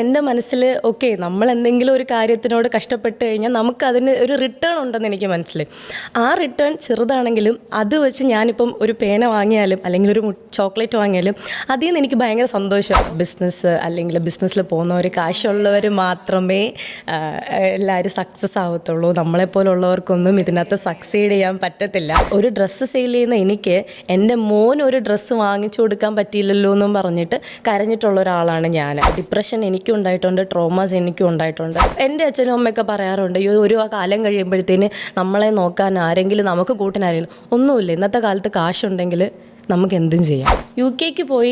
എൻ്റെ മനസ്സിൽ ഓക്കെ നമ്മൾ എന്തെങ്കിലും ഒരു കാര്യത്തിനോട് കഷ്ടപ്പെട്ട് കഴിഞ്ഞാൽ നമുക്കതിന് ഒരു റിട്ടേൺ ഉണ്ടെന്ന് എനിക്ക് മനസ്സിലായി. ആ റിട്ടേൺ ചെറുതാണെങ്കിലും അത് വെച്ച് ഞാനിപ്പം ഒരു പേന വാങ്ങിയാലും അല്ലെങ്കിൽ ഒരു ചോക്ലേറ്റ് വാങ്ങിയാലും അതിൽ നിന്ന് എനിക്ക് ഭയങ്കര സന്തോഷമാണ്. ബിസിനസ് അല്ലെങ്കിൽ ബിസിനസ്സിൽ പോകുന്നവർ കാശുള്ളവർ മാത്രമേ എല്ലാവരും സക്സസ് ആവത്തുള്ളൂ. നമ്മളെപ്പോലുള്ളവർക്കൊന്നും ഇതിനകത്ത് സക്സീഡ് ചെയ്യാൻ പറ്റത്തില്ല. ഒരു ഡ്രസ്സ് സെയിൽ ചെയ്യുന്ന എനിക്ക് എൻ്റെ മോൻ ഒരു ഡ്രസ്സ് വാങ്ങിച്ചു കൊടുക്കാൻ പറ്റിയില്ലല്ലോ എന്നും പറഞ്ഞിട്ട് കരഞ്ഞിട്ടുള്ള ഒരാളാണ് ഞാൻ. ഡിപ്രഷൻ എനിക്കും ഉണ്ടായിട്ടുണ്ട്, ട്രോമാസ് എനിക്കും ഉണ്ടായിട്ടുണ്ട്. എൻ്റെ അച്ഛനും അമ്മയൊക്കെ പറയാറുണ്ട്, ഒരു കാലം കഴിയുമ്പോഴത്തേന് നമ്മളെ നോക്കാൻ ആരെങ്കിലും, നമുക്ക് കൂട്ടിനാരെങ്കിലും ഒന്നുമില്ല. ഇന്നത്തെ കാലത്ത് കാശുണ്ടെങ്കിൽ നമുക്ക് എന്തും ചെയ്യാം. UK പോയി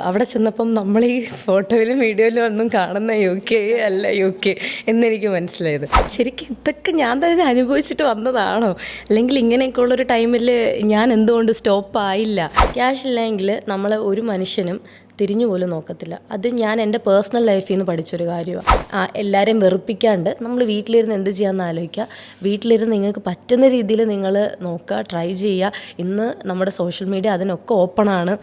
അവിടെ ചെന്നപ്പം നമ്മൾ ഈ ഫോട്ടോയിലും വീഡിയോയിലും ഒന്നും കാണുന്ന UK അല്ല UK എന്നെനിക്ക് മനസ്സിലായത്. ശരിക്കും ഇതൊക്കെ ഞാൻ തന്നെ അനുഭവിച്ചിട്ട് വന്നതാണോ, അല്ലെങ്കിൽ ഇങ്ങനെയൊക്കെയുള്ളൊരു ടൈമിൽ ഞാൻ എന്തുകൊണ്ട് സ്റ്റോപ്പായില്ല? ക്യാഷ് ഇല്ലെങ്കിൽ നമ്മൾ ഒരു മനുഷ്യനും തിരിഞ്ഞു പോലും നോക്കത്തില്ല. അത് ഞാൻ എൻ്റെ പേഴ്സണൽ ലൈഫിൽ നിന്ന് പഠിച്ചൊരു കാര്യമാണ്. എല്ലാവരെയും വെറുപ്പിക്കാണ്ട് നമ്മൾ വീട്ടിലിരുന്ന് എന്ത് ചെയ്യാമെന്ന് ആലോചിക്കുക. വീട്ടിലിരുന്ന് നിങ്ങൾക്ക് പറ്റുന്ന രീതിയിൽ നിങ്ങൾ നോക്കുക, ട്രൈ ചെയ്യുക. ഇന്ന് നമ്മുടെ സോഷ്യൽ മീഡിയ അതിനൊക്കെ ഓപ്പണാണ്.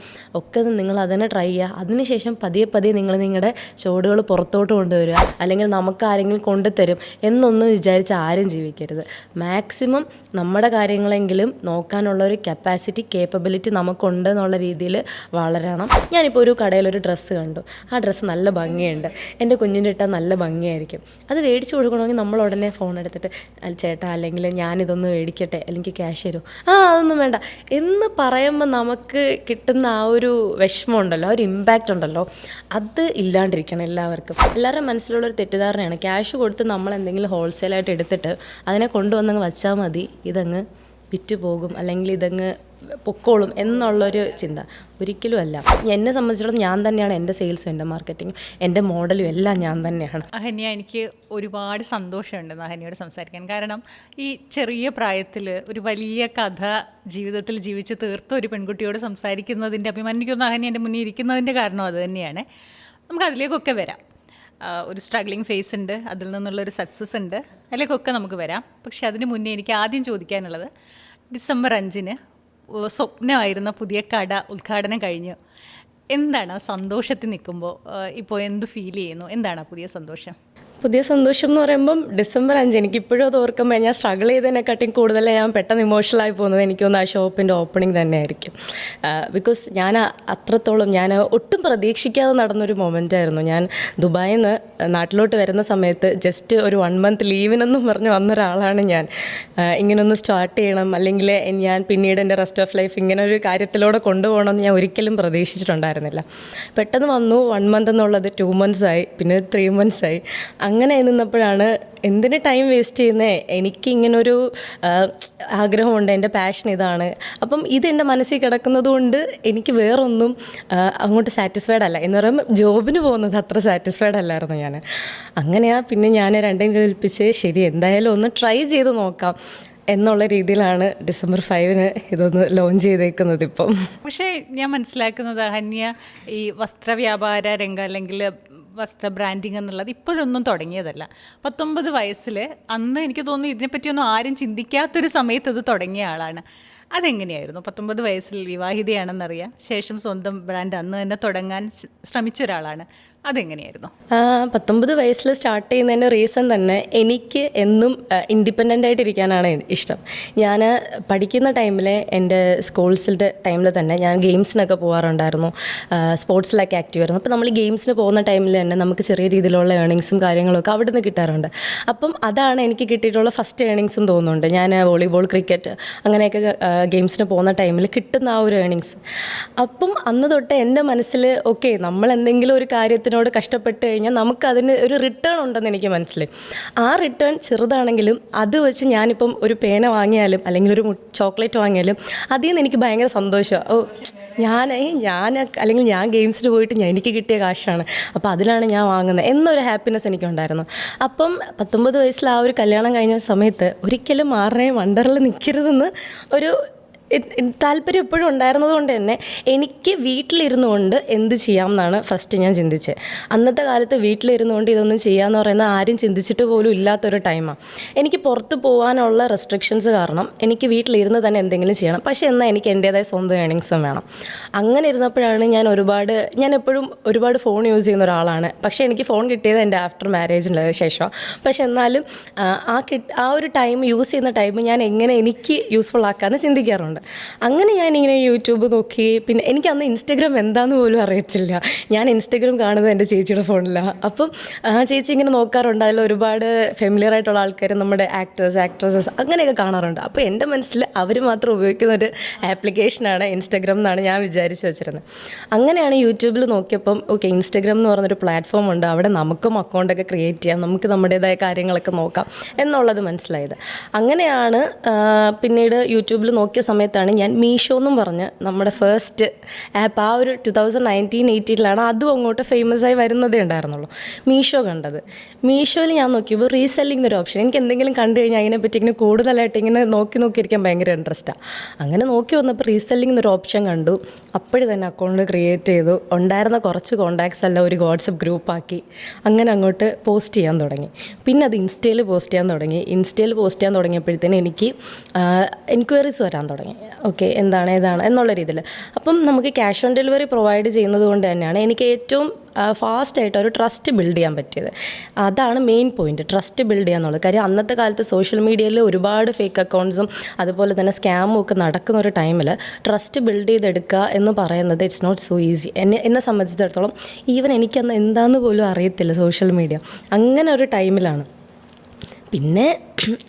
ഒക്കെ നിങ്ങൾ അതിനെ ട്രൈ ചെയ്യുക. അതിനുശേഷം പതിയെ പതിയെ നിങ്ങൾ നിങ്ങളുടെ ചുവടുകൾ പുറത്തോട്ട് കൊണ്ടുവരിക. അല്ലെങ്കിൽ നമുക്ക് ആരെങ്കിലും കൊണ്ടുതരും എന്നൊന്നും വിചാരിച്ച് ആരും ജീവിക്കരുത്. മാക്സിമം നമ്മുടെ കാര്യങ്ങളെങ്കിലും നോക്കാനുള്ള ഒരു കപ്പാസിറ്റി, കേപ്പബിലിറ്റി നമുക്കുണ്ടെന്നുള്ള രീതിയിൽ വളരണം. ഞാനിപ്പോൾ ഒരു കടയിലൊരു ഡ്രസ്സ് കണ്ടു. ആ ഡ്രസ്സ് നല്ല ഭംഗിയുണ്ട്, എൻ്റെ കുഞ്ഞിൻ്റെ ഇട്ടാൽ നല്ല ഭംഗിയായിരിക്കും. അത് മേടിച്ച് കൊടുക്കണമെങ്കിൽ നമ്മൾ ഉടനെ ഫോൺ എടുത്തിട്ട് ചേട്ടാ അല്ലെങ്കിൽ ഞാനിതൊന്ന് മേടിക്കട്ടെ, അല്ലെങ്കിൽ ക്യാഷ് തരുമോ? അതൊന്നും വേണ്ട എന്ന് പറയുമ്പോൾ നമുക്ക് കിട്ടുന്ന ആ ഒരു വിഷമം ഉണ്ടല്ലോ, ആ ഒരു ഇമ്പാക്റ്റ് ഉണ്ടല്ലോ, അത് ഇല്ലാണ്ടിരിക്കണം എല്ലാവർക്കും. എല്ലാവരുടെ മനസ്സിലുള്ളൊരു തെറ്റിദ്ധാരണയാണ് ക്യാഷ് കൊടുത്ത് നമ്മൾ എന്തെങ്കിലും ഹോൾസെയിലായിട്ട് എടുത്തിട്ട് അതിനെ കൊണ്ടുവന്നങ്ങ് വച്ചാൽ മതി, ഇതങ്ങ് വിറ്റ് പോകും അല്ലെങ്കിൽ ഇതങ്ങ് പൊക്കോളും എന്നുള്ളൊരു ചിന്ത. ഒരിക്കലും അല്ല. എന്നെ സംബന്ധിച്ചിടത്തോളം ഞാൻ തന്നെയാണ് എൻ്റെ സെയിൽസും എൻ്റെ മാർക്കറ്റിങ്ങും എൻ്റെ മോഡലും എല്ലാം ഞാൻ തന്നെയാണ്. അഹന്യ, എനിക്ക് ഒരുപാട് സന്തോഷമുണ്ട് അഹന്യയോട് സംസാരിക്കാൻ. കാരണം ഈ ചെറിയ പ്രായത്തിൽ ഒരു വലിയ കഥ ജീവിതത്തിൽ ജീവിച്ച് തീർത്ത ഒരു പെൺകുട്ടിയോട് സംസാരിക്കുന്നതിൻ്റെ അഭിമാനം, എനിക്കൊന്ന് അഹന്യ എൻ്റെ മുന്നിൽ ഇരിക്കുന്നതിൻ്റെ കാരണം അത് തന്നെയാണ്. നമുക്ക് അതിലേക്കൊക്കെ വരാം. ഒരു സ്ട്രഗ്ലിംഗ് ഫേസ് ഉണ്ട്, അതിൽ നിന്നുള്ളൊരു സക്സസ് ഉണ്ട്, അതിലേക്കൊക്കെ നമുക്ക് വരാം. പക്ഷെ അതിന് മുന്നേ എനിക്ക് ആദ്യം ചോദിക്കാനുള്ളത്, ഡിസംബർ 5 സ്വപ്നമായിരുന്ന പുതിയ കട ഉദ്ഘാടനം കഴിഞ്ഞു. എന്താണ് സന്തോഷത്തിൽ നിൽക്കുമ്പോൾ ഇപ്പോൾ എന്ത് ഫീൽ ചെയ്യുന്നു? എന്താണ് പുതിയ സന്തോഷം? പുതിയ സന്തോഷം എന്ന് പറയുമ്പം ഡിസംബർ 5 എനിക്കിപ്പോഴും അത് ഓർക്കുമ്പോൾ ഞാൻ സ്ട്രഗിൾ ചെയ്തതിനെക്കാട്ടിയും കൂടുതൽ ഞാൻ പെട്ടെന്ന് ഇമോഷണലായി പോകുന്നത് എനിക്കൊന്ന് ആ ഷോപ്പിൻ്റെ ഓപ്പണിംഗ് തന്നെയായിരിക്കും. ബിക്കോസ് ഞാൻ അത്രത്തോളം ഞാൻ ഒട്ടും പ്രതീക്ഷിക്കാതെ നടന്നൊരു മൊമെൻ്റ് ആയിരുന്നു. ഞാൻ ദുബായിൽ നിന്ന് നാട്ടിലോട്ട് വരുന്ന സമയത്ത് ജസ്റ്റ് ഒരു 1 month ലീവിനെന്നും പറഞ്ഞ് വന്ന ഒരാളാണ് ഞാൻ. ഇങ്ങനൊന്ന് സ്റ്റാർട്ട് ചെയ്യണം, അല്ലെങ്കിൽ ഞാൻ പിന്നീട് എൻ്റെ റെസ്റ്റ് ഓഫ് ലൈഫ് ഇങ്ങനെ ഒരു കാര്യത്തിലൂടെ കൊണ്ടുപോകണമെന്ന് ഞാൻ ഒരിക്കലും പ്രതീക്ഷിച്ചിട്ടുണ്ടായിരുന്നില്ല. പെട്ടെന്ന് വന്നു 1 month എന്നുള്ളത് 2 months ആയി, പിന്നെ 3 months ആയി. അങ്ങനെ നിന്നപ്പോഴാണ് എന്തിന് ടൈം വേസ്റ്റ് ചെയ്യുന്നത്, എനിക്ക് ഇങ്ങനൊരു ആഗ്രഹമുണ്ട്, എൻ്റെ പാഷൻ ഇതാണ്. അപ്പം ഇതെൻ്റെ മനസ്സിൽ കിടക്കുന്നത് കൊണ്ട് എനിക്ക് വേറൊന്നും അങ്ങോട്ട് സാറ്റിസ്ഫൈഡ് അല്ല. എന്ന് പറയുമ്പോൾ ജോബിന് പോകുന്നത് അത്ര സാറ്റിസ്ഫൈഡ് അല്ലായിരുന്നു ഞാൻ. അങ്ങനെയാണ് പിന്നെ ഞാൻ രണ്ടും കൽപ്പിച്ച് ശരി എന്തായാലും ഒന്ന് ട്രൈ ചെയ്ത് നോക്കാം എന്നുള്ള രീതിയിലാണ് ഡിസംബർ 5 ഇതൊന്ന് ലോഞ്ച് ചെയ്തേക്കുന്നത് ഇപ്പം. പക്ഷേ ഞാൻ മനസ്സിലാക്കുന്നത് അഹന്യ ഈ വസ്ത്രവ്യാപാര രംഗം അല്ലെങ്കിൽ വസ്ത്ര ബ്രാൻഡിങ് എന്നുള്ളത് ഇപ്പോഴൊന്നും തുടങ്ങിയതല്ല. 19 വയസ്സിൽ അന്ന് എനിക്ക് തോന്നുന്നു ഇതിനെപ്പറ്റിയൊന്നും ആരും ചിന്തിക്കാത്തൊരു സമയത്ത് ഇത് തുടങ്ങിയ ആളാണ്. അതെങ്ങനെയായിരുന്നു? 19 വയസ്സിൽ വിവാഹിതയാണെന്നറിയാം, ശേഷം സ്വന്തം ബ്രാൻഡ് അന്ന് തന്നെ തുടങ്ങാൻ ശ്രമിച്ച ഒരാളാണ്. അതെങ്ങനെയായിരുന്നു? 19 വയസ്സിൽ സ്റ്റാർട്ട് ചെയ്യുന്നതിൻ്റെ റീസൺ തന്നെ എനിക്ക് എന്നും ഇൻഡിപെൻഡൻ്റ് ആയിട്ടിരിക്കാനാണ് ഇഷ്ടം. ഞാൻ പഠിക്കുന്ന ടൈമിൽ എൻ്റെ സ്കൂൾസിൻ്റെ ടൈമിൽ തന്നെ ഞാൻ ഗെയിംസിനൊക്കെ പോകാറുണ്ടായിരുന്നു, സ്പോർട്സിലൊക്കെ ആക്റ്റീവ് ആയിരുന്നു. അപ്പോൾ നമ്മൾ ഗെയിംസിന് പോകുന്ന ടൈമിൽ തന്നെ നമുക്ക് ചെറിയ രീതിയിലുള്ള ഏണിങ്സും കാര്യങ്ങളൊക്കെ അവിടെ നിന്ന് കിട്ടാറുണ്ട്. അപ്പം അതാണ് എനിക്ക് കിട്ടിയിട്ടുള്ള ഫസ്റ്റ് ഏണിങ്സും തോന്നുന്നുണ്ട്. ഞാൻ വോളിബോൾ, ക്രിക്കറ്റ് അങ്ങനെയൊക്കെ ഗെയിംസിന് പോകുന്ന ടൈമിൽ കിട്ടുന്ന ആ ഒരു ഏണിങ്സ്. അപ്പം അന്ന് തൊട്ട് എൻ്റെ മനസ്സിൽ ഓക്കെ നമ്മൾ എന്തെങ്കിലും ഒരു കാര്യത്തിനോട് കഷ്ടപ്പെട്ട് കഴിഞ്ഞാൽ നമുക്കതിന് ഒരു റിട്ടേൺ ഉണ്ടെന്ന് എനിക്ക് മനസ്സിലായി. ആ റിട്ടേൺ ചെറുതാണെങ്കിലും അത് വെച്ച് ഞാനിപ്പം ഒരു പേന വാങ്ങിയാലും അല്ലെങ്കിൽ ഒരു ചോക്ലേറ്റ് വാങ്ങിയാലും അതിൽ നിന്ന് എനിക്ക് ഭയങ്കര സന്തോഷമാണ്. അല്ലെങ്കിൽ ഞാൻ ഗെയിംസിന് പോയിട്ട് എനിക്ക് കിട്ടിയ കാശാണ്, അപ്പോൾ അതിലാണ് ഞാൻ വാങ്ങുന്നത് എന്നൊരു ഹാപ്പിനെസ് എനിക്കുണ്ടായിരുന്നു. അപ്പം 19 വയസ്സിൽ ആ ഒരു കല്യാണം കഴിഞ്ഞ സമയത്ത് ഒരിക്കലും ആരുടെയും വണ്ടറിൽ നിൽക്കരുതെന്ന് ഒരു താല്പര്യം എപ്പോഴും ഉണ്ടായിരുന്നത് കൊണ്ട് തന്നെ എനിക്ക് വീട്ടിലിരുന്നു കൊണ്ട് എന്ത് ചെയ്യാം എന്നാണ് ഫസ്റ്റ് ഞാൻ ചിന്തിച്ചത്. അന്നത്തെ കാലത്ത് വീട്ടിലിരുന്നു കൊണ്ട് ഇതൊന്നും ചെയ്യാമെന്ന് പറയുന്നത് ആരും ചിന്തിച്ചിട്ട് പോലും ഇല്ലാത്തൊരു ടൈമാണ്. എനിക്ക് പുറത്ത് പോകാനുള്ള റെസ്ട്രിക്ഷൻസ് കാരണം എനിക്ക് വീട്ടിലിരുന്ന് തന്നെ എന്തെങ്കിലും ചെയ്യണം. പക്ഷേ എന്നാൽ എനിക്ക് എൻ്റേതായ സ്വന്തം ഏണിങ്സും വേണം. അങ്ങനെ ഇരുന്നപ്പോഴാണ് ഞാൻ എപ്പോഴും ഒരുപാട് ഫോൺ യൂസ് ചെയ്യുന്ന ഒരാളാണ്. പക്ഷേ എനിക്ക് ഫോൺ കിട്ടിയത് എൻ്റെ ആഫ്റ്റർ മാരേജിന് ശേഷമാണ്. പക്ഷെ എന്നാലും ആ ഒരു ടൈം യൂസ് ചെയ്യുന്ന ടൈം ഞാൻ എങ്ങനെ എനിക്ക് യൂസ്ഫുൾ ആക്കാമെന്ന് ചിന്തിക്കാറുണ്ട്. അങ്ങനെ ഞാനിങ്ങനെ യൂട്യൂബ് നോക്കി. പിന്നെ എനിക്ക് അന്ന് ഇൻസ്റ്റഗ്രാം എന്താണെന്ന് പോലും അറിയത്തില്ല. ഞാൻ ഇൻസ്റ്റഗ്രാം കാണുന്നത് എൻ്റെ ചേച്ചിയുടെ ഫോണിലാണ്. അപ്പം ആ ചേച്ചി ഇങ്ങനെ നോക്കാറുണ്ട്. അതിൽ ഒരുപാട് ഫെമിലിയർ ആയിട്ടുള്ള ആൾക്കാർ, നമ്മുടെ ആക്ട്രസസ് അങ്ങനെയൊക്കെ കാണാറുണ്ട്. അപ്പോൾ എൻ്റെ മനസ്സിൽ അവർ മാത്രം ഉപയോഗിക്കുന്ന ഒരു ആപ്ലിക്കേഷനാണ് ഇൻസ്റ്റഗ്രാം എന്നാണ് ഞാൻ വിചാരിച്ച് വെച്ചിരുന്നത്. അങ്ങനെയാണ് യൂട്യൂബിൽ നോക്കിയപ്പം ഓക്കെ, ഇൻസ്റ്റഗ്രാം എന്ന് പറഞ്ഞൊരു പ്ലാറ്റ്ഫോം ഉണ്ട്, അവിടെ നമുക്കും അക്കൗണ്ടൊക്കെ ക്രിയേറ്റ് ചെയ്യാം, നമുക്ക് നമ്മുടേതായ കാര്യങ്ങളൊക്കെ നോക്കാം എന്നുള്ളത് മനസ്സിലായത്. അങ്ങനെയാണ് പിന്നീട് യൂട്യൂബിൽ നോക്കിയ സമയത്താണ് ഞാൻ മീഷോ എന്നും പറഞ്ഞ് നമ്മുടെ ഫസ്റ്റ് ആപ്പ്, ആ ഒരു 2019-18 അതും അങ്ങോട്ട് ഫേമസ് ആയി വരുന്നതേ ഉണ്ടായിരുന്നുള്ളൂ, മീഷോ കണ്ടത്. മീഷോയിൽ ഞാൻ നോക്കിയപ്പോൾ റീസെല്ലിംഗ് എന്നൊരു ഓപ്ഷൻ, എനിക്ക് എന്തെങ്കിലും കണ്ടു കഴിഞ്ഞാൽ അതിനെപ്പറ്റി ഇങ്ങനെ കൂടുതലായിട്ട് ഇങ്ങനെ നോക്കിയിരിക്കാൻ ഭയങ്കര ഇൻട്രസ്റ്റാണ്. അങ്ങനെ നോക്കി വന്നപ്പോൾ റീസെല്ലിംഗ് എന്നൊരു ഓപ്ഷൻ കണ്ടു. അപ്പോഴും തന്നെ അക്കൗണ്ട് ക്രിയേറ്റ് ചെയ്തു. ഉണ്ടായിരുന്ന കുറച്ച് കോൺടാക്ട്സ് എല്ലാം ഒരു വാട്സപ്പ് ഗ്രൂപ്പാക്കി അങ്ങനെ അങ്ങോട്ട് പോസ്റ്റ് ചെയ്യാൻ തുടങ്ങി. പിന്നെ അത് ഇൻസ്റ്റയിൽ പോസ്റ്റ് ചെയ്യാൻ തുടങ്ങിയപ്പോഴത്തേന് എനിക്ക് എൻക്വയറീസ് വരാൻ തുടങ്ങി. ഓക്കെ, ഏതാണ് എന്നുള്ള രീതിയിൽ. അപ്പം നമുക്ക് ക്യാഷ് ഓൺ ഡെലിവറി പ്രൊവൈഡ് ചെയ്യുന്നത് കൊണ്ട് തന്നെയാണ് എനിക്ക് ഏറ്റവും ഫാസ്റ്റായിട്ട് ഒരു ട്രസ്റ്റ് ബിൽഡ് ചെയ്യാൻ പറ്റിയത്. അതാണ് മെയിൻ പോയിൻറ്റ്, ട്രസ്റ്റ് ബിൽഡ് ചെയ്യുക എന്നുള്ളത്. കാര്യം അന്നത്തെ കാലത്ത് സോഷ്യൽ മീഡിയയിൽ ഒരുപാട് ഫേക്ക് അക്കൗണ്ട്സും അതുപോലെ തന്നെ സ്കാമും ഒക്കെ നടക്കുന്ന ഒരു ടൈമിൽ ട്രസ്റ്റ് ബിൽഡ് ചെയ്തെടുക്കുക എന്ന് പറയുന്നത് ഇറ്റ്സ് നോട്ട് സോ ഈസി. എന്നെ സംബന്ധിച്ചിടത്തോളം ഈവൻ എനിക്കന്ന് എന്താണെന്ന് പോലും അറിയത്തില്ല സോഷ്യൽ മീഡിയ. അങ്ങനെ ഒരു ടൈമിലാണ് പിന്നെ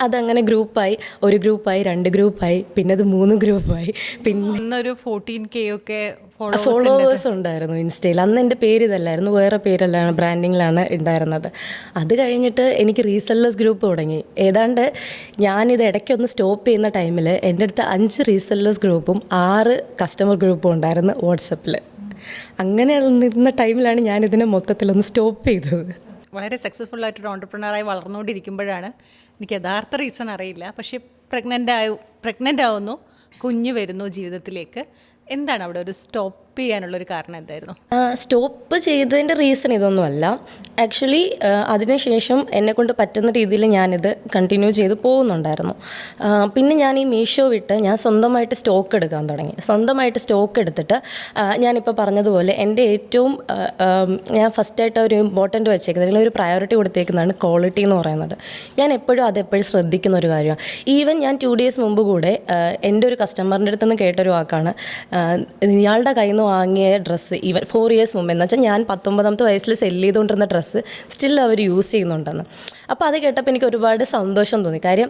അതങ്ങനെ ഗ്രൂപ്പായി, 1 ഗ്രൂപ്പായി, 2 ഗ്രൂപ്പായി, പിന്നെ അത് 3 ഗ്രൂപ്പായി. പിന്നെ ഇന്നൊരു 14K ഒക്കെ ഫോളോവേഴ്സ് ഉണ്ടായിരുന്നു ഇൻസ്റ്റയിൽ. അന്ന് എൻ്റെ പേര് ഇതല്ലായിരുന്നു, വേറെ പേരല്ലാണ്, ബ്രാൻഡിങ്ങിലാണ് ഉണ്ടായിരുന്നത്. അത് കഴിഞ്ഞിട്ട് എനിക്ക് റീസെല്ലേഴ്സ് ഗ്രൂപ്പ് തുടങ്ങി. ഏതാണ്ട് ഞാനിത് ഇടയ്ക്കൊന്ന് സ്റ്റോപ്പ് ചെയ്യുന്ന ടൈമിൽ എൻ്റെ അടുത്ത് 5 റീസെല്ലേഴ്സ് ഗ്രൂപ്പും 6 കസ്റ്റമർ ഗ്രൂപ്പും ഉണ്ടായിരുന്നു വാട്സപ്പിൽ. അങ്ങനെ നിന്ന ടൈമിലാണ് ഞാനിതിനെ മൊത്തത്തിലൊന്ന് സ്റ്റോപ്പ് ചെയ്തത്. വളരെ സക്സസ്ഫുൾ ആയിട്ടൊരു ഓണ്ടർപ്രണറായി വളർന്നുകൊണ്ടിരിക്കുമ്പോഴാണ്, എനിക്ക് യഥാർത്ഥ റീസൺ അറിയില്ല, പക്ഷേ പ്രഗ്നൻ്റ് ആവുന്നു, കുഞ്ഞ് വരുന്നു ജീവിതത്തിലേക്ക്. എന്താണ് അവിടെ ഒരു സ്റ്റോപ്പ് ചെയ്യാനുള്ളൊരു കാരണം എന്തായിരുന്നു? സ്റ്റോപ്പ് ചെയ്തതിൻ്റെ റീസൺ ഇതൊന്നുമല്ല. ആക്ച്വലി അതിനുശേഷം എന്നെക്കൊണ്ട് പറ്റുന്ന രീതിയിൽ ഞാനിത് കണ്ടിന്യൂ ചെയ്ത് പോകുന്നുണ്ടായിരുന്നു. പിന്നെ ഞാൻ ഈ മീഷോ വിട്ട് ഞാൻ സ്വന്തമായിട്ട് സ്റ്റോക്ക് എടുക്കാൻ തുടങ്ങി. സ്വന്തമായിട്ട് സ്റ്റോക്ക് എടുത്തിട്ട് ഞാനിപ്പോൾ പറഞ്ഞതുപോലെ എൻ്റെ ഏറ്റവും ഞാൻ ഫസ്റ്റായിട്ട് ഒരു ഇമ്പോർട്ടൻ്റ് വെച്ചേക്കുന്നത്, അല്ലെങ്കിൽ ഒരു പ്രയോറിറ്റി കൊടുത്തേക്കുന്നതാണ് ക്വാളിറ്റി എന്ന് പറയുന്നത്. ഞാൻ അതെപ്പോഴും ശ്രദ്ധിക്കുന്ന ഒരു കാര്യമാണ്. ഈവൻ ഞാൻ 2 days മുമ്പ് കൂടെ എൻ്റെ ഒരു കസ്റ്റമറിൻ്റെ അടുത്ത് നിന്ന് കേട്ടൊരു വാക്കാണ്, ഇയാളുടെ കയ്യിൽ നിന്ന് വാങ്ങിയ ഡ്രസ്സ് ഈവൻ 4 years മുമ്പ്, എന്ന് വെച്ചാൽ ഞാൻ 19ാമത്തെ വയസ്സിൽ സെല്ല് ചെയ്തുകൊണ്ടിരുന്ന ഡ്രസ്സ് സ്റ്റിൽ അവർ യൂസ് ചെയ്യുന്നുണ്ടെന്ന്. അപ്പോൾ അത് കേട്ടപ്പോൾ എനിക്ക് ഒരുപാട് സന്തോഷം തോന്നി. കാര്യം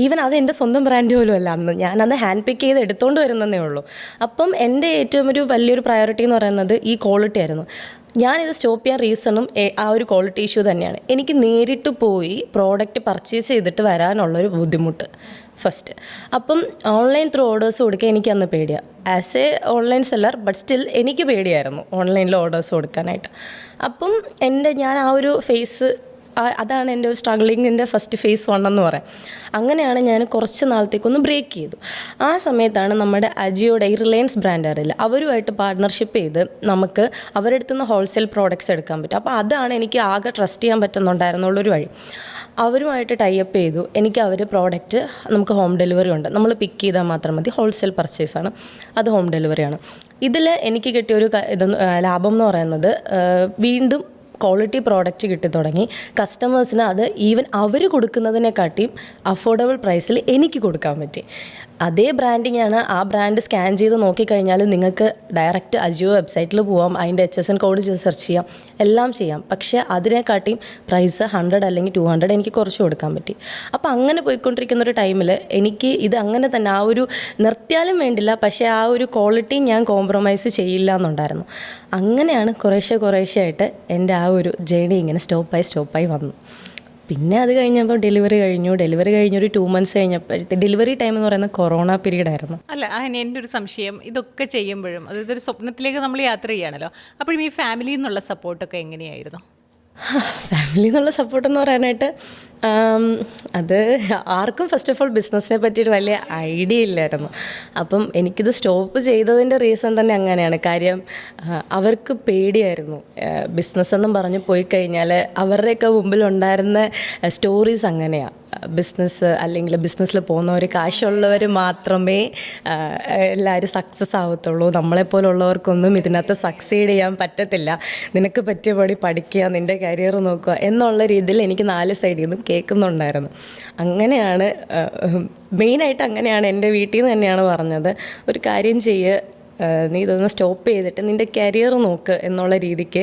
ഈവൻ അത് എൻ്റെ സ്വന്തം ബ്രാൻഡ് പോലും അല്ല, ഞാനത് ഹാൻഡ് പിക്ക് ചെയ്ത് എടുത്തുകൊണ്ട് വരുന്നതേ ഉള്ളൂ. അപ്പം എൻ്റെ ഏറ്റവും വലിയൊരു പ്രയോറിറ്റി എന്ന് പറയുന്നത് ഈ ക്വാളിറ്റി ആയിരുന്നു. ഞാനിത് സ്റ്റോപ്പ് ചെയ്യാൻ റീസണും ആ ഒരു ക്വാളിറ്റി ഇഷ്യൂ തന്നെയാണ്. എനിക്ക് നേരിട്ട് പോയി പ്രോഡക്റ്റ് പർച്ചേസ് ചെയ്തിട്ട് വരാനുള്ളൊരു ബുദ്ധിമുട്ട് ഫസ്റ്റ്. അപ്പം ഓൺലൈൻ ത്രൂ ഓർഡേഴ്സ് കൊടുക്കാൻ എനിക്ക് അന്ന് പേടിയാണ്. As A online seller, but still എനിക്ക് പേടിയായിരുന്നു ഓൺലൈനിൽ ഓർഡേഴ്സ് കൊടുക്കാനായിട്ട്. അപ്പം ഞാൻ ആ ഒരു ഫേസ്, അതാണ് എൻ്റെ ഒരു സ്ട്രഗ്ലിങ്ങിൻ്റെ ഫസ്റ്റ് ഫേസ് 1 എന്ന് പറയാം. അങ്ങനെയാണ് ഞാൻ കുറച്ച് നാളത്തേക്കൊന്ന് ബ്രേക്ക് ചെയ്തു. ആ സമയത്താണ് നമ്മുടെ അജിയോടെ ഈ റിലയൻസ് ബ്രാൻഡ് അറിയില്ല, അവരുമായിട്ട് പാർട്ട്ണർഷിപ്പ് ചെയ്ത് നമുക്ക് അവരുടെ അടുത്ത് നിന്ന് ഹോൾസെയിൽ പ്രോഡക്റ്റ്സ് എടുക്കാൻ പറ്റും. അപ്പോൾ അതാണ് എനിക്ക് ആകെ ട്രസ്റ്റ് ചെയ്യാൻ പറ്റുന്നുണ്ടായിരുന്നുള്ളൊരു വഴി. അവരുമായിട്ട് ടൈപ്പ് ചെയ്തു. എനിക്ക് അവർ പ്രോഡക്റ്റ്, നമുക്ക് ഹോം ഡെലിവറി ഉണ്ട്, നമ്മൾ പിക്ക് ചെയ്താൽ മാത്രം മതി, ഹോൾസെയിൽ പർച്ചേസാണ്, അത് ഹോം ഡെലിവറിയാണ്. ഇതിൽ എനിക്ക് കിട്ടിയൊരു ലാഭം എന്ന് പറയുന്നത് വീണ്ടും ക്വാളിറ്റി പ്രോഡക്റ്റ് കിട്ടി തുടങ്ങി. കസ്റ്റമേഴ്സിന് അത് ഈവൻ അവർ കൊടുക്കുന്നതിനെക്കാട്ടിയും അഫോർഡബിൾ പ്രൈസിൽ എനിക്ക് കൊടുക്കാൻ പറ്റി. അതേ ബ്രാൻഡിങ് ആണ്. ആ ബ്രാൻഡ് സ്കാൻ ചെയ്ത് നോക്കിക്കഴിഞ്ഞാൽ നിങ്ങൾക്ക് ഡയറക്റ്റ് അജിയോ വെബ്സൈറ്റിൽ പോവാം, അതിൻ്റെ HSN കോഡ് സെർച്ച് ചെയ്യാം, എല്ലാം ചെയ്യാം. പക്ഷേ അതിനെക്കാട്ടിയും പ്രൈസ് 100 അല്ലെങ്കിൽ 200 എനിക്ക് കുറച്ച് കൊടുക്കാൻ പറ്റി. അപ്പോൾ അങ്ങനെ പോയിക്കൊണ്ടിരിക്കുന്ന ഒരു ടൈമിൽ എനിക്ക് ഇത് അങ്ങനെ തന്നെ ആ ഒരു നിർത്തിയാലും വേണ്ടില്ല, പക്ഷേ ആ ഒരു ക്വാളിറ്റി ഞാൻ കോംപ്രമൈസ് ചെയ്യില്ല എന്നുണ്ടായിരുന്നു. അങ്ങനെയാണ് കുറേശ്ശെ ആയിട്ട് എൻ്റെ ആ ഒരു ജേണി ഇങ്ങനെ സ്റ്റോപ്പായി വന്നു. പിന്നെ അത് കഴിഞ്ഞപ്പോൾ ഡെലിവറി കഴിഞ്ഞൊരു 2 months കഴിഞ്ഞപ്പോഴത്തെ ഡെലിവറി ടൈം എന്ന് പറയുന്നത് കൊറോണ പീരീഡ് ആയിരുന്നു. അല്ല, അതിന് എൻ്റെ ഒരു സംശയം, ഇതൊക്കെ ചെയ്യുമ്പോഴും അതായത് ഒരു സ്വപ്നത്തിലേക്ക് നമ്മൾ യാത്ര ചെയ്യുകയാണല്ലോ, അപ്പോഴും ഈ ഫാമിലിയിൽ നിന്നുള്ള സപ്പോർട്ടൊക്കെ എങ്ങനെയായിരുന്നു? ഫാമിലി എന്നുള്ള സപ്പോർട്ടെന്ന് പറയാനായിട്ട് അത് ആർക്കും ഫസ്റ്റ് ഓഫ് ഓൾ ബിസിനസ്സിനെ പറ്റിയിട്ട് വലിയ ഐഡിയ ഇല്ലായിരുന്നു. അപ്പം എനിക്കിത് സ്റ്റോപ്പ് ചെയ്തതിൻ്റെ റീസൺ തന്നെ അങ്ങനെയാണ്. കാര്യം അവർക്ക് പേടിയായിരുന്നു. ബിസിനസ് എന്നും പറഞ്ഞ് പോയി കഴിഞ്ഞാൽ അവരുടെയൊക്കെ മുമ്പിലുണ്ടായിരുന്ന സ്റ്റോറീസ് അങ്ങനെയാണ്. ബിസിനസ് അല്ലെങ്കിൽ ബിസിനസ്സിൽ പോകുന്നവർ കാശുള്ളവർ മാത്രമേ എല്ലാവരും സക്സസ് ആവത്തുള്ളൂ, നമ്മളെപ്പോലുള്ളവർക്കൊന്നും ഇതിനകത്ത് സക്സീഡ് ചെയ്യാൻ പറ്റത്തില്ല, നിനക്ക് പറ്റിയ പടി പഠിക്കുക, നിൻ്റെ കരിയർ നോക്കുക എന്നുള്ള രീതിയിൽ എനിക്ക് 4 സൈഡിൽ നിന്നും കേൾക്കുന്നുണ്ടായിരുന്നു. അങ്ങനെയാണ് മെയിനായിട്ട് അങ്ങനെയാണ് എൻ്റെ വീട്ടിൽ നിന്ന് തന്നെയാണ് പറഞ്ഞത്, ഒരു കാര്യം ചെയ്യുക, നീ ഇതൊന്ന് സ്റ്റോപ്പ് ചെയ്തിട്ട് നിൻ്റെ കരിയർ നോക്ക് എന്നുള്ള രീതിക്ക്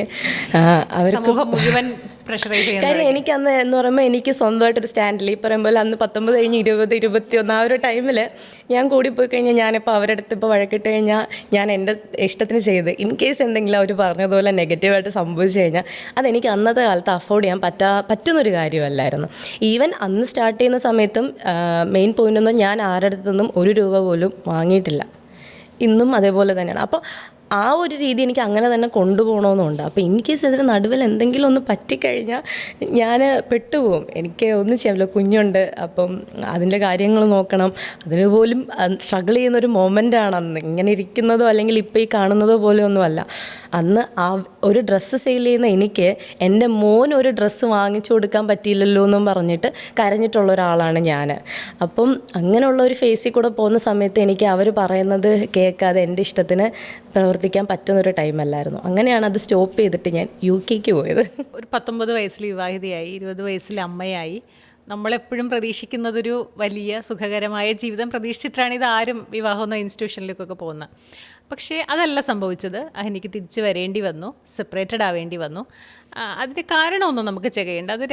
അവർക്ക് മുഴുവൻ പ്രഷറൈസ് ചെയ്യുന്നത്. കാര്യം എനിക്കന്ന് എന്ന് പറയുമ്പോൾ എനിക്ക് സ്വന്തമായിട്ടൊരു സ്റ്റാൻഡിൽ ഈ പറയുമ്പോൾ അന്ന് 19 കഴിഞ്ഞ് 20, 21 ആ ഒരു ടൈമിൽ ഞാൻ കൂടിപ്പോയി കഴിഞ്ഞാൽ ഞാനിപ്പോൾ അവരുടെ അടുത്ത് ഇപ്പോൾ വഴക്കിട്ട് കഴിഞ്ഞാൽ ഞാൻ എൻ്റെ ഇഷ്ടത്തിന് ചെയ്ത് ഇൻ കേസ് എന്തെങ്കിലും അവർ പറഞ്ഞതുപോലെ നെഗറ്റീവായിട്ട് സംഭവിച്ചു കഴിഞ്ഞാൽ അതെനിക്ക് അന്നത്തെ കാലത്ത് അഫോർഡ് ചെയ്യാൻ പറ്റുന്നൊരു കാര്യമല്ലായിരുന്നു. ഈവൻ അന്ന് സ്റ്റാർട്ട് ചെയ്യുന്ന സമയത്തും മെയിൻ പോയിൻ്റൊന്നും ഞാൻ ആരുടെ അടുത്തു നിന്നും 1 രൂപ പോലും വാങ്ങിയിട്ടില്ല. ഇന്നും അതേപോലെ തന്നെയാണ്. അപ്പോൾ ആ ഒരു രീതി എനിക്ക് അങ്ങനെ തന്നെ കൊണ്ടുപോകണമെന്നുണ്ട്. അപ്പോൾ ഇൻ കേസ് ഇതിന് നടുവിൽ എന്തെങ്കിലും ഒന്ന് പറ്റിക്കഴിഞ്ഞാൽ ഞാൻ പെട്ടുപോകും. എനിക്ക് ഒന്നും ചെയ്യാമല്ലോ, കുഞ്ഞുണ്ട്, അപ്പം അതിൻ്റെ കാര്യങ്ങൾ നോക്കണം. അതിന് പോലും സ്ട്രഗിൾ ചെയ്യുന്നൊരു മൊമെൻ്റാണ് അന്ന്. ഇങ്ങനെ ഇരിക്കുന്നതോ അല്ലെങ്കിൽ ഇപ്പോൾ ഈ കാണുന്നതോ പോലെ ഒന്നുമല്ല. അന്ന് ആ ഒരു ഡ്രസ്സ് സെയിൽ ചെയ്യുന്ന എനിക്ക് എൻ്റെ മോന് ഒരു ഡ്രസ്സ് വാങ്ങിച്ചു കൊടുക്കാൻ പറ്റിയില്ലല്ലോ എന്നും പറഞ്ഞിട്ട് കരഞ്ഞിട്ടുള്ള ഒരാളാണ് ഞാൻ. അപ്പം അങ്ങനെയുള്ള ഒരു ഫേസിൽ കൂടെ പോകുന്ന സമയത്ത് എനിക്ക് അവർ പറയുന്നത് കേൾക്കാതെ എൻ്റെ ഇഷ്ടത്തിന് പ്രവർത്തിക്കാൻ പറ്റുന്നൊരു ടൈമല്ലായിരുന്നു. അങ്ങനെയാണ് അത് സ്റ്റോപ്പ് ചെയ്തിട്ട് ഞാൻ UK പോയത്. ഒരു 19 വയസ്സിൽ വിവാഹിതയായി, 20 വയസ്സിൽ അമ്മയായി. നമ്മളെപ്പോഴും പ്രതീക്ഷിക്കുന്നതൊരു വലിയ സുഖകരമായ ജീവിതം പ്രതീക്ഷിച്ചിട്ടാണ് ഇത് ആരും വിവാഹമെന്നോ ഇൻസ്റ്റിറ്റ്യൂഷനിലേക്കൊക്കെ പോകുന്നത്. പക്ഷേ അതല്ല സംഭവിച്ചത്. എനിക്ക് തിരിച്ച് വരേണ്ടി വന്നു, സെപ്പറേറ്റഡ് ആവേണ്ടി വന്നു. അതിൻ്റെ കാരണമൊന്നും നമുക്ക് ചെയ്യേണ്ട, അത്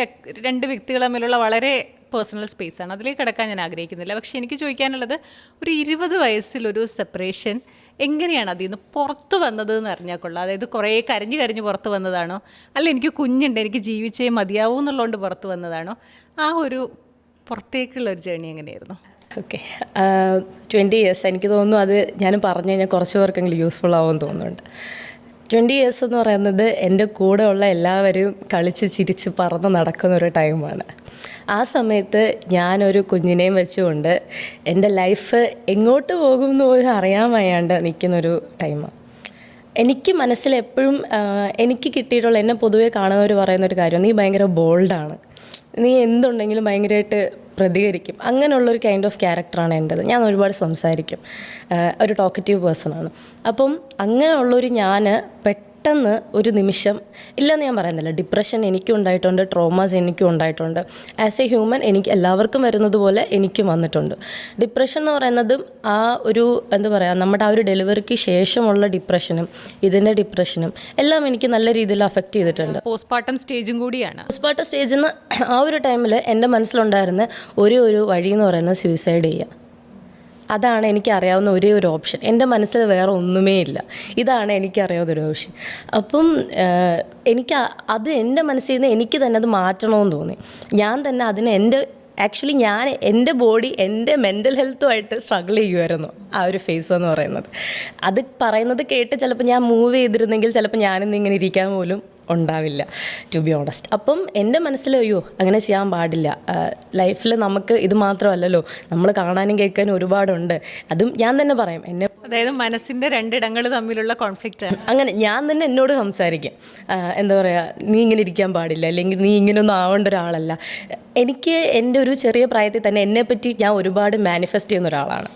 2 വ്യക്തികൾ തമ്മിലുള്ള വളരെ പേഴ്സണൽ സ്പേസാണ്, അതിലേക്ക് കിടക്കാൻ ഞാൻ ആഗ്രഹിക്കുന്നില്ല. പക്ഷേ എനിക്ക് ചോദിക്കാനുള്ളത്, ഒരു 20 വയസ്സിലൊരു സെപ്പറേഷൻ എങ്ങനെയാണ് അതിൽ നിന്ന് പുറത്ത് വന്നത് എന്ന് അറിഞ്ഞാൽ കൊള്ളാം. അതായത് കുറേ കരഞ്ഞ് പുറത്ത് വന്നതാണോ, അല്ല എനിക്ക് കുഞ്ഞുണ്ട് എനിക്ക് ജീവിച്ചേ മതിയാവൂ എന്നുള്ളതുകൊണ്ട് പുറത്ത് വന്നതാണോ? ആ ഒരു പുറത്തേക്കുള്ള ഒരു ജേണി എങ്ങനെയായിരുന്നു? ഓക്കെ, 20 ഇയേഴ്സ് എനിക്ക് തോന്നുന്നു അത് ഞാൻ പറഞ്ഞു കഴിഞ്ഞാൽ കുറച്ച് പേർക്കെങ്കിലും യൂസ്ഫുൾ ആവുമെന്ന് തോന്നുന്നുണ്ട്. 20 ഇയേഴ്സ് എന്ന് പറയുന്നത് എൻ്റെ കൂടെ ഉള്ള എല്ലാവരും കളിച്ച് ചിരിച്ച് പറന്ന് നടക്കുന്നൊരു ടൈമാണ്. ആ സമയത്ത് ഞാനൊരു കുഞ്ഞിനെയും വെച്ചുകൊണ്ട് എൻ്റെ ലൈഫ് എങ്ങോട്ട് പോകുമെന്ന് പോലും അറിയാൻ വയ്യാണ്ട് നിൽക്കുന്നൊരു ടൈമാണ്. എനിക്ക് മനസ്സിലെപ്പോഴും എനിക്ക് കിട്ടിയിട്ടുള്ള, എന്നെ പൊതുവേ കാണുന്നവർ പറയുന്നൊരു കാര്യം, നീ ഭയങ്കര ബോൾഡാണ്, നീ എന്തുണ്ടെങ്കിലും ഭയങ്കരമായിട്ട് പ്രതികരിക്കും, അങ്ങനെയുള്ളൊരു കൈൻഡ് ഓഫ് ക്യാരക്ടറാണ് എൻ്റേത്. ഞാൻ ഒരുപാട് സംസാരിക്കും, ഒരു ടോക്കറ്റീവ് പേഴ്സണാണ്. അപ്പം അങ്ങനെയുള്ളൊരു ഞാൻ പെട്ടെന്ന് ഒരു നിമിഷം, ഇല്ലെന്ന് ഞാൻ പറയുന്നില്ല, ഡിപ്രഷൻ എനിക്കും ഉണ്ടായിട്ടുണ്ട്, ട്രോമാസ് എനിക്കും ഉണ്ടായിട്ടുണ്ട്. ആസ് എ ഹ്യൂമൻ എനിക്ക് എല്ലാവർക്കും വരുന്നത് പോലെ എനിക്കും വന്നിട്ടുണ്ട്. ഡിപ്രഷൻ എന്ന് പറയുന്നതും ആ ഒരു എന്താ പറയുക, നമ്മുടെ ആ ഒരു ഡെലിവറിക്ക് ശേഷമുള്ള ഡിപ്രഷനും ഇതിൻ്റെ ഡിപ്രഷനും എല്ലാം എനിക്ക് നല്ല രീതിയിൽ അഫക്റ്റ് ചെയ്തിട്ടുണ്ട്. പോസ്റ്റ്മോർട്ടം സ്റ്റേജും കൂടിയാണ്. പോസ്റ്റ്മോർട്ടം സ്റ്റേജിൽ നിന്ന് ആ ഒരു ടൈമിൽ എൻ്റെ മനസ്സിലുണ്ടായിരുന്ന ഒരു വഴി എന്ന് പറയുന്നത് സൂയിസൈഡ് ചെയ്യുക. അതാണ് എനിക്കറിയാവുന്ന ഒരേ ഒരു ഓപ്ഷൻ. എൻ്റെ മനസ്സിൽ വേറെ ഒന്നുമേ ഇല്ല, ഇതാണ് എനിക്കറിയാവുന്ന ഒരു ഓപ്ഷൻ. അപ്പം എനിക്ക് അത് എൻ്റെ മനസ്സിൽ നിന്ന് എനിക്ക് തന്നെ അത് മാറ്റണമെന്ന് തോന്നി. ഞാൻ തന്നെ അതിന് ആക്ച്വലി ഞാൻ എൻ്റെ ബോഡി എൻ്റെ മെൻ്റൽ ഹെൽത്തുമായിട്ട് സ്ട്രഗിൾ ചെയ്യുമായിരുന്നു ആ ഒരു ഫേസ് എന്ന് പറയുന്നത്. അത് പറയുന്നത് കേട്ട് ചിലപ്പോൾ ഞാൻ മൂവ് ചെയ്തിരുന്നെങ്കിൽ ചിലപ്പോൾ ഞാനിന്ന് ഇങ്ങനെ ഇരിക്കാൻ പോലും ഉണ്ടാവില്ല, ടു ബി ഓണസ്റ്റ്. അപ്പം എൻ്റെ മനസ്സിൽ അയ്യോ അങ്ങനെ ചെയ്യാൻ പാടില്ല, ലൈഫിൽ നമുക്ക് ഇത് മാത്രമല്ലല്ലോ, നമ്മൾ കാണാനും കേൾക്കാനും ഒരുപാടുണ്ട്. അതും ഞാൻ തന്നെ പറയും, എന്നെ അതായത് മനസ്സിൻ്റെ 2 ഇടങ്ങൾ തമ്മിലുള്ള കോൺഫ്ലിക്റ്റ്. അങ്ങനെ ഞാൻ തന്നെ എന്നോട് സംസാരിക്കും, എന്താ പറയുക, നീ ഇങ്ങനെ ഇരിക്കാൻ പാടില്ല, അല്ലെങ്കിൽ നീ ഇങ്ങനെയൊന്നും ആവേണ്ട ഒരാളല്ല. എനിക്ക് എൻ്റെ ഒരു ചെറിയ പ്രായത്തിൽ തന്നെ എന്നെപ്പറ്റി ഞാൻ ഒരുപാട് മാനിഫെസ്റ്റ് ചെയ്യുന്ന ഒരാളാണ്.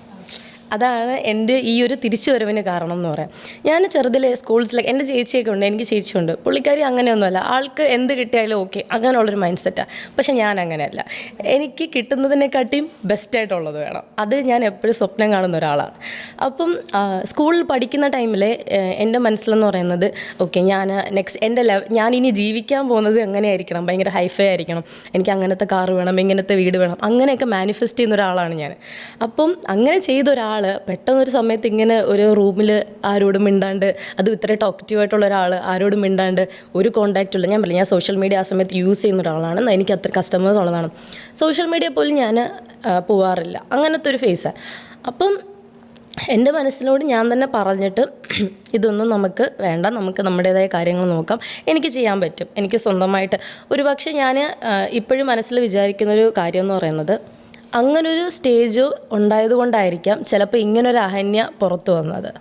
അതാണ് എൻ്റെ ഈ ഒരു തിരിച്ചു വരവിന് കാരണം എന്ന് പറയാം. ഞാൻ ചെറുതിലെ സ്കൂൾസിലൊക്കെ എൻ്റെ ചേച്ചിയൊക്കെ ഉണ്ട്, എനിക്ക് ചേച്ചിയുണ്ട്, പുള്ളിക്കാരി അങ്ങനെയൊന്നുമല്ല, ആൾക്ക് എന്ത് കിട്ടിയാലും ഓക്കെ അങ്ങനെയുള്ളൊരു മൈൻഡ് സെറ്റാണ്. പക്ഷെ ഞാൻ അങ്ങനെയല്ല, എനിക്ക് കിട്ടുന്നതിനെക്കാട്ടിയും ബെസ്റ്റായിട്ടുള്ളത് വേണം, അത് ഞാൻ എപ്പോഴും സ്വപ്നം കാണുന്ന ഒരാളാണ്. അപ്പം സ്കൂളിൽ പഠിക്കുന്ന ടൈമിൽ എൻ്റെ മനസ്സിലെന്ന് പറയുന്നത് ഓക്കെ ഞാൻ ഞാൻ ഇനി ജീവിക്കാൻ പോകുന്നത് എങ്ങനെയായിരിക്കണം, ഭയങ്കര ഹൈഫൈ ആയിരിക്കണം, എനിക്ക് അങ്ങനത്തെ കാറ് വേണം, ഇങ്ങനത്തെ വീട് വേണം, അങ്ങനെയൊക്കെ മാനിഫെസ്റ്റ് ചെയ്യുന്ന ഒരാളാണ് ഞാൻ. അപ്പം അങ്ങനെ ചെയ്ത ഒരാൾ പെട്ടെന്നൊരു സമയത്ത് ഇങ്ങനെ ഒരു റൂമിൽ ആരോടും മിണ്ടാണ്ട്, അതും ഇത്ര ടോക്കറ്റീവായിട്ടുള്ള ഒരാൾ ആരോടും മിണ്ടാണ്ട്, ഒരു കോൺടാക്റ്റും ഇല്ല. ഞാൻ സോഷ്യൽ മീഡിയ ആ സമയത്ത് യൂസ് ചെയ്യുന്ന ഒരാളാണ്, എനിക്ക് അത്ര കസ്റ്റമേഴ്സ് ഉള്ളതാണ്, സോഷ്യൽ മീഡിയ പോലും ഞാൻ പോവാറില്ല, അങ്ങനത്തെ ഒരു ഫേസാണ്. അപ്പം എൻ്റെ മനസ്സിനോട് ഞാൻ തന്നെ പറഞ്ഞിട്ട് ഇതൊന്നും നമുക്ക് വേണ്ട, നമുക്ക് നമ്മുടേതായ കാര്യങ്ങൾ നോക്കാം, എനിക്ക് ചെയ്യാൻ പറ്റും, എനിക്ക് സ്വന്തമായിട്ട്. ഒരുപക്ഷെ ഞാൻ ഇപ്പോഴും മനസ്സിൽ വിചാരിക്കുന്നൊരു കാര്യം എന്ന് പറയുന്നത്, അങ്ങനൊരു സ്റ്റേജ് ഉണ്ടായതുകൊണ്ടായിരിക്കാം ചിലപ്പോൾ ഇങ്ങനൊരു അഹന്യ പുറത്തു വന്നത്.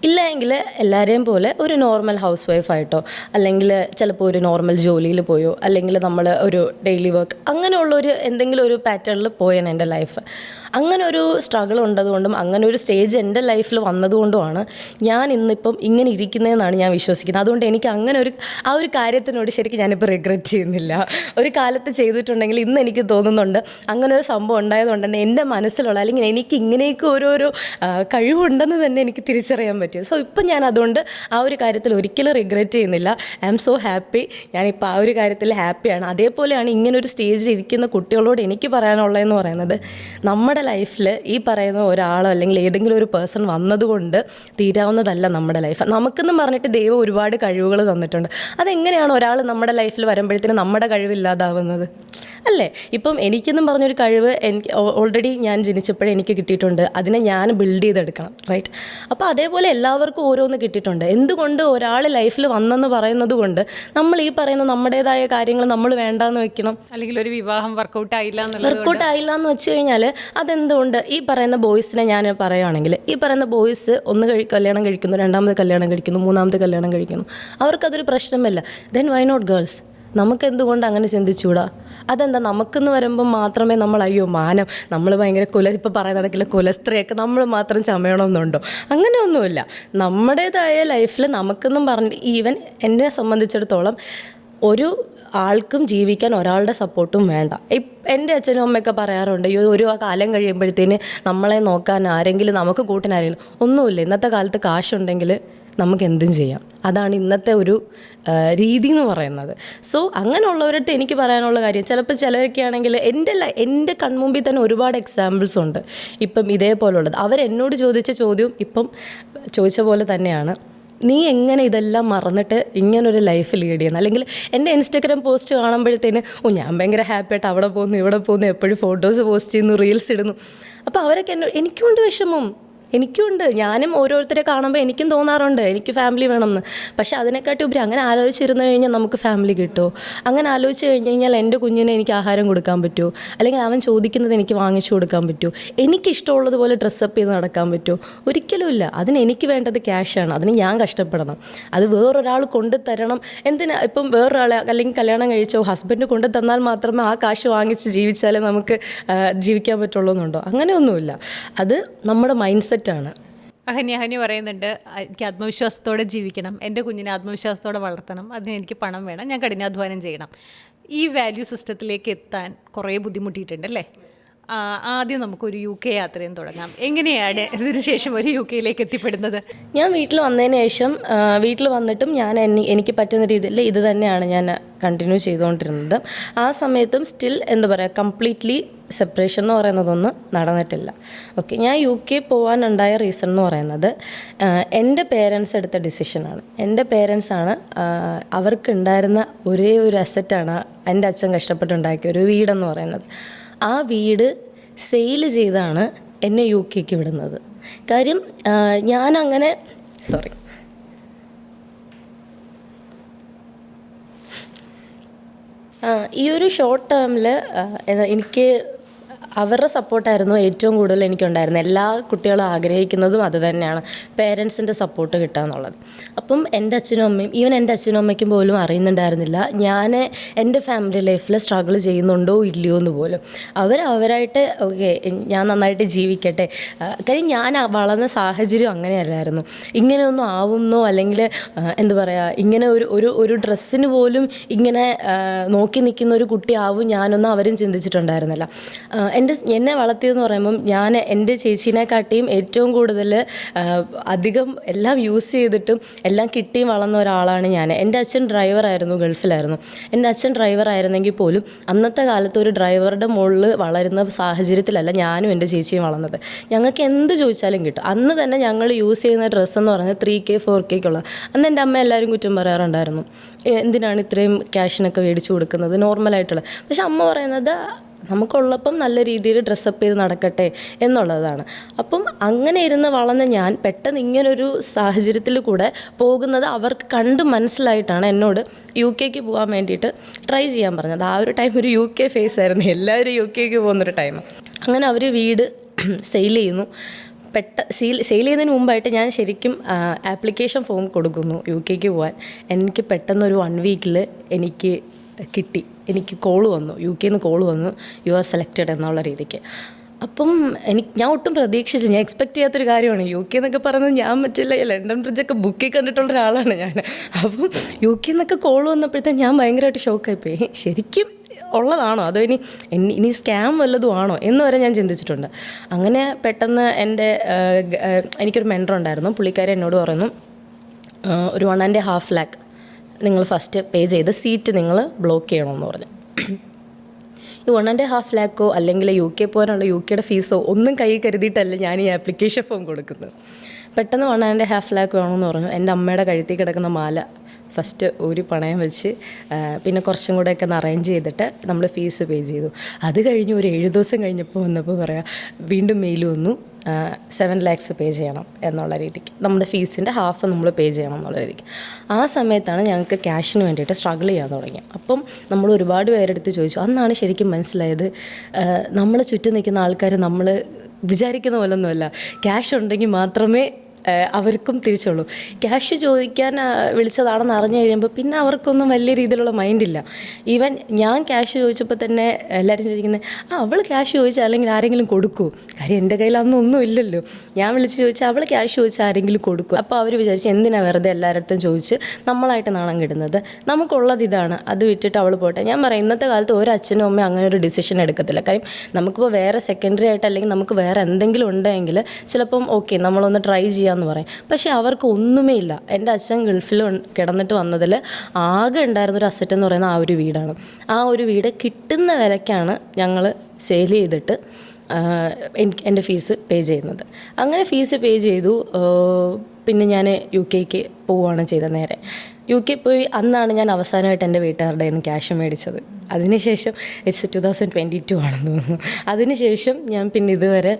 ഇല്ല എങ്കിൽ എല്ലാവരെയും പോലെ ഒരു നോർമൽ ഹൗസ് വൈഫായിട്ടോ, അല്ലെങ്കിൽ ചിലപ്പോൾ ഒരു നോർമൽ ജോലിയിൽ പോയോ, അല്ലെങ്കിൽ നമ്മൾ ഒരു ഡെയിലി വർക്ക് അങ്ങനെയുള്ളൊരു എന്തെങ്കിലും ഒരു പാറ്റേണിൽ പോയാണ് എൻ്റെ ലൈഫ്. അങ്ങനെ ഒരു സ്ട്രഗിൾ ഉണ്ടതുകൊണ്ടും അങ്ങനെ ഒരു സ്റ്റേജ് എൻ്റെ ലൈഫിൽ വന്നതുകൊണ്ടുമാണ് ഞാൻ ഇന്നിപ്പം ഇങ്ങനെ ഇരിക്കുന്നതെന്നാണ് ഞാൻ വിശ്വസിക്കുന്നത്. അതുകൊണ്ട് എനിക്ക് അങ്ങനെ ആ ഒരു കാര്യത്തിനോട് ശരിക്കും ഞാനിപ്പോൾ റിഗ്രറ്റ് ചെയ്യുന്നില്ല. ഒരു കാലത്ത് ചെയ്തിട്ടുണ്ടെങ്കിൽ ഇന്ന് എനിക്ക് തോന്നുന്നുണ്ട് അങ്ങനെ ഒരു സംഭവം ഉണ്ടായതുകൊണ്ട് തന്നെ എൻ്റെ മനസ്സിലുള്ള, അല്ലെങ്കിൽ എനിക്ക് ഇങ്ങനെയൊക്കെ ഓരോരോ കഴിവുണ്ടെന്ന് തന്നെ എനിക്ക് തിരിച്ചറിയാൻ പറ്റും. സോ ഇപ്പം ഞാൻ അതുകൊണ്ട് ആ ഒരു കാര്യത്തിൽ ഒരിക്കലും റിഗ്രറ്റ് ചെയ്യുന്നില്ല. I am so happy. ഞാനിപ്പോൾ ആ ഒരു കാര്യത്തിൽ ഹാപ്പിയാണ്. അതേപോലെയാണ് ഇങ്ങനൊരു സ്റ്റേജിൽ ഇരിക്കുന്ന കുട്ടികളോട് എനിക്ക് പറയാനുള്ളതെന്ന് പറയുന്നത്, നമ്മുടെ ലൈഫിൽ ഈ പറയുന്ന ഒരാളോ അല്ലെങ്കിൽ ഏതെങ്കിലും ഒരു പേഴ്സൺ വന്നതുകൊണ്ട് തീരാവുന്നതല്ല നമ്മുടെ ലൈഫ്. നമുക്കെന്ന് പറഞ്ഞിട്ട് ദൈവം ഒരുപാട് കഴിവുകൾ തന്നിട്ടുണ്ട്. അതെങ്ങനെയാണ് ഒരാൾ നമ്മുടെ ലൈഫിൽ വരുമ്പോഴത്തേനും നമ്മുടെ കഴിവില്ലാതാവുന്നത് അല്ലേ? ഇപ്പം എനിക്കെന്നും പറഞ്ഞൊരു കഴിവ് എനിക്ക് ഓൾറെഡി ഞാൻ ജനിച്ചപ്പോഴേ എനിക്ക് കിട്ടിയിട്ടുണ്ട്. അതിനെ ഞാൻ ബിൽഡ് ചെയ്തെടുക്കണം, റൈറ്റ്? അപ്പോൾ അതേപോലെ എല്ലാവർക്കും ഓരോന്ന് കിട്ടിയിട്ടുണ്ട്. എന്തുകൊണ്ട് ഒരാൾ ലൈഫിൽ വന്നെന്ന് പറയുന്നത് കൊണ്ട് നമ്മൾ ഈ പറയുന്ന നമ്മുടേതായ കാര്യങ്ങൾ നമ്മൾ വേണ്ടാന്ന് വെക്കണം? അല്ലെങ്കിൽ ഒരു വിവാഹം വർക്കൗട്ട് ആയില്ല എന്ന് വെച്ച് കഴിഞ്ഞാൽ അതെന്തുകൊണ്ട്? ഈ പറയുന്ന ബോയ്സിനെ ഞാൻ പറയുകയാണെങ്കിൽ, ഈ പറയുന്ന ബോയ്സ് കല്യാണം കഴിക്കുന്നു, രണ്ടാമത് കല്യാണം കഴിക്കുന്നു, മൂന്നാമത് കല്യാണം കഴിക്കുന്നു, അവർക്കതൊരു പ്രശ്നമല്ല. Then why not girls? നമുക്കെന്തുകൊണ്ട് അങ്ങനെ ചിന്തിച്ചുകൂടാ? അതെന്താ? നമുക്കെന്ന് വരുമ്പം മാത്രമേ നമ്മൾ അയ്യോ മാനം, നമ്മൾ ഭയങ്കര ഇപ്പോൾ പറയുന്ന കണക്കിൽ കുലസ്ത്രീയൊക്കെ നമ്മൾ മാത്രം ചമയണമെന്നുണ്ടോ? അങ്ങനെയൊന്നുമില്ല. നമ്മുടേതായ ലൈഫിൽ നമുക്കെന്നും പറഞ്ഞിട്ട്, ഈവൻ എന്നെ സംബന്ധിച്ചിടത്തോളം ഒരു ആൾക്കും ജീവിക്കാൻ ഒരാളുടെ സപ്പോർട്ടും വേണ്ട. എൻ്റെ അച്ഛനും അമ്മയൊക്കെ പറയാറുണ്ട്, ഒരു കാലം കഴിയുമ്പോഴത്തേന് നമ്മളെ നോക്കാൻ ആരെങ്കിലും, നമുക്ക് കൂട്ടിനാരെങ്കിലും ഒന്നുമില്ല. ഇന്നത്തെ കാലത്ത് കാശുണ്ടെങ്കിൽ നമുക്ക് എന്തും ചെയ്യാം. അതാണ് ഇന്നത്തെ ഒരു രീതി എന്ന് പറയുന്നത്. സോ അങ്ങനെയുള്ളവരടുത്ത് എനിക്ക് പറയാനുള്ള കാര്യം, ചിലപ്പോൾ ചിലരൊക്കെ ആണെങ്കിൽ എൻ്റെ കൺമുമ്പിൽ തന്നെ ഒരുപാട് എക്സാമ്പിൾസ് ഉണ്ട് ഇപ്പം ഇതേപോലുള്ളത്. അവരെന്നോട് ചോദിച്ച ചോദ്യം ഇപ്പം ചോദിച്ച പോലെ തന്നെയാണ്, നീ എങ്ങനെ ഇതെല്ലാം മറന്നിട്ട് ഇങ്ങനൊരു ലൈഫ് ലീഡ് ചെയ്യുന്നു? അല്ലെങ്കിൽ എൻ്റെ ഇൻസ്റ്റാഗ്രാം പോസ്റ്റ് കാണുമ്പോഴത്തേന് ഞാൻ ഭയങ്കര ഹാപ്പി ആയിട്ട് അവിടെ പോകുന്നു ഇവിടെ പോകുന്നു, എപ്പോഴും ഫോട്ടോസ് പോസ്റ്റ് ചെയ്യുന്നു, റീൽസ് ഇടുന്നു. അപ്പോൾ അവരൊക്കെ എനിക്കുണ്ട് വിഷമം, എനിക്കുണ്ട്. ഞാനും ഓരോരുത്തരെ കാണുമ്പോൾ എനിക്കും തോന്നാറുണ്ട് എനിക്ക് ഫാമിലി വേണമെന്ന്. പക്ഷേ അതിനെക്കാട്ടി ഉപരി അങ്ങനെ ആലോചിച്ചിരുന്നു കഴിഞ്ഞാൽ നമുക്ക് ഫാമിലി കിട്ടുമോ? അങ്ങനെ ആലോചിച്ച് കഴിഞ്ഞ് കഴിഞ്ഞാൽ എൻ്റെ കുഞ്ഞിനെ എനിക്ക് ആഹാരം കൊടുക്കാൻ പറ്റുമോ? അല്ലെങ്കിൽ അവൻ ചോദിക്കുന്നത് എനിക്ക് വാങ്ങിച്ചു കൊടുക്കാൻ പറ്റുമോ? എനിക്കിഷ്ടമുള്ളതുപോലെ ഡ്രസ്സപ്പ് ചെയ്ത് നടക്കാൻ പറ്റുമോ? ഒരിക്കലുമില്ല. അതിന് എനിക്ക് വേണ്ടത് ക്യാഷാണ്. അതിന് ഞാൻ കഷ്ടപ്പെടണം. അത് വേറൊരാൾ കൊണ്ടു തരണം. എന്തിനാ? ഇപ്പം വേറൊരാളെ അല്ലെങ്കിൽ കല്യാണം കഴിച്ചോ ഹസ്ബൻഡ് കൊണ്ടു തന്നാൽ മാത്രമേ ആ കാശ് വാങ്ങിച്ച് ജീവിച്ചാലേ നമുക്ക് ജീവിക്കാൻ പറ്റുള്ളൂ എന്നുണ്ടോ? അങ്ങനെയൊന്നുമില്ല. അത് നമ്മുടെ മൈൻഡ് സെറ്റാണ്. അഹന്യ പറയുന്നുണ്ട്, എനിക്ക് ആത്മവിശ്വാസത്തോടെ ജീവിക്കണം, എൻ്റെ കുഞ്ഞിനെ ആത്മവിശ്വാസത്തോടെ വളർത്തണം, അതിന് എനിക്ക് പണം വേണം, ഞാൻ കഠിനാധ്വാനം ചെയ്യണം. ഈ വാല്യൂ സിസ്റ്റത്തിലേക്ക് എത്താൻ കുറേ ബുദ്ധിമുട്ടിയിട്ടുണ്ട് അല്ലേ? ആദ്യം നമുക്കൊരു UK യാത്രയും തുടങ്ങാം. എങ്ങനെയാണ് ഇതിന് ശേഷം ഒരു UK യിലേക്ക് എത്തിപ്പെടുന്നത്? ഞാൻ വീട്ടിൽ വന്നതിന് ശേഷം, വീട്ടിൽ വന്നിട്ടും ഞാൻ എനിക്ക് പറ്റുന്ന രീതിയിൽ ഇത് തന്നെയാണ് ഞാൻ കണ്ടിന്യൂ ചെയ്തുകൊണ്ടിരുന്നത്. ആ സമയത്തും സ്റ്റിൽ എന്താ പറയുക, കംപ്ലീറ്റ്ലി സെപ്പറേഷൻ എന്ന് പറയുന്നതൊന്നും നടന്നിട്ടില്ല. ഓക്കെ, ഞാൻ UK പോകാനുണ്ടായ റീസൺ എന്ന് പറയുന്നത് എൻ്റെ പേരൻസ് എടുത്ത ഡിസിഷനാണ്. എൻ്റെ പേരൻസാണ്, അവർക്കുണ്ടായിരുന്ന ഒരേ ഒരു അസറ്റാണ് എൻ്റെ അച്ഛൻ കഷ്ടപ്പെട്ടുണ്ടാക്കിയ ഒരു വീടെന്ന് പറയുന്നത്. ആ വീട് സെയിൽ ചെയ്താണ് എന്നെ UK വിടുന്നത്. കാര്യം ഞാനങ്ങനെ ഈ ഒരു ഷോർട്ട് ടേമിൽ എനിക്ക് അവരുടെ സപ്പോർട്ടായിരുന്നു ഏറ്റവും കൂടുതൽ എനിക്കുണ്ടായിരുന്നത്. എല്ലാ കുട്ടികളും ആഗ്രഹിക്കുന്നതും അത് തന്നെയാണ്, പേരൻസിൻ്റെ സപ്പോർട്ട് കിട്ടുക എന്നുള്ളത്. അപ്പം എൻ്റെ അച്ഛനും അമ്മയും, ഈവൻ എൻ്റെ അച്ഛനും അമ്മയ്ക്കും പോലും അറിയുന്നുണ്ടായിരുന്നില്ല ഞാൻ എൻ്റെ ഫാമിലി ലൈഫിൽ സ്ട്രഗിൾ ചെയ്യുന്നുണ്ടോ ഇല്ലയോ എന്ന് പോലും. അവരായിട്ട് ഓക്കെ ഞാൻ നന്നായിട്ട് ജീവിക്കട്ടെ, കാര്യം ഞാൻ വളർന്ന സാഹചര്യം അങ്ങനെയല്ലായിരുന്നു. ഇങ്ങനെയൊന്നും ആവുന്നോ അല്ലെങ്കിൽ എന്താ പറയുക, ഇങ്ങനെ ഒരു ഡ്രസ്സിന് പോലും ഇങ്ങനെ നോക്കി നിൽക്കുന്ന ഒരു കുട്ടിയാവും ഞാനൊന്നും അവരും ചിന്തിച്ചിട്ടുണ്ടായിരുന്നില്ല. എന്നെ വളർത്തിയതെന്ന് പറയുമ്പം ഞാൻ എൻ്റെ ചേച്ചീനെക്കാട്ടിയും ഏറ്റവും കൂടുതൽ അധികം എല്ലാം യൂസ് ചെയ്തിട്ടും എല്ലാം കിട്ടിയും വളർന്ന ഒരാളാണ് ഞാൻ. എൻ്റെ അച്ഛൻ ഡ്രൈവറായിരുന്നു, ഗൾഫിലായിരുന്നു. എൻ്റെ അച്ഛൻ ഡ്രൈവറായിരുന്നെങ്കിൽ പോലും അന്നത്തെ കാലത്ത് ഒരു ഡ്രൈവറുടെ മുകളിൽ വളരുന്ന സാഹചര്യത്തിലല്ല ഞാനും എൻ്റെ ചേച്ചിയും വളർന്നത്. ഞങ്ങൾക്ക് എന്ത് ചോദിച്ചാലും കിട്ടും. അന്ന് തന്നെ ഞങ്ങൾ യൂസ് ചെയ്യുന്ന ഡ്രസ്സെന്ന് പറയുന്നത് 3K 4K അന്ന് എൻ്റെ അമ്മ എല്ലാവരും കുറ്റം പറയാറുണ്ടായിരുന്നു, എന്തിനാണ് ഇത്രയും ക്യാഷിനൊക്കെ മേടിച്ചു കൊടുക്കുന്നത് നോർമലായിട്ടുള്ള. പക്ഷെ അമ്മ പറയുന്നത് നമുക്കുള്ളപ്പം നല്ല രീതിയിൽ ഡ്രസ്സപ്പ് ചെയ്ത് നടക്കട്ടെ എന്നുള്ളതാണ്. അപ്പം അങ്ങനെ ഇരുന്ന് വളർന്ന ഞാൻ പെട്ടെന്ന് ഇങ്ങനൊരു സാഹചര്യത്തിൽ കൂടെ പോകുന്നത് അവർക്ക് കണ്ട് മനസ്സിലായിട്ടാണ് എന്നോട് UK പോകാൻ വേണ്ടിയിട്ട് ട്രൈ ചെയ്യാൻ പറഞ്ഞത്. ആ ഒരു ടൈം ഒരു UK ഫേസ് ആയിരുന്നു, എല്ലാവരും UK പോകുന്നൊരു ടൈം. അങ്ങനെ അവർ വീട് സെയിൽ ചെയ്യുന്നു. സെയിൽ ചെയ്യുന്നതിന് മുമ്പായിട്ട് ഞാൻ ശരിക്കും ആപ്ലിക്കേഷൻ ഫോം കൊടുക്കുന്നു UK പോകാൻ. എനിക്ക് പെട്ടെന്നൊരു 1 വീക്കിൽ എനിക്ക് കിട്ടി, എനിക്ക് കോള് വന്നു, UK കോള് വന്നു, യു ആർ സെലക്റ്റഡ് എന്നുള്ള രീതിക്ക്. അപ്പം ഞാൻ ഒട്ടും പ്രതീക്ഷിച്ചു, ഞാൻ എക്സ്പെക്റ്റ് ചെയ്യാത്തൊരു കാര്യമാണ്. UK പറയുന്നത് ഞാൻ മറ്റില്ല ലണ്ടൻ ബ്രിഡ്ജൊക്കെ ബുക്കിൽ കണ്ടിട്ടുള്ള ഒരാളാണ് ഞാൻ. അപ്പം UK കോള് വന്നപ്പോഴത്തേക്കും ഞാൻ ഭയങ്കരമായിട്ട് ഷോക്കായിപ്പോയി. ശരിക്കും ഉള്ളതാണോ അതോ ഇനി സ്കാം വല്ലതും ആണോ എന്ന് വരെ ഞാൻ ചിന്തിച്ചിട്ടുണ്ട്. അങ്ങനെ പെട്ടെന്ന് എനിക്കൊരു മെൻറ്റർ ഉണ്ടായിരുന്നു. പുള്ളിക്കാരി എന്നോട് പറയുന്നു, ഒരു 1.5 lakh നിങ്ങൾ ഫസ്റ്റ് പേ ചെയ്ത് സീറ്റ് നിങ്ങൾ ബ്ലോക്ക് ചെയ്യണമെന്ന് പറഞ്ഞു. ഈ 1.5 lakh അല്ലെങ്കിൽ UK പോകാനുള്ള UKയുടെ ഫീസോ ഒന്നും കൈ കരുതിയിട്ടല്ല ഞാൻ ഈ ആപ്ലിക്കേഷൻ ഫോം കൊടുക്കുന്നത്. പെട്ടെന്ന് 1.5 lakh വേണമെന്ന് പറഞ്ഞു. എൻ്റെ അമ്മയുടെ കഴുത്തിൽ കിടക്കുന്ന മാല ഫസ്റ്റ് ഒരു പണയം വെച്ച് പിന്നെ കുറച്ചും കൂടെയൊക്കെ ഒന്ന് അറേഞ്ച് ചെയ്തിട്ട് നമ്മൾ ഫീസ് പേ ചെയ്തു. അത് കഴിഞ്ഞ് ഒരു 7 ദിവസം കഴിഞ്ഞപ്പോൾ വന്നപ്പോൾ പറയാം, വീണ്ടും മെയിൽ വന്നു, 7 lakhs പേ ചെയ്യണം എന്നുള്ള രീതിക്ക്, നമ്മുടെ ഫീസിൻ്റെ ഹാഫ് നമ്മൾ പേ ചെയ്യണം എന്നുള്ള രീതിക്ക്. ആ സമയത്താണ് ഞങ്ങൾക്ക് ക്യാഷിന് വേണ്ടിയിട്ട് സ്ട്രഗിൾ ചെയ്യാൻ തുടങ്ങി. അപ്പം നമ്മൾ ഒരുപാട് പേരെടുത്ത് ചോദിച്ചു. അന്നാണ് ശരിക്കും മനസ്സിലായത്, നമ്മൾ ചുറ്റും നിൽക്കുന്ന ആൾക്കാർ നമ്മൾ വിചാരിക്കുന്ന പോലൊന്നുമല്ല. ക്യാഷ് ഉണ്ടെങ്കിൽ മാത്രമേ അവർക്കും തിരിച്ചുള്ളൂ. ക്യാഷ് ചോദിക്കാൻ വിളിച്ചതാണെന്ന് അറിഞ്ഞു കഴിയുമ്പോൾ പിന്നെ അവർക്കൊന്നും വലിയ രീതിയിലുള്ള മൈൻഡില്ല. ഈവൻ ഞാൻ ക്യാഷ് ചോദിച്ചപ്പോൾ തന്നെ എല്ലാവരും ചോദിക്കുന്നത്, അവൾ ക്യാഷ് ചോദിച്ചാൽ അല്ലെങ്കിൽ ആരെങ്കിലും കൊടുക്കൂ. കാര്യം എൻ്റെ കയ്യിൽ അന്നൊന്നും ഇല്ലല്ലോ. ഞാൻ വിളിച്ച് ചോദിച്ചാൽ അവൾ ക്യാഷ് ചോദിച്ചാൽ ആരെങ്കിലും കൊടുക്കും. അപ്പോൾ അവർ വിചാരിച്ച് എന്തിനാണ് വെറുതെ എല്ലാവരുടെ ചോദിച്ച് നമ്മളായിട്ട് നാണം കിടുന്നത്, നമുക്കുള്ളത് ഇതാണ്, അത് വിറ്റിട്ട് അവൾ പോട്ടെ. ഞാൻ പറയാം, ഇന്നത്തെ കാലത്ത് ഒരു അച്ഛനും അമ്മയും അങ്ങനെ ഒരു ഡിസിഷൻ എടുക്കത്തില്ല. കാര്യം നമുക്കിപ്പോൾ വേറെ സെക്കൻഡറി ആയിട്ട് അല്ലെങ്കിൽ നമുക്ക് വേറെ എന്തെങ്കിലും ഉണ്ടെങ്കിൽ ചിലപ്പം ഓക്കെ നമ്മളൊന്ന് ട്രൈ ചെയ്യാം എന്ന് പറയും. പക്ഷേ അവർക്ക് ഒന്നുമേ ഇല്ല. എൻ്റെ അച്ഛൻ ഗൾഫിൽ കിടന്നിട്ട് വന്നതിൽ ആകെ ഉണ്ടായിരുന്നൊരു അസറ്റ് എന്ന് പറയുന്നത് ആ ഒരു വീടാണ്. ആ ഒരു വീട് കിട്ടുന്ന വിലയ്ക്കാണ് ഞങ്ങൾ സെയിൽ ചെയ്തിട്ട് എൻ്റെ ഫീസ് പേ ചെയ്യുന്നത്. അങ്ങനെ ഫീസ് പേ ചെയ്തു. പിന്നെ ഞാൻ UK പോവുകയാണ് ചെയ്തത്. നേരെ UK പോയി അന്നാണ് ഞാൻ അവസാനമായിട്ട് എൻ്റെ വീട്ടുകാരുടെ കയ്യിൽ നിന്ന് ക്യാഷ് മേടിച്ചത്. അതിനുശേഷം ഇറ്റ്സ് 2022 ആണെന്ന് തോന്നുന്നു. അതിനുശേഷം ഞാൻ പിന്നെ ഇതുവരെ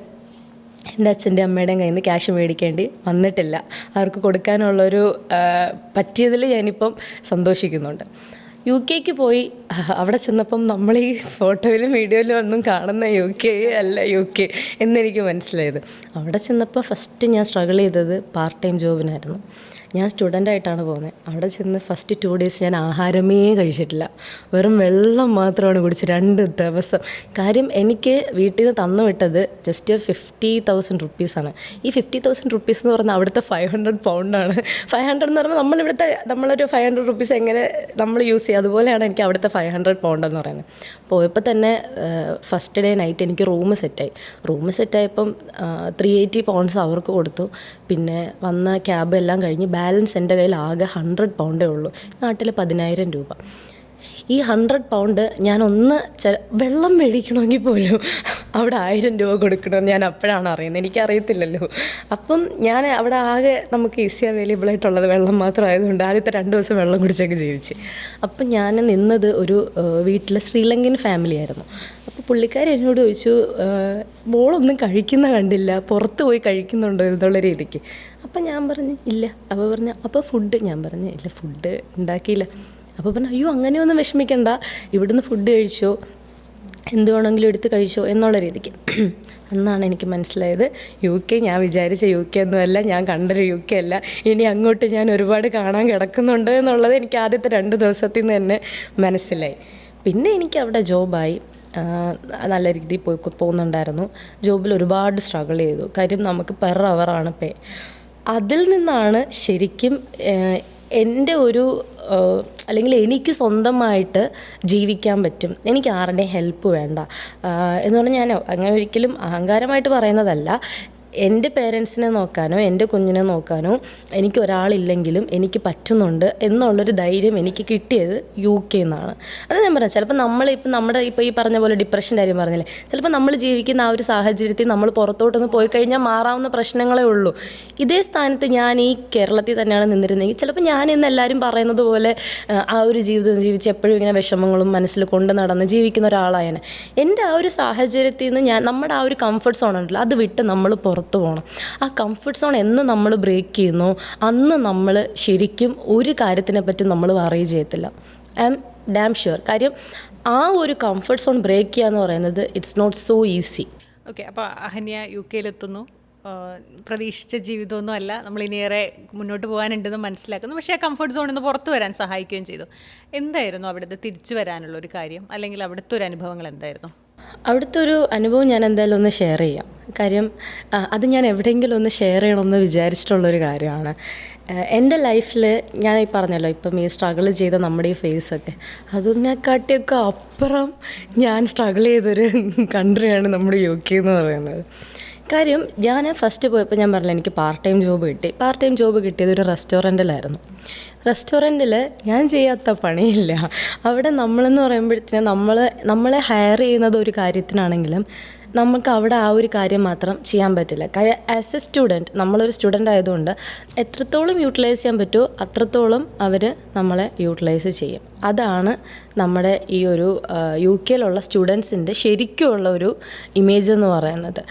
എൻ്റെ അച്ഛൻ്റെ അമ്മയുടെയും കയ്യിൽ നിന്ന് ക്യാഷ് മേടിക്കേണ്ടി വന്നിട്ടില്ല. അവർക്ക് കൊടുക്കാനുള്ളൊരു പറ്റിയതിൽ ഞാനിപ്പം സന്തോഷിക്കുന്നുണ്ട്. UK പോയി അവിടെ ചെന്നപ്പം നമ്മൾ ഈ ഫോട്ടോയിലും വീഡിയോയിലും ഒന്നും കാണുന്ന UK അല്ല UK എന്നെനിക്ക് മനസ്സിലായത്. അവിടെ ചെന്നപ്പോൾ ഫസ്റ്റ് ഞാൻ സ്ട്രഗിൾ ചെയ്തത് പാർട്ട് ടൈം ജോബിനായിരുന്നു. ഞാൻ സ്റ്റുഡൻ്റായിട്ടാണ് പോകുന്നത്. അവിടെ ചെന്ന് ഫസ്റ്റ് 2 days ഞാൻ ആഹാരമേ കഴിച്ചിട്ടില്ല. വെറും വെള്ളം മാത്രമാണ് കുടിച്ചത് 2 ദിവസം. കാര്യം എനിക്ക് വീട്ടിൽ നിന്ന് തന്നു വിട്ടത് ജസ്റ്റ് 50,000 റുപ്പീസാണ്. ഈ 50,000 റുപ്പീസ് എന്ന് പറഞ്ഞാൽ അവിടുത്തെ 500 പൗണ്ടാണ്. 500 എന്ന് പറഞ്ഞാൽ നമ്മളൊരു 500 റുപ്പീസ് എങ്ങനെ നമ്മൾ യൂസ് ചെയ്യുക, അതുപോലെയാണ് എനിക്ക് അവിടുത്തെ 500 പൗണ്ട് എന്ന് പറയുന്നത്. പോയപ്പോൾ തന്നെ ഫസ്റ്റ് ഡേ നൈറ്റ് എനിക്ക് റൂം സെറ്റായപ്പം 380 പൗണ്ട്സ് അവർക്ക് കൊടുത്തു. പിന്നെ വന്ന ക്യാബ് എല്ലാം കഴിഞ്ഞ് ബാലൻസ് എൻ്റെ കയ്യിൽ ആകെ 100 പൗണ്ടേ ഉള്ളൂ. നാട്ടിൽ 10,000 രൂപ. ഈ 100 പൗണ്ട് ഞാനൊന്ന് വെള്ളം മേടിക്കണമെങ്കിൽ പോലും അവിടെ 1000 രൂപ കൊടുക്കണമെന്ന് ഞാൻ അപ്പോഴാണ് അറിയുന്നത്. എനിക്കറിയത്തില്ലല്ലോ. അപ്പം ഞാൻ അവിടെ ആകെ നമുക്ക് ഈസി അവൈലബിൾ ആയിട്ടുള്ളത് വെള്ളം മാത്രമായതുകൊണ്ട് ആദ്യത്തെ 2 ദിവസം വെള്ളം കുടിച്ചൊക്കെ ജീവിച്ച്. അപ്പം ഞാൻ നിന്നത് ഒരു വീട്ടിലെ ശ്രീലങ്കൻ ഫാമിലി ആയിരുന്നു. അപ്പോൾ പുള്ളിക്കാരി എന്നോട് ചോദിച്ചു, മോളൊന്നും കഴിക്കുന്ന കണ്ടില്ല, പുറത്ത് പോയി കഴിക്കുന്നുണ്ടോ എന്നുള്ള രീതിക്ക്. അപ്പം ഞാൻ പറഞ്ഞു ഇല്ല. അപ്പോൾ പറഞ്ഞു അപ്പോൾ ഫുഡ്, ഞാൻ പറഞ്ഞു ഇല്ല ഫുഡ് ഉണ്ടാക്കിയില്ല. അപ്പോൾ പറഞ്ഞു അയ്യോ അങ്ങനെയൊന്നും വിഷമിക്കണ്ട, ഇവിടുന്ന് ഫുഡ് കഴിച്ചോ, എന്ത് വേണമെങ്കിലും എടുത്ത് കഴിച്ചോ എന്നുള്ള രീതിക്ക്. അന്നാണ് എനിക്ക് മനസ്സിലായത് UK ഞാൻ വിചാരിച്ച UK ഒന്നുമല്ല, ഞാൻ കണ്ടൊരു UK അല്ല, ഇനി അങ്ങോട്ട് ഞാൻ ഒരുപാട് കാണാൻ കിടക്കുന്നുണ്ട് എന്നുള്ളത് എനിക്ക് ആദ്യത്തെ 2 ദിവസത്തിൽ നിന്ന് തന്നെ മനസ്സിലായി. പിന്നെ എനിക്ക് അവിടെ ജോബായി, നല്ല രീതിയിൽ പോകുന്നുണ്ടായിരുന്നു. ജോബിൽ ഒരുപാട് സ്ട്രഗിൾ ചെയ്തു. കാര്യം നമുക്ക് പെർ അവറാണ് പേ. അതിൽ നിന്നാണ് ശരിക്കും എൻ്റെ ഒരു അല്ലെങ്കിൽ എനിക്ക് സ്വന്തമായിട്ട് ജീവിക്കാൻ പറ്റും, എനിക്ക് ആരുടെയും ഹെൽപ്പ് വേണ്ട എന്ന് പറഞ്ഞാൽ ഞാൻ അങ്ങനെ ഒരിക്കലും അഹങ്കാരമായിട്ട് പറയുന്നതല്ല. എൻ്റെ പേരൻസിനെ നോക്കാനോ എൻ്റെ കുഞ്ഞിനെ നോക്കാനോ എനിക്ക് ഒരാളില്ലെങ്കിലും എനിക്ക് പറ്റുന്നുണ്ട് എന്നുള്ളൊരു ധൈര്യം എനിക്ക് കിട്ടിയത് UK നിന്നാണ്. അത് ഞാൻ പറയാം, ചിലപ്പോൾ നമ്മളിപ്പോൾ നമ്മുടെ ഇപ്പോൾ ഈ പറഞ്ഞ പോലെ ഡിപ്രഷൻ്റെ കാര്യം പറഞ്ഞില്ലേ, ചിലപ്പോൾ നമ്മൾ ജീവിക്കുന്ന ആ ഒരു സാഹചര്യത്തിൽ നമ്മൾ പുറത്തോട്ടൊന്ന് പോയി കഴിഞ്ഞാൽ മാറാവുന്ന പ്രശ്നങ്ങളേ ഉള്ളൂ. ഇതേ സ്ഥാനത്ത് ഞാൻ ഈ കേരളത്തിൽ തന്നെയാണ് നിന്നിരുന്നെങ്കിൽ ചിലപ്പോൾ ഞാൻ ഇന്ന് എല്ലാവരും പറയുന്നത് പോലെ ആ ഒരു ജീവിതം ജീവിച്ച് എപ്പോഴും ഇങ്ങനെ വിഷമങ്ങളും മനസ്സിൽ കൊണ്ട് നടന്ന് ജീവിക്കുന്ന ഒരാളായാണ്. എൻ്റെ ആ ഒരു സാഹചര്യത്തിൽ നിന്ന് നമ്മുടെ ആ ഒരു കംഫർട്ട് സോൺ ഉണ്ടല്ലോ, അത് വിട്ട് നമ്മൾ പുറത്ത് പോകണം. ആ കംഫർട്ട് സോൺ എന്ന് നമ്മൾ ബ്രേക്ക് ചെയ്യുന്നു അന്ന് നമ്മൾ ശരിക്കും ഒരു കാര്യത്തിനെ പറ്റി നമ്മൾ വറി ചെയ്യത്തില്ല. I am damn sure. കാര്യം ആ ഒരു കംഫർട്ട് സോൺ ബ്രേക്ക് ചെയ്യുക എന്ന് പറയുന്നത് it's not so easy. Okay, അപ്പോൾ അഹന്യ UK പ്രതീക്ഷിച്ച ജീവിതമൊന്നും അല്ല, നമ്മളിനിയേറെ മുന്നോട്ട് പോകാനുണ്ടെന്ന് മനസ്സിലാക്കുന്നു. പക്ഷേ ആ കംഫർട്ട് സോണിൽ നിന്ന് പുറത്തു വരാൻ സഹായിക്കുകയും ചെയ്തു. എന്തായിരുന്നു അവിടുത്തെ തിരിച്ചു വരാനുള്ള ഒരു കാര്യം, അല്ലെങ്കിൽ അവിടുത്തെ ഒരു അനുഭവങ്ങൾ എന്തായിരുന്നു? അവിടുത്തെ ഒരു അനുഭവം ഞാൻ എന്തായാലും ഒന്ന് ഷെയർ ചെയ്യാം. കാര്യം അത് ഞാൻ എവിടെയെങ്കിലും ഒന്ന് ഷെയർ ചെയ്യണമെന്ന് വിചാരിച്ചിട്ടുള്ളൊരു കാര്യമാണ്. എൻ്റെ ലൈഫിൽ ഞാൻ ഈ പറഞ്ഞല്ലോ, ഇപ്പം ഈ സ്ട്രഗിൾ ചെയ്ത നമ്മുടെ ഈ ഫേസൊക്കെ അതൊന്നെക്കാട്ടിയൊക്കെ അപ്പുറം ഞാൻ സ്ട്രഗിൾ ചെയ്തൊരു കൺട്രിയാണ് നമ്മുടെ UK എന്ന് പറയുന്നത്. കാര്യം ഞാൻ ഫസ്റ്റ് പോയപ്പോൾ ഞാൻ പറഞ്ഞില്ല, എനിക്ക് പാർട്ട് ടൈം ജോബ് കിട്ടി. പാർട്ട് ടൈം ജോബ് കിട്ടിയത് ഒരു റെസ്റ്റോറൻറ്റിലായിരുന്നു. റെസ്റ്റോറൻറ്റിൽ ഞാൻ ചെയ്യാത്ത പണിയില്ല. അവിടെ നമ്മളെന്ന് പറയുമ്പോഴത്തേനും നമ്മളെ ഹയർ ചെയ്യുന്നത് ഒരു കാര്യത്തിനാണെങ്കിലും നമുക്ക് അവിടെ ആ ഒരു കാര്യം മാത്രം ചെയ്യാൻ പറ്റില്ല. കാര്യം ആസ് എ സ്റ്റുഡൻറ്റ്, നമ്മളൊരു സ്റ്റുഡൻ്റ് ആയതുകൊണ്ട് എത്രത്തോളം യൂട്ടിലൈസ് ചെയ്യാൻ പറ്റുമോ അത്രത്തോളം അവർ നമ്മളെ യൂട്ടിലൈസ് ചെയ്യും. അതാണ് നമ്മുടെ ഈ ഒരു UK സ്റ്റുഡൻസിൻ്റെ ശരിക്കുമുള്ള ഒരു ഇമേജ് എന്ന് പറയുന്നത്.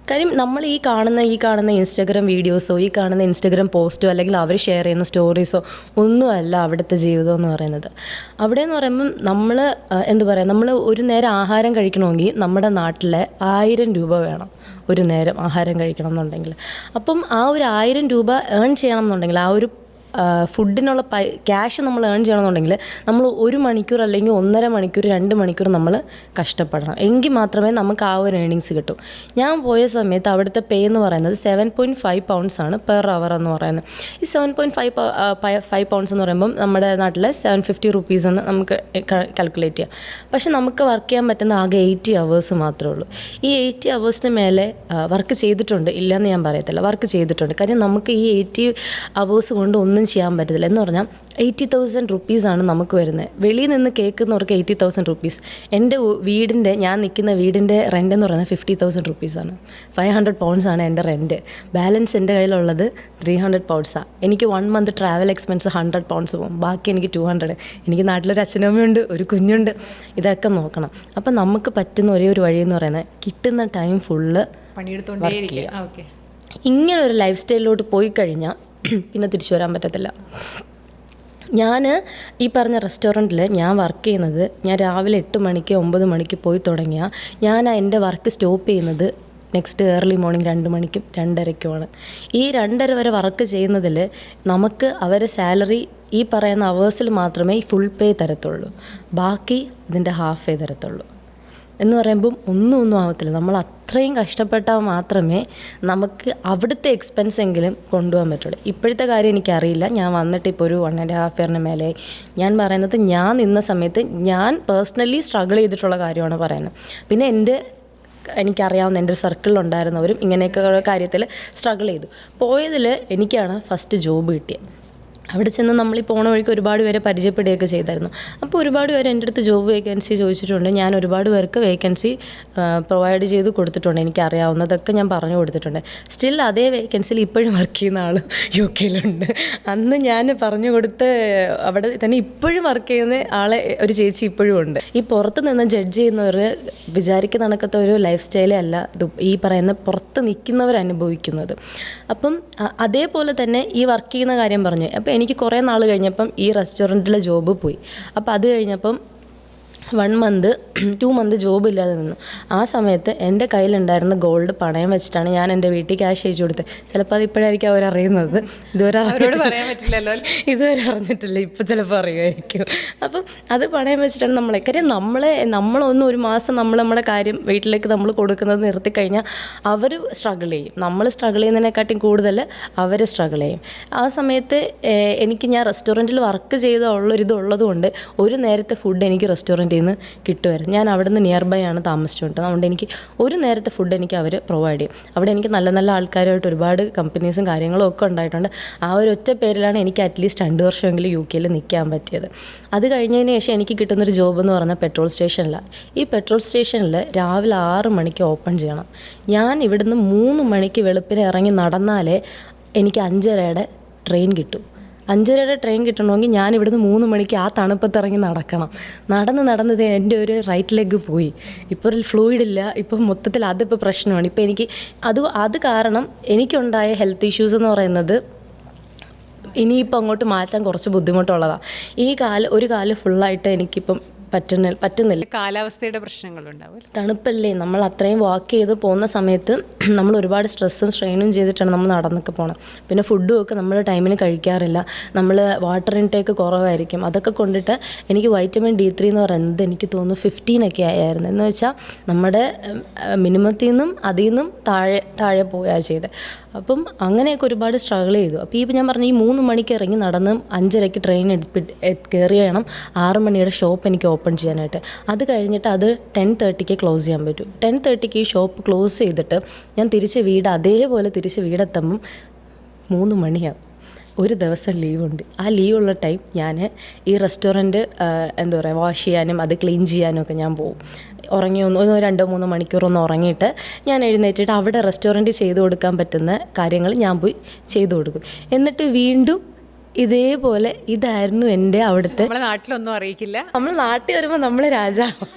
കാര്യം നമ്മൾ ഈ കാണുന്ന ഇൻസ്റ്റാഗ്രാം വീഡിയോസോ ഈ കാണുന്ന ഇൻസ്റ്റാഗ്രാം പോസ്റ്റോ അല്ലെങ്കിൽ അവർ ഷെയർ ചെയ്യുന്ന സ്റ്റോറീസോ ഒന്നുമല്ല അവിടുത്തെ ജീവിതം എന്ന് പറയുന്നത്. അവിടെ എന്ന് പറയുമ്പം നമ്മൾ ഒരു നേരം ആഹാരം കഴിക്കണമെങ്കിൽ നമ്മുടെ നാട്ടിലെ 1000 രൂപ വേണം ഒരു നേരം ആഹാരം കഴിക്കണം എന്നുണ്ടെങ്കിൽ. അപ്പം ആ ഒരു 1000 രൂപ ഏൺ ചെയ്യണം എന്നുണ്ടെങ്കിൽ, ആ ഒരു ഫുഡിനുള്ള ക്യാഷ് നമ്മൾ ഏൺ ചെയ്യണമെന്നുണ്ടെങ്കിൽ നമ്മൾ 1 മണിക്കൂർ അല്ലെങ്കിൽ 1.5 മണിക്കൂർ 2 മണിക്കൂർ നമ്മൾ കഷ്ടപ്പെടണം. എങ്കിൽ മാത്രമേ നമുക്ക് ആ ഒരു ഏണിങ്സ് കിട്ടൂ. ഞാൻ പോയ സമയത്ത് അവിടുത്തെ പേ എന്ന് പറയുന്നത് 7.5 pounds ആണ് പെർ അവർ എന്ന് പറയുന്നത്. ഈ 7.5 pounds എന്ന് പറയുമ്പം നമ്മുടെ നാട്ടിലെ 750 rupees എന്ന് നമുക്ക് കാൽക്കുലേറ്റ് ചെയ്യാം. പക്ഷെ നമുക്ക് വർക്ക് ചെയ്യാൻ പറ്റുന്ന ആകെ 80 hours മാത്രമേ ഉള്ളൂ. ഈ 80 hours മേലെ വർക്ക് ചെയ്തിട്ടുണ്ട്, ഇല്ലയെന്ന് ഞാൻ പറയത്തില്ല, വർക്ക് ചെയ്തിട്ടുണ്ട്. കാര്യം നമുക്ക് ഈ 80 hours കൊണ്ട് ഒന്നും ചെയ്യാൻ പറ്റത്തില്ല. എന്ന് പറഞ്ഞാൽ 80,000 rupees ആണ് നമുക്ക് വരുന്നത്. വെളിയിൽ നിന്ന് കേൾക്കുന്നവർക്ക് 80,000 rupees. ഞാൻ നിൽക്കുന്ന വീടിൻ്റെ റെൻ്റ് എന്ന് പറയുന്നത് 50,000 rupees ആണ്. 500 pounds ആണ് എൻ്റെ റെൻറ്റ്. ബാലൻസ് എൻ്റെ കയ്യിലുള്ളത് 300 pounds ആണ്. എനിക്ക് 1 month ട്രാവൽ എക്സ്പെൻസ് 100 pounds പോകും, ബാക്കി എനിക്ക് 200. എനിക്ക് നാട്ടിലൊരു അച്ഛനമ്മയുണ്ട്, ഒരു കുഞ്ഞുണ്ട്, ഇതൊക്കെ നോക്കണം. അപ്പം നമുക്ക് പറ്റുന്ന ഒരേ ഒരു വഴി എന്ന് പറയുന്നത് കിട്ടുന്ന ടൈം ഫുള്ള് പണിയെടുത്തോണ്ടേ. ഇങ്ങനെ ഒരു ലൈഫ് സ്റ്റൈലിലോട്ട് പോയി കഴിഞ്ഞാൽ പിന്നെ തിരിച്ചു വരാൻ പറ്റത്തില്ല. ഞാൻ ഈ പറഞ്ഞ റെസ്റ്റോറൻറ്റിൽ ഞാൻ വർക്ക് ചെയ്യുന്നത്, ഞാൻ രാവിലെ 8 മണിക്ക് 9 മണിക്ക് പോയി തുടങ്ങിയാൽ ഞാൻ എൻ്റെ വർക്ക് സ്റ്റോപ്പ് ചെയ്യുന്നത് നെക്സ്റ്റ് ഏർലി മോർണിംഗ് 2 മണിക്കും 2:30ക്കുമാണ്. ഈ 2:30 വരെ വർക്ക് ചെയ്യുന്നതിൽ നമുക്ക് അവരെ സാലറി ഈ പറയുന്ന അവേഴ്സിൽ മാത്രമേ ഫുൾ പേ തരത്തുള്ളൂ, ബാക്കി ഇതിൻ്റെ ഹാഫ് പേ തരത്തുള്ളൂ. എന്ന് പറയുമ്പം ഒന്നും ആവത്തില്ല. നമ്മൾ അത്രയും കഷ്ടപ്പെട്ടാൽ മാത്രമേ നമുക്ക് അവിടുത്തെ എക്സ്പെൻസ് എങ്കിലും കൊണ്ടുപോകാൻ പറ്റുള്ളൂ. ഇപ്പോഴത്തെ കാര്യം എനിക്കറിയില്ല, ഞാൻ വന്നിട്ട് ഇപ്പോൾ ഒരു 1.5 year മേലെ. ഞാൻ പറയുന്നത് ഞാൻ നിന്ന സമയത്ത് ഞാൻ പേഴ്സണലി സ്ട്രഗിൾ ചെയ്തിട്ടുള്ള കാര്യമാണ് പറയുന്നത്. പിന്നെ എനിക്കറിയാവുന്ന എൻ്റെ സർക്കിളിലുണ്ടായിരുന്നവരും ഇങ്ങനെയൊക്കെ കാര്യത്തിൽ സ്ട്രഗിൾ ചെയ്തു പോയതിൽ എനിക്കാണ് ഫസ്റ്റ് ജോബ് കിട്ടിയത്. അവിടെ ചെന്ന് നമ്മൾ ഈ പോണ വഴിക്ക് ഒരുപാട് പേരെ പരിചയപ്പെടുകയൊക്കെ ചെയ്തായിരുന്നു. അപ്പോൾ ഒരുപാട് പേര് എൻ്റെ അടുത്ത് ജോബ് വേക്കൻസി ചോദിച്ചിട്ടുണ്ട്. ഞാൻ ഒരുപാട് പേർക്ക് വേക്കൻസി പ്രൊവൈഡ് ചെയ്ത് കൊടുത്തിട്ടുണ്ട്. എനിക്കറിയാവുന്നതൊക്കെ ഞാൻ പറഞ്ഞു കൊടുത്തിട്ടുണ്ട്. സ്റ്റിൽ അതേ വേക്കൻസിയിൽ ഇപ്പോഴും വർക്ക് ചെയ്യുന്ന ആൾ UK അന്ന് ഞാൻ പറഞ്ഞു കൊടുത്ത് അവിടെ തന്നെ ഇപ്പോഴും വർക്ക് ചെയ്യുന്ന ആളെ ഒരു ചേച്ചി ഇപ്പോഴും ഉണ്ട്. ഈ പുറത്ത് നിന്ന് ജഡ്ജ് ചെയ്യുന്നവർ വിചാരിക്കുന്ന കണക്കത്തെ ഒരു ലൈഫ് സ്റ്റൈലേ അല്ല ഈ പറയുന്ന പുറത്ത് നിൽക്കുന്നവർ അനുഭവിക്കുന്നത്. അപ്പം അതേപോലെ തന്നെ ഈ വർക്ക് ചെയ്യുന്ന കാര്യം പറഞ്ഞു. അപ്പോൾ എനിക്ക് കുറേ നാൾ കഴിഞ്ഞപ്പം ഈ റെസ്റ്റോറൻറ്റിലെ ജോബ് പോയി. അപ്പോൾ അത് കഴിഞ്ഞപ്പം 1 month 2 month ജോബ് ഇല്ലാതെ നിന്നു. ആ സമയത്ത് എൻ്റെ കയ്യിലുണ്ടായിരുന്ന ഗോൾഡ് പണയം വെച്ചിട്ടാണ് ഞാൻ എൻ്റെ വീട്ടിൽ ക്യാഷ് അയച്ചു കൊടുത്തത്. ചിലപ്പോൾ അത് ഇപ്പോഴായിരിക്കും അവരറിയുന്നത്, ഇതുവരെ അറിഞ്ഞിട്ടില്ല, ഇപ്പോൾ ചിലപ്പോൾ അറിയുമായിരിക്കും. അപ്പം അത് പണയം വെച്ചിട്ടാണ് കാര്യം നമ്മളൊന്നും ഒരു മാസം നമ്മുടെ കാര്യം വീട്ടിലേക്ക് നമ്മൾ കൊടുക്കുന്നത് നിർത്തിക്കഴിഞ്ഞാൽ അവർ സ്ട്രഗിൾ ചെയ്യും. നമ്മൾ സ്ട്രഗിൾ ചെയ്യുന്നതിനെക്കാട്ടിയും കൂടുതൽ അവർ സ്ട്രഗിൾ ചെയ്യും. ആ സമയത്ത് ഞാൻ റെസ്റ്റോറൻറ്റിൽ വർക്ക് ചെയ്തുള്ളൊരിതുള്ളത് കൊണ്ട് ഒരു നേരത്തെ ഫുഡ് എനിക്ക് റെസ്റ്റോറൻറ്റിൽ റെസ്റ്റോറൻറ്റിൽ നിന്ന് കിട്ടുമായിരുന്നു. ഞാൻ അവിടെ നിന്ന് നിയർ ബൈ ആണ് താമസിച്ചുകൊണ്ടിരുന്നത്. അതുകൊണ്ട് എനിക്ക് ഒരു നേരത്തെ ഫുഡ് എനിക്ക് അവർ പ്രൊവൈഡ് ചെയ്യും. അവിടെ എനിക്ക് നല്ല നല്ല ആൾക്കാരുമായിട്ട് ഒരുപാട് കമ്പനീസും കാര്യങ്ങളും ഒക്കെ ഉണ്ടായിട്ടുണ്ട്. ആ ഒരു ഒറ്റ പേരിലാണ് എനിക്ക് അറ്റ്ലീസ്റ്റ് 2 വർഷമെങ്കിലും UK നിൽക്കാൻ പറ്റിയത്. അത് കഴിഞ്ഞതിന് ശേഷം എനിക്ക് കിട്ടുന്നൊരു ജോബ് എന്ന് പറഞ്ഞാൽ പെട്രോൾ സ്റ്റേഷനിലാണ്. ഈ പെട്രോൾ സ്റ്റേഷനിൽ രാവിലെ 6 മണിക്ക് ഓപ്പൺ ചെയ്യണം. ഞാൻ ഇവിടുന്ന് 3 മണിക്ക് വെളുപ്പിന് ഇറങ്ങി നടന്നാലേ എനിക്ക് 5:30 ട്രെയിൻ കിട്ടും. 5:30 ട്രെയിൻ കിട്ടണമെങ്കിൽ ഞാൻ ഇവിടുന്ന് 3 മണിക്ക് ആ തണുപ്പത്ത് ഇറങ്ങി നടക്കണം. നടന്നത് എൻ്റെ ഒരു റൈറ്റ് ലെഗ് പോയി. ഇപ്പോൾ ഒരു ഫ്ലൂയിഡ് ഇല്ല. ഇപ്പം മൊത്തത്തിൽ അതിപ്പോൾ പ്രശ്നമാണ്. ഇപ്പോൾ എനിക്ക് അത് കാരണം എനിക്കുണ്ടായ ഹെൽത്ത് ഇഷ്യൂസ് എന്ന് പറയുന്നത് ഇനിയിപ്പോൾ അങ്ങോട്ട് മാറ്റാൻ കുറച്ച് ബുദ്ധിമുട്ടുള്ളതാണ്. ഒരു കാല് ഫുള്ളായിട്ട് എനിക്കിപ്പം പറ്റുന്നില്ല. കാലാവസ്ഥയുടെ പ്രശ്നങ്ങളുണ്ടാവും. തണുപ്പല്ലേ, നമ്മൾ അത്രയും വാക്ക് ചെയ്ത് പോകുന്ന സമയത്ത് നമ്മൾ ഒരുപാട് സ്ട്രെസ്സും സ്ട്രെയിനും ചെയ്തിട്ടാണ് നമ്മൾ നടന്നൊക്കെ പോകണം. പിന്നെ ഫുഡും ഒക്കെ നമ്മൾ ടൈമിന് കഴിക്കാറില്ല. നമ്മൾ വാട്ടർ ഇൻടേക്ക് കുറവായിരിക്കും. അതൊക്കെ കൊണ്ടിട്ട് എനിക്ക് വൈറ്റമിൻ D3 എന്ന് പറയുന്നത് എനിക്ക് തോന്നുന്നു 15 ഒക്കെ ആയിരുന്നു. എന്ന് വെച്ചാൽ നമ്മുടെ മിനിമത്തിൽ നിന്നും അതിൽ നിന്നും താഴെ പോവുകയാണ് ചെയ്തത്. അപ്പം അങ്ങനെയൊക്കെ ഒരുപാട് സ്ട്രഗിൾ ചെയ്തു. അപ്പോൾ ഈ ഞാൻ പറഞ്ഞു, ഈ 3 മണിക്ക് ഇറങ്ങി നടന്ന് 5:30 ട്രെയിൻ കയറി വേണം 6 മണിയുടെ ഷോപ്പ് എനിക്ക് ഓപ്പൺ ചെയ്യാനായിട്ട്. അത് കഴിഞ്ഞിട്ട് അത് 10:30 ക്ലോസ് ചെയ്യാൻ പറ്റും. 10:30 ഈ ഷോപ്പ് ക്ലോസ് ചെയ്തിട്ട് ഞാൻ അതേപോലെ തിരിച്ച് വീടെത്തുമ്പം 3 മണിയാവും. ഒരു ദിവസം ലീവുണ്ട്. ആ ലീവുള്ള ടൈം ഞാൻ ഈ റെസ്റ്റോറൻറ്റ് വാഷ് ചെയ്യാനും അത് ക്ലീൻ ചെയ്യാനും ഒക്കെ ഞാൻ പോകും. ഉറങ്ങി 2-3 മണിക്കൂറൊന്ന് ഉറങ്ങിയിട്ട് ഞാൻ എഴുന്നേറ്റിട്ട് അവിടെ റെസ്റ്റോറൻറ്റിൽ ചെയ്തു കൊടുക്കാൻ പറ്റുന്ന കാര്യങ്ങൾ ഞാൻ പോയി ചെയ്തു കൊടുക്കും. എന്നിട്ട് വീണ്ടും ഇതേപോലെ ഇതായിരുന്നു എൻ്റെ അവിടുത്തെ. നമ്മളെ നാട്ടിലൊന്നും അറിയിക്കില്ല. നമ്മൾ നാട്ടിൽ വരുമ്പോൾ നമ്മൾ രാജാവ്.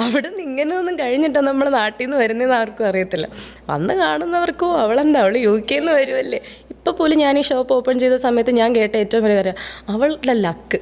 അവിടെ നിന്ന് ഇങ്ങനെയൊന്നും കഴിഞ്ഞിട്ടാണ് നമ്മൾ നാട്ടിൽ നിന്ന് വരുന്നതെന്ന് ആർക്കും അറിയത്തില്ല. വന്ന് കാണുന്നവർക്കോ അവൾ UK വരുമല്ലേ. ഇപ്പോൾ പോലും ഞാൻ ഈ ഷോപ്പ് ഓപ്പൺ ചെയ്ത സമയത്ത് ഞാൻ കേട്ട ഏറ്റവും വലിയ കാര്യം അവളുടെ ലക്ക്.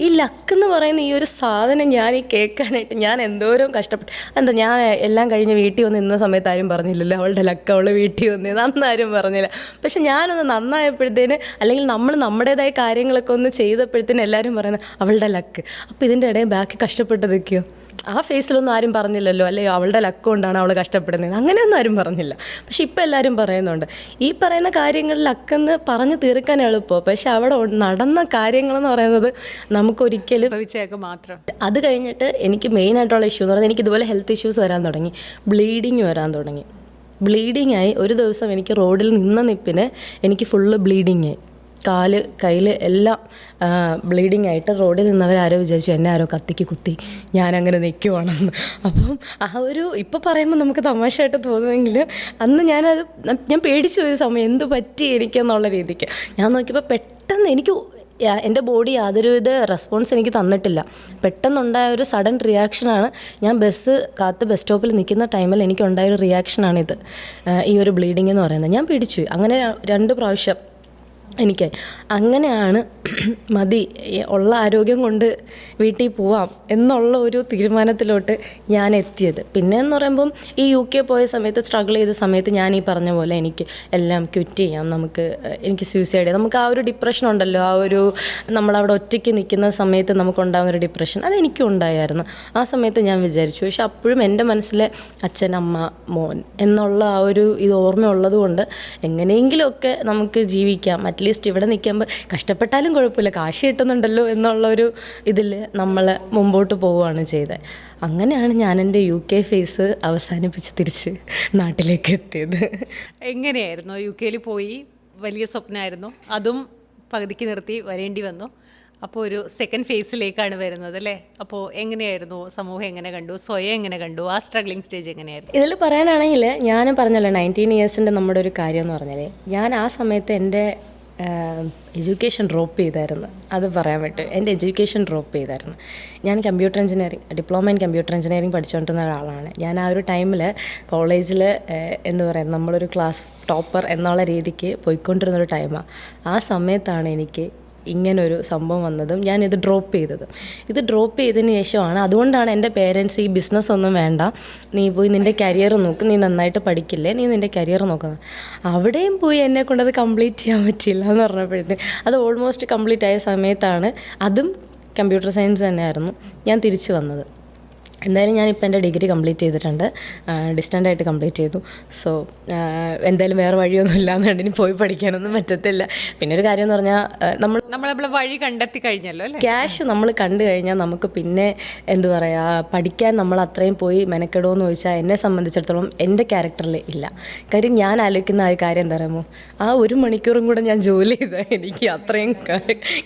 ഈ ലക്ക് എന്ന് പറയുന്ന ഈ ഒരു സാധനം ഞാൻ ഈ കേൾക്കാനായിട്ട് ഞാൻ എന്തോരം കഷ്ടപ്പെട്ടു. ഞാൻ എല്ലാം കഴിഞ്ഞ് വീട്ടിൽ വന്ന് നിന്ന സമയത്ത് ആരും പറഞ്ഞില്ലല്ലോ അവളുടെ ലക്ക്, അവൾ വീട്ടിൽ വന്നത് അന്നാരും പറഞ്ഞില്ല. പക്ഷെ ഞാനൊന്ന് നന്നായപ്പോഴത്തേന്, അല്ലെങ്കിൽ നമ്മൾ നമ്മുടേതായ കാര്യങ്ങളൊക്കെ ഒന്ന് ചെയ്തപ്പോഴത്തേന് എല്ലാവരും പറയുന്നത് അവളുടെ ലക്ക്. അപ്പോൾ ഇതിൻ്റെ ഇടയിൽ ബാക്കി കഷ്ടപ്പെട്ടതൊക്കെയോ ആ ഫേസിലൊന്നും ആരും പറഞ്ഞില്ലല്ലോ, അല്ലേ അവളുടെ ലക്ക് കൊണ്ടാണ് അവൾ കഷ്ടപ്പെടുന്നത്, അങ്ങനെയൊന്നും ആരും പറഞ്ഞില്ല. പക്ഷെ ഇപ്പം എല്ലാവരും പറയുന്നുണ്ട്. ഈ പറയുന്ന കാര്യങ്ങൾ ലക്കെന്ന് പറഞ്ഞ് തീർക്കാൻ എളുപ്പമോ, പക്ഷെ അവിടെ നടന്ന കാര്യങ്ങളെന്ന് പറയുന്നത് നമുക്കൊരിക്കലും മാത്രം. അത് കഴിഞ്ഞിട്ട് എനിക്ക് മെയിനായിട്ടുള്ള ഇഷ്യൂ എന്ന് പറയുന്നത് എനിക്ക് ഇതുപോലെ ഹെൽത്ത് ഇഷ്യൂസ് വരാൻ തുടങ്ങി, ബ്ലീഡിങ് വരാൻ തുടങ്ങി. ബ്ലീഡിങ് ആയി ഒരു ദിവസം എനിക്ക് റോഡിൽ നിന്ന നിപ്പിന് എനിക്ക് ഫുള്ള് ബ്ലീഡിങ് ആയി. കാല് കയ്യിൽ എല്ലാം ബ്ലീഡിങ് ആയിട്ട് റോഡിൽ നിന്നവരാരോ വിചാരിച്ചു എന്നെ ആരോ കത്തിക്ക് കുത്തി ഞാനങ്ങനെ നിൽക്കുവാണെന്ന്. അപ്പം ആ ഒരു ഇപ്പോൾ പറയുമ്പോൾ നമുക്ക് തമാശയായിട്ട് തോന്നുമെങ്കിലും അന്ന് ഞാൻ പേടിച്ചു ഒരു സമയം എന്ത് പറ്റി എനിക്കെന്നുള്ള രീതിക്ക്. ഞാൻ നോക്കിയപ്പോൾ പെട്ടെന്ന് എൻ്റെ ബോഡി യാതൊരുവിധ റെസ്പോൺസ് എനിക്ക് തന്നിട്ടില്ല. പെട്ടെന്നുണ്ടായ ഒരു സഡൻ റിയാക്ഷനാണ്. ഞാൻ ബസ് സ്റ്റോപ്പിൽ നിൽക്കുന്ന ടൈമിൽ എനിക്കുണ്ടായൊരു റിയാക്ഷനാണിത്, ഈ ഒരു ബ്ലീഡിങ് എന്ന് പറയുന്നത്. ഞാൻ പേടിച്ചു. അങ്ങനെ 2 പ്രാവശ്യം എനിക്ക് അങ്ങനെയാണ് മതി, ഉള്ള ആരോഗ്യം കൊണ്ട് വീട്ടിൽ പോവാം എന്നുള്ള ഒരു തീരുമാനത്തിലോട്ട് ഞാൻ എത്തിയത്. പിന്നെ എന്ന് പറയുമ്പം ഈ UK പോയ സമയത്ത് സ്ട്രഗിൾ ചെയ്ത സമയത്ത് ഞാൻ ഈ പറഞ്ഞ പോലെ എനിക്ക് എല്ലാം ക്വിറ്റ് ചെയ്യാം, എനിക്ക് സൂസൈഡ് ചെയ്യാം. നമുക്ക് ആ ഒരു ഡിപ്രഷൻ ഉണ്ടല്ലോ, ആ ഒരു നമ്മളവിടെ ഒറ്റയ്ക്ക് നിൽക്കുന്ന സമയത്ത് നമുക്കുണ്ടാകുന്ന ഒരു ഡിപ്രഷൻ, അതെനിക്കും ഉണ്ടായിരുന്നു. ആ സമയത്ത് ഞാൻ വിചാരിച്ചു. പക്ഷെ അപ്പോഴും എൻ്റെ മനസ്സിൽ അച്ഛൻ, അമ്മ, മോൻ എന്നുള്ള ആ ഒരു ഇത് ഓർമ്മയുള്ളത് കൊണ്ട് എങ്ങനെയെങ്കിലുമൊക്കെ നമുക്ക് ജീവിക്കാം, അറ്റ്ലീസ്റ്റ് ഇവിടെ നിൽക്കുമ്പോൾ കഷ്ടപ്പെട്ടാലും കുഴപ്പമില്ല, കാശ് കിട്ടുന്നുണ്ടല്ലോ എന്നുള്ളൊരു ഇതിൽ നമ്മൾ മുമ്പോട്ട് പോവുകയാണ് ചെയ്തത്. അങ്ങനെയാണ് ഞാൻ എൻ്റെ UK ഫേസ് അവസാനിപ്പിച്ച് തിരിച്ച് നാട്ടിലേക്ക് എത്തിയത്. എങ്ങനെയായിരുന്നു UK പോയി? വലിയ സ്വപ്നമായിരുന്നു, അതും പകുതിക്ക് നിർത്തി വരേണ്ടി വന്നു. അപ്പോൾ ഒരു സെക്കൻഡ് ഫേസിലേക്കാണ് വരുന്നത് അല്ലേ? അപ്പോൾ എങ്ങനെയായിരുന്നു? സമൂഹം എങ്ങനെ കണ്ടു? സ്വയം എങ്ങനെ കണ്ടു? ആ സ്ട്രഗ്ലിംഗ് സ്റ്റേജ് എങ്ങനെയായിരുന്നു? ഇതിൽ പറയാനാണെങ്കിൽ ഞാൻ പറഞ്ഞല്ലോ 19 ഇയേഴ്സിൻ്റെ നമ്മുടെ ഒരു കാര്യം എന്ന് പറഞ്ഞാൽ ഞാൻ ആ സമയത്ത് എൻ്റെ എഡ്യൂക്കേഷൻ ഡ്രോപ്പ് ചെയ്തായിരുന്നു. അത് പറയാൻ പറ്റും, എൻ്റെ എഡ്യൂക്കേഷൻ ഡ്രോപ്പ് ചെയ്തായിരുന്നു. ഞാൻ computer engineering, diploma in computer engineering പഠിച്ചുകൊണ്ടിരുന്ന ഒരാളാണ്. ഞാൻ ആ ഒരു ടൈമിൽ കോളേജിൽ നമ്മളൊരു ക്ലാസ് ടോപ്പർ എന്നുള്ള രീതിക്ക് പോയിക്കൊണ്ടിരുന്നൊരു ടൈമാണ്. ആ സമയത്താണ് എനിക്ക് ഇങ്ങനൊരു സംഭവം വന്നതും ഞാനിത് ഡ്രോപ്പ് ചെയ്തതും. ഇത് ഡ്രോപ്പ് ചെയ്തതിന് ശേഷമാണ്, അതുകൊണ്ടാണ് എൻ്റെ പേരൻസ് ഈ ബിസിനസ് ഒന്നും വേണ്ട, നീ പോയി നിൻ്റെ കരിയർ നോക്ക്, നീ നന്നായിട്ട് പഠിക്കില്ലേ, നീ നിൻ്റെ കരിയർ നോക്കുന്നത്. അവിടെയും പോയി എന്നെ കൊണ്ടത് കംപ്ലീറ്റ് ചെയ്യാൻ പറ്റില്ല എന്ന് പറഞ്ഞപ്പോഴത്തേക്ക് അത് ഓൾമോസ്റ്റ് കംപ്ലീറ്റ് ആയ സമയത്താണ്, അതും കമ്പ്യൂട്ടർ സയൻസ് തന്നെയായിരുന്നു, ഞാൻ തിരിച്ചു വന്നത്. എന്തായാലും ഞാനിപ്പോൾ എൻ്റെ ഡിഗ്രി കംപ്ലീറ്റ് ചെയ്തിട്ടുണ്ട്, ഡിസ്റ്റൻ്റായിട്ട് കംപ്ലീറ്റ് ചെയ്തു. സോ എന്തായാലും വേറെ വഴിയൊന്നും ഇല്ലാന്നുണ്ട്, ഇനി പോയി പഠിക്കാനൊന്നും പറ്റത്തില്ല. പിന്നെ ഒരു കാര്യം എന്ന് പറഞ്ഞാൽ നമ്മളെ വഴി കണ്ടെത്തി കഴിഞ്ഞല്ലോ അല്ലേ. ക്യാഷ് നമ്മൾ കണ്ടു കഴിഞ്ഞാൽ നമുക്ക് പിന്നെ എന്താ പറയുക, പഠിക്കാൻ നമ്മൾ അത്രയും പോയി മെനക്കെടുമെന്ന് ചോദിച്ചാൽ എന്നെ സംബന്ധിച്ചിടത്തോളം എൻ്റെ ക്യാരക്ടറിൽ ഇല്ല. കാര്യം ഞാൻ ആലോചിക്കുന്ന ആ ഒരു കാര്യം എന്താ പറയുമോ, ആ 1 മണിക്കൂറും കൂടെ ഞാൻ ജോലി ചെയ്താൽ എനിക്ക് അത്രയും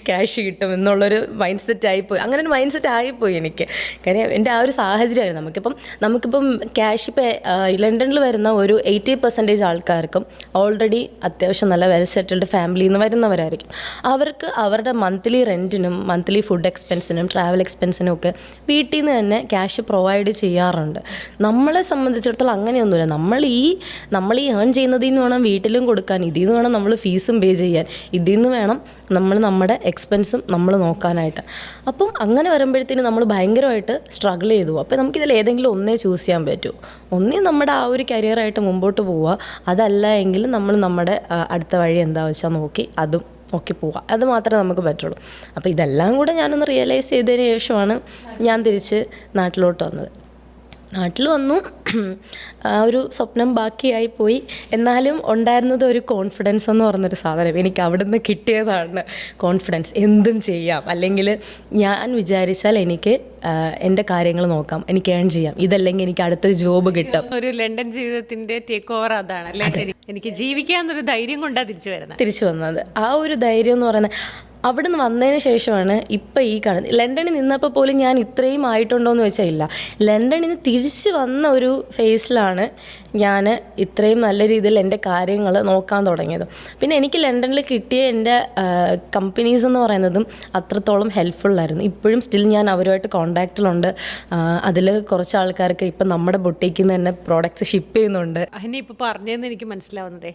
ക്യാഷ് കിട്ടും എന്നുള്ളൊരു മൈൻഡ് സെറ്റ് ആയിപ്പോയി. അങ്ങനെ ഒരു മൈൻഡ് സെറ്റ് ആയിപ്പോയി എനിക്ക്. കാര്യം എൻ്റെ ആ ഒരു സാഹചര്യമായിരുന്നു. നമുക്കിപ്പം ക്യാഷ് ഇപ്പോൾ ലണ്ടനിൽ വരുന്ന ഒരു 80% ആൾക്കാർക്കും ഓൾറെഡി അത്യാവശ്യം നല്ല വെൽ സെറ്റിൽഡ് ഫാമിലിയിൽ നിന്ന് വരുന്നവരായിരിക്കും. അവർക്ക് അവരുടെ മന്ത്ലി റെൻറ്റിനും മന്ത്ലി ഫുഡ് എക്സ്പെൻസിനും ട്രാവൽ എക്സ്പെൻസിനും ഒക്കെ വീട്ടിൽ നിന്ന് തന്നെ ക്യാഷ് പ്രൊവൈഡ് ചെയ്യാറുണ്ട്. നമ്മളെ സംബന്ധിച്ചിടത്തോളം അങ്ങനെയൊന്നുമില്ല. നമ്മൾ ഈ ഏൺ ചെയ്യുന്നതിൽ നിന്ന് വേണം വീട്ടിലും കൊടുക്കാൻ, ഇതിൽ നിന്ന് വേണം നമ്മൾ ഫീസും പേ ചെയ്യാൻ, ഇതിൽ നിന്ന് വേണം നമ്മൾ നമ്മുടെ എക്സ്പെൻസും നമ്മൾ നോക്കാനായിട്ട്. അപ്പം അങ്ങനെ വരുമ്പോഴത്തേന് നമ്മൾ ഭയങ്കരമായിട്ട് സ്ട്രഗിൾ ചെയ്തു. അപ്പോൾ നമുക്കിതിൽ ഏതെങ്കിലും ഒന്നേ ചൂസ് ചെയ്യാൻ പറ്റൂ. ഒന്നേ നമ്മുടെ ആ ഒരു കരിയറായിട്ട് മുമ്പോട്ട് പോവുക, അതല്ല എങ്കിൽ നമ്മൾ നമ്മുടെ അടുത്ത വഴി എന്താ വെച്ചാൽ നോക്കി പോവുക. അത് മാത്രമേ നമുക്ക് പറ്റുള്ളൂ. അപ്പോൾ ഇതെല്ലാം കൂടെ ഞാനൊന്ന് റിയലൈസ് ചെയ്തതിന് ശേഷമാണ് ഞാൻ തിരിച്ച് നാട്ടിലോട്ട് വന്നത്. നാട്ടിൽ വന്നു, ആ ഒരു സ്വപ്നം ബാക്കിയായി പോയി. എന്നാലും ഉണ്ടായിരുന്നത് ഒരു കോൺഫിഡൻസ് എന്ന് പറഞ്ഞൊരു സാധനം എനിക്ക് അവിടെ നിന്ന് കിട്ടിയതാണ്. കോൺഫിഡൻസ്, എന്തും ചെയ്യാം, അല്ലെങ്കിൽ ഞാൻ വിചാരിച്ചാൽ എനിക്ക് എൻ്റെ കാര്യങ്ങൾ നോക്കാം, എനിക്ക് ഏൺ ചെയ്യാം, ഇതല്ലെങ്കിൽ എനിക്ക് അടുത്തൊരു ജോബ് കിട്ടും. ഒരു ലണ്ടൻ ജീവിതത്തിന്റെ ടേക്ക് ഓവർ അതാണ് അല്ലേ. എനിക്ക് ജീവിക്കാന്നൊരു ധൈര്യം കൊണ്ടാണ് തിരിച്ചു വന്നത്. ആ ഒരു ധൈര്യം എന്ന് പറയുന്നത് അവിടെ നിന്ന് വന്നതിന് ശേഷമാണ് ഇപ്പം ഈ കാണുന്നത്. ലണ്ടനിൽ നിന്നപ്പോൾ പോലും ഞാൻ ഇത്രയും ആയിട്ടുണ്ടോ എന്ന് വെച്ചാൽ ഇല്ല. ലണ്ടനിൽ നിന്ന് തിരിച്ച് വന്ന ഒരു ഫേസിലാണ് ഞാൻ ഇത്രയും നല്ല രീതിയിൽ എൻ്റെ കാര്യങ്ങൾ നോക്കാൻ തുടങ്ങിയത്. പിന്നെ എനിക്ക് ലണ്ടനിൽ കിട്ടിയ എൻ്റെ കമ്പനീസ് എന്ന് പറയുന്നതും അത്രത്തോളം ഹെൽപ്ഫുള്ളായിരുന്നു. ഇപ്പോഴും സ്റ്റിൽ ഞാൻ അവരുമായിട്ട് കോൺടാക്റ്റിലുണ്ട്. അതിൽ കുറച്ച് ആൾക്കാർക്ക് ഇപ്പം നമ്മുടെ ബൊട്ടീക്കിൽ നിന്ന് തന്നെ പ്രോഡക്റ്റ്സ് ഷിപ്പ് ചെയ്യുന്നുണ്ട്. അതിനെ ഇപ്പോൾ പറഞ്ഞതെന്ന് എനിക്ക് മനസ്സിലാവുന്നതേ,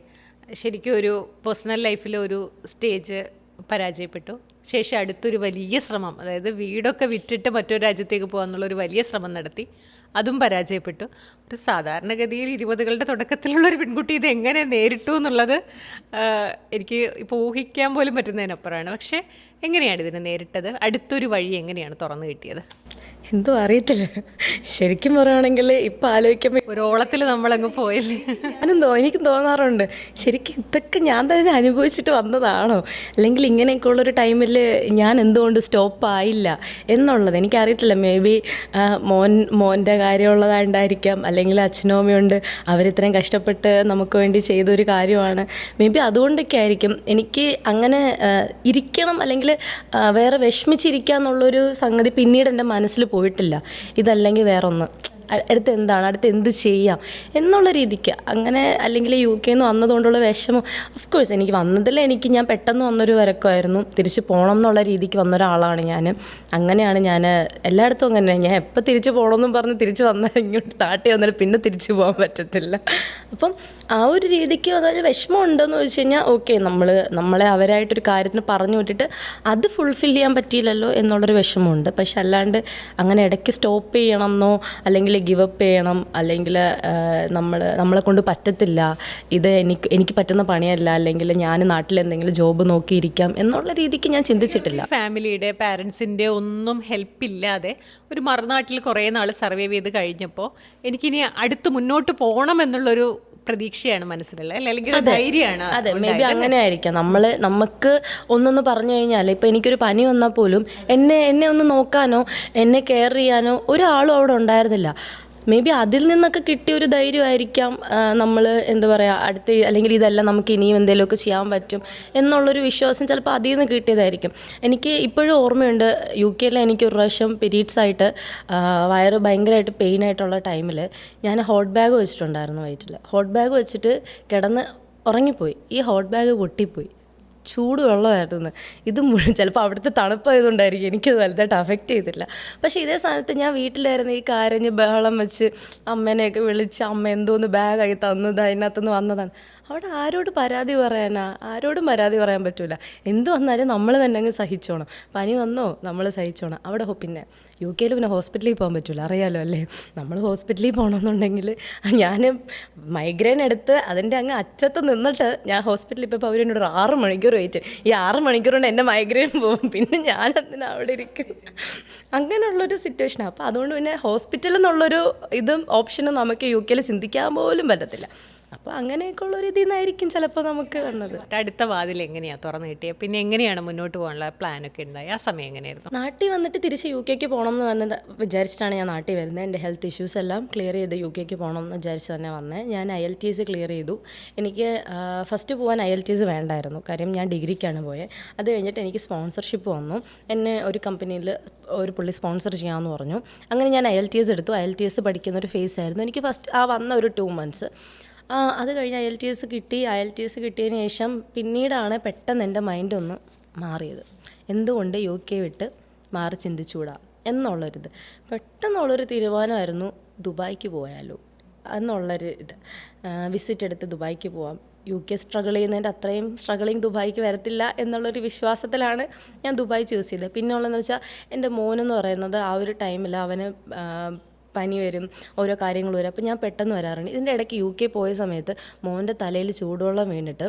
ശരിക്കും ഒരു പേഴ്സണൽ ലൈഫിൽ ഒരു സ്റ്റേജ് പരാജയപ്പെട്ടു. ശേഷം അടുത്തൊരു വലിയ ശ്രമം, അതായത് വീടൊക്കെ വിറ്റിട്ട് മറ്റൊരു രാജ്യത്തേക്ക് പോകാമെന്നുള്ളൊരു വലിയ ശ്രമം നടത്തി, അതും പരാജയപ്പെട്ടു. ഒരു സാധാരണഗതിയിൽ 20കളുടെ തുടക്കത്തിലുള്ളൊരു പെൺകുട്ടി ഇത് എങ്ങനെ നേരിട്ടു എന്നുള്ളത് എനിക്ക് ഇപ്പോൾ ഊഹിക്കാൻ പോലും പറ്റുന്നതിനപ്പുറമാണ്. പക്ഷേ എങ്ങനെയാണ് ഇതിനെ നേരിട്ടത്? അടുത്തൊരു വഴി എങ്ങനെയാണ് തുറന്നു കിട്ടിയത്? എന്തോ അറിയത്തില്ല. ശരിക്കും പറയുകയാണെങ്കിൽ ഇപ്പം ആലോചിക്കുമ്പോൾ ഒരോളത്തിൽ നമ്മളങ്ങ് പോയില്ലേ. എനിക്കും തോന്നാറുണ്ട്, ശരിക്കും ഇതൊക്കെ ഞാൻ തന്നെ അനുഭവിച്ചിട്ട് വന്നതാണോ, അല്ലെങ്കിൽ ഇങ്ങനെയൊക്കെ ഉള്ളൊരു ടൈമിൽ ഞാൻ എന്തുകൊണ്ട് സ്റ്റോപ്പ് ആയില്ല എന്നുള്ളത് എനിക്കറിയത്തില്ല. മേ ബി മോൻ്റെ കാര്യമുള്ളതായിട്ടായിരിക്കാം, അല്ലെങ്കിൽ അച്ഛനും അമ്മയുണ്ട്, അവരിത്രയും കഷ്ടപ്പെട്ട് നമുക്ക് വേണ്ടി ചെയ്തൊരു കാര്യമാണ്. മേ ബി അതുകൊണ്ടൊക്കെ ആയിരിക്കും എനിക്ക് അങ്ങനെ ഇരിക്കണം, അല്ലെങ്കിൽ വേറെ വിഷമിച്ചിരിക്കുക എന്നുള്ളൊരു സംഗതി പിന്നീട് എൻ്റെ മനസ്സിൽ പോയിട്ടില്ല. ഇതല്ലെങ്കിൽ വേറൊന്ന്, അടുത്ത് എന്ത് ചെയ്യാം എന്നുള്ള രീതിക്ക് അങ്ങനെ. അല്ലെങ്കിൽ UK നിന്ന് വന്നതുകൊണ്ടുള്ള വിഷമം, ഓഫ് കോഴ്സ് എനിക്ക് വന്നതിൽ ഞാൻ പെട്ടെന്ന് വന്നൊരു വരക്കമായിരുന്നു. തിരിച്ച് പോകണം എന്നുള്ള രീതിക്ക് വന്ന ഒരാളാണ് ഞാൻ. അങ്ങനെയാണ് ഞാൻ എല്ലായിടത്തും അങ്ങനെ. ഞാൻ എപ്പോൾ തിരിച്ച് പോകണമെന്നും പറഞ്ഞ് തിരിച്ച് വന്നാൽ ഇങ്ങോട്ട് നാട്ടി വന്നാൽ പിന്നെ തിരിച്ച് പോകാൻ പറ്റത്തില്ല. അപ്പം ആ ഒരു രീതിക്ക് അതൊരു വിഷമം ഉണ്ടെന്ന് വെച്ച് കഴിഞ്ഞാൽ ഓക്കെ, നമ്മളെ അവരായിട്ടൊരു കാര്യത്തിന് പറഞ്ഞു വിട്ടിട്ട് അത് ഫുൾഫിൽ ചെയ്യാൻ പറ്റിയില്ലല്ലോ എന്നുള്ളൊരു വിഷമമുണ്ട്. പക്ഷെ അല്ലാണ്ട് അങ്ങനെ ഇടയ്ക്ക് സ്റ്റോപ്പ് ചെയ്യണമെന്നോ അല്ലെങ്കിൽ ഗിവ് അപ്പ് ചെയ്യണം, അല്ലെങ്കിൽ നമ്മളെ കൊണ്ട് പറ്റത്തില്ല, ഇത് എനിക്ക് പറ്റുന്ന പണിയല്ല, അല്ലെങ്കിൽ ഞാൻ നാട്ടിൽ എന്തെങ്കിലും ജോബ് നോക്കിയിരിക്കാം എന്നുള്ള രീതിക്ക് ഞാൻ ചിന്തിച്ചിട്ടില്ല. ഫാമിലിയുടെ പാരൻസിൻ്റെ ഒന്നും ഹെൽപ്പില്ലാതെ ഒരു മറുനാട്ടിൽ കുറേ നാൾ സർവൈവ് ചെയ്ത് കഴിഞ്ഞപ്പോൾ എനിക്കിനി അടുത്ത് മുന്നോട്ട് പോകണം എന്നുള്ളൊരു പ്രതീക്ഷയാണ് മനസ്സിലുള്ള, അല്ലെങ്കിൽ ധൈര്യമാണ്. അതെ, മേ ബി അങ്ങനെ ആയിരിക്കാം. നമുക്ക് ഒന്നൊന്ന് പറഞ്ഞു കഴിഞ്ഞാൽ ഇപ്പം എനിക്കൊരു പനി വന്നാൽ പോലും എന്നെ ഒന്ന് നോക്കാനോ എന്നെ കെയർ ചെയ്യാനോ ഒരാളും അവിടെ ഉണ്ടായിരുന്നില്ല. മേ ബി അതിൽ നിന്നൊക്കെ കിട്ടിയ ഒരു ധൈര്യമായിരിക്കാം നമ്മൾ എന്താ പറയുക, അടുത്ത് അല്ലെങ്കിൽ ഇതെല്ലാം നമുക്ക് ഇനിയും എന്തെങ്കിലുമൊക്കെ ചെയ്യാൻ പറ്റും എന്നുള്ളൊരു വിശ്വാസം ചിലപ്പോൾ അതിൽ നിന്ന് കിട്ടിയതായിരിക്കും. എനിക്ക് ഇപ്പോഴും ഓർമ്മയുണ്ട്, UK എനിക്ക് ഒരു പ്രാവശ്യം പീരീഡ്സ് ആയിട്ട് വയറ് ഭയങ്കരമായിട്ട് പെയിൻ ആയിട്ടുള്ള ടൈമിൽ ഞാൻ ഹോട്ട് ബാഗ് വെച്ചിട്ടുണ്ടായിരുന്നു വയറ്റിൽ. ഹോട്ട് ബാഗ് വെച്ചിട്ട് കിടന്ന് ഉറങ്ങിപ്പോയി. ഈ ഹോട്ട് ബാഗ് പൊട്ടിപ്പോയി. ചൂട് വെള്ളമായിരുന്നു. ഇത് മുഴുവൻ ചിലപ്പോൾ അവിടുത്തെ തണുപ്പായതുകൊണ്ടായിരിക്കും എനിക്കത് വലുതായിട്ട് അഫക്റ്റ് ചെയ്തില്ല. പക്ഷേ ഇതേ സ്ഥാനത്ത് ഞാൻ വീട്ടിലായിരുന്നു, ഈ കരഞ്ഞ് ബഹളം വെച്ച് അമ്മേനെയൊക്കെ വിളിച്ച് അമ്മ എന്തോന്ന് ബാഗായി തന്നത്, അതിനകത്തുനിന്ന് വന്നതാണ്. അവിടെ ആരോട് പരാതി പറയാനാ? ആരോടും പരാതി പറയാൻ പറ്റില്ല. എന്ത് വന്നാലും നമ്മൾ തന്നെ അങ്ങ് സഹിച്ചോണം. പനി വന്നോ നമ്മൾ സഹിച്ചോണം. അവിടെ പിന്നെ UK പിന്നെ ഹോസ്പിറ്റലിൽ പോകാൻ പറ്റില്ല, അറിയാലോ അല്ലേ? നമ്മൾ ഹോസ്പിറ്റലിൽ പോകണമെന്നുണ്ടെങ്കിൽ ഞാൻ മൈഗ്രെയിൻ എടുത്ത് അതിൻ്റെ അങ്ങ് അറ്റത്ത് നിന്നിട്ട് ഞാൻ ഹോസ്പിറ്റലിൽ ഇപ്പോൾ അവരെന്നോട് 6 മണിക്കൂർ വെയിറ്റ്. ഈ 6 മണിക്കൂർ കൊണ്ട് എൻ്റെ മൈഗ്രെയിൻ പോകും. പിന്നെ ഞാനെന്തിനാ അവിടെ ഇരിക്കുന്നു? അങ്ങനെയുള്ളൊരു സിറ്റുവേഷനാണ്. അപ്പോൾ അതുകൊണ്ട് പിന്നെ ഹോസ്പിറ്റൽ എന്നുള്ളൊരു ഇതും ഓപ്ഷനും നമുക്ക് UK ചിന്തിക്കാൻ പോലും പറ്റത്തില്ല. അപ്പോൾ അങ്ങനെയൊക്കെ ഉള്ളൊരു ഇതിൽ നിന്നായിരിക്കും ചിലപ്പോൾ നമുക്ക് വന്നത്. അടുത്ത വാതിൽ എങ്ങനെയാണ് തുറന്നു കിട്ടിയത്? പിന്നെ എങ്ങനെയാണ് മുന്നോട്ട് പോകാനുള്ള പ്ലാനൊക്കെ ഉണ്ടായി? ആ സമയം എങ്ങനെയായിരുന്നു? നാട്ടിൽ വന്നിട്ട് തിരിച്ച് UK പോകണം എന്ന് വന്നത് വിചാരിച്ചിട്ടാണ് ഞാൻ നാട്ടിൽ വരുന്നത്. എൻ്റെ ഹെൽത്ത് ഇഷ്യൂസ് എല്ലാം ക്ലിയർ ചെയ്ത് UK പോകണം എന്ന് വിചാരിച്ച് തന്നെ വന്നത്. ഞാൻ IELTS ക്ലിയർ ചെയ്തു. എനിക്ക് ഫസ്റ്റ് പോകാൻ IELTS വേണ്ടായിരുന്നു, കാര്യം ഞാൻ ഡിഗ്രിക്കാണ് പോയത്. അത് കഴിഞ്ഞിട്ട് എനിക്ക് സ്പോൺസർഷിപ്പ് വന്നു. എന്നെ ഒരു കമ്പനിയിൽ ഒരു പുള്ളി സ്പോൺസർ ചെയ്യാമെന്ന് പറഞ്ഞു. അങ്ങനെ ഞാൻ IELTS എടുത്തു. IELTS പഠിക്കുന്ന ഒരു ഫേസ് ആയിരുന്നു എനിക്ക് ഫസ്റ്റ്. വന്ന ഒരു 2 months അത് കഴിഞ്ഞ് IELTS കിട്ടി. IELTS കിട്ടിയതിന് ശേഷം പിന്നീടാണ് പെട്ടെന്ന് എൻ്റെ മൈൻഡ് ഒന്ന് മാറിയത്. എന്തുകൊണ്ട് UK വിട്ട് മാറി ചിന്തിച്ചുകൂടാ എന്നുള്ളൊരിത്. പെട്ടെന്നുള്ളൊരു തീരുമാനമായിരുന്നു, ദുബായ്ക്ക് പോയാലോ എന്നുള്ളൊരു ഇത്. വിസിറ്റ് എടുത്ത് ദുബായ്ക്ക് പോവാം. UK സ്ട്രഗിൾ ചെയ്യുന്നതിൻ്റെ അത്രയും സ്ട്രഗിളിങ് ദുബായ്ക്ക് വരത്തില്ല എന്നുള്ളൊരു വിശ്വാസത്തിലാണ് ഞാൻ ദുബായ് ചൂസ് ചെയ്തത്. പിന്നെ ഉള്ളതെന്ന് വെച്ചാൽ എൻ്റെ മോനെന്ന് പറയുന്നത് ആ ഒരു ടൈമിൽ അവന് പനി വരും, ഓരോ കാര്യങ്ങൾ വരും. അപ്പോൾ ഞാൻ പെട്ടെന്ന് വരാറുണ്ട്. ഇതിൻ്റെ ഇടയ്ക്ക് UK പോയ സമയത്ത് മോൻ്റെ തലയിൽ ചൂടുവെള്ളം വീണിട്ട്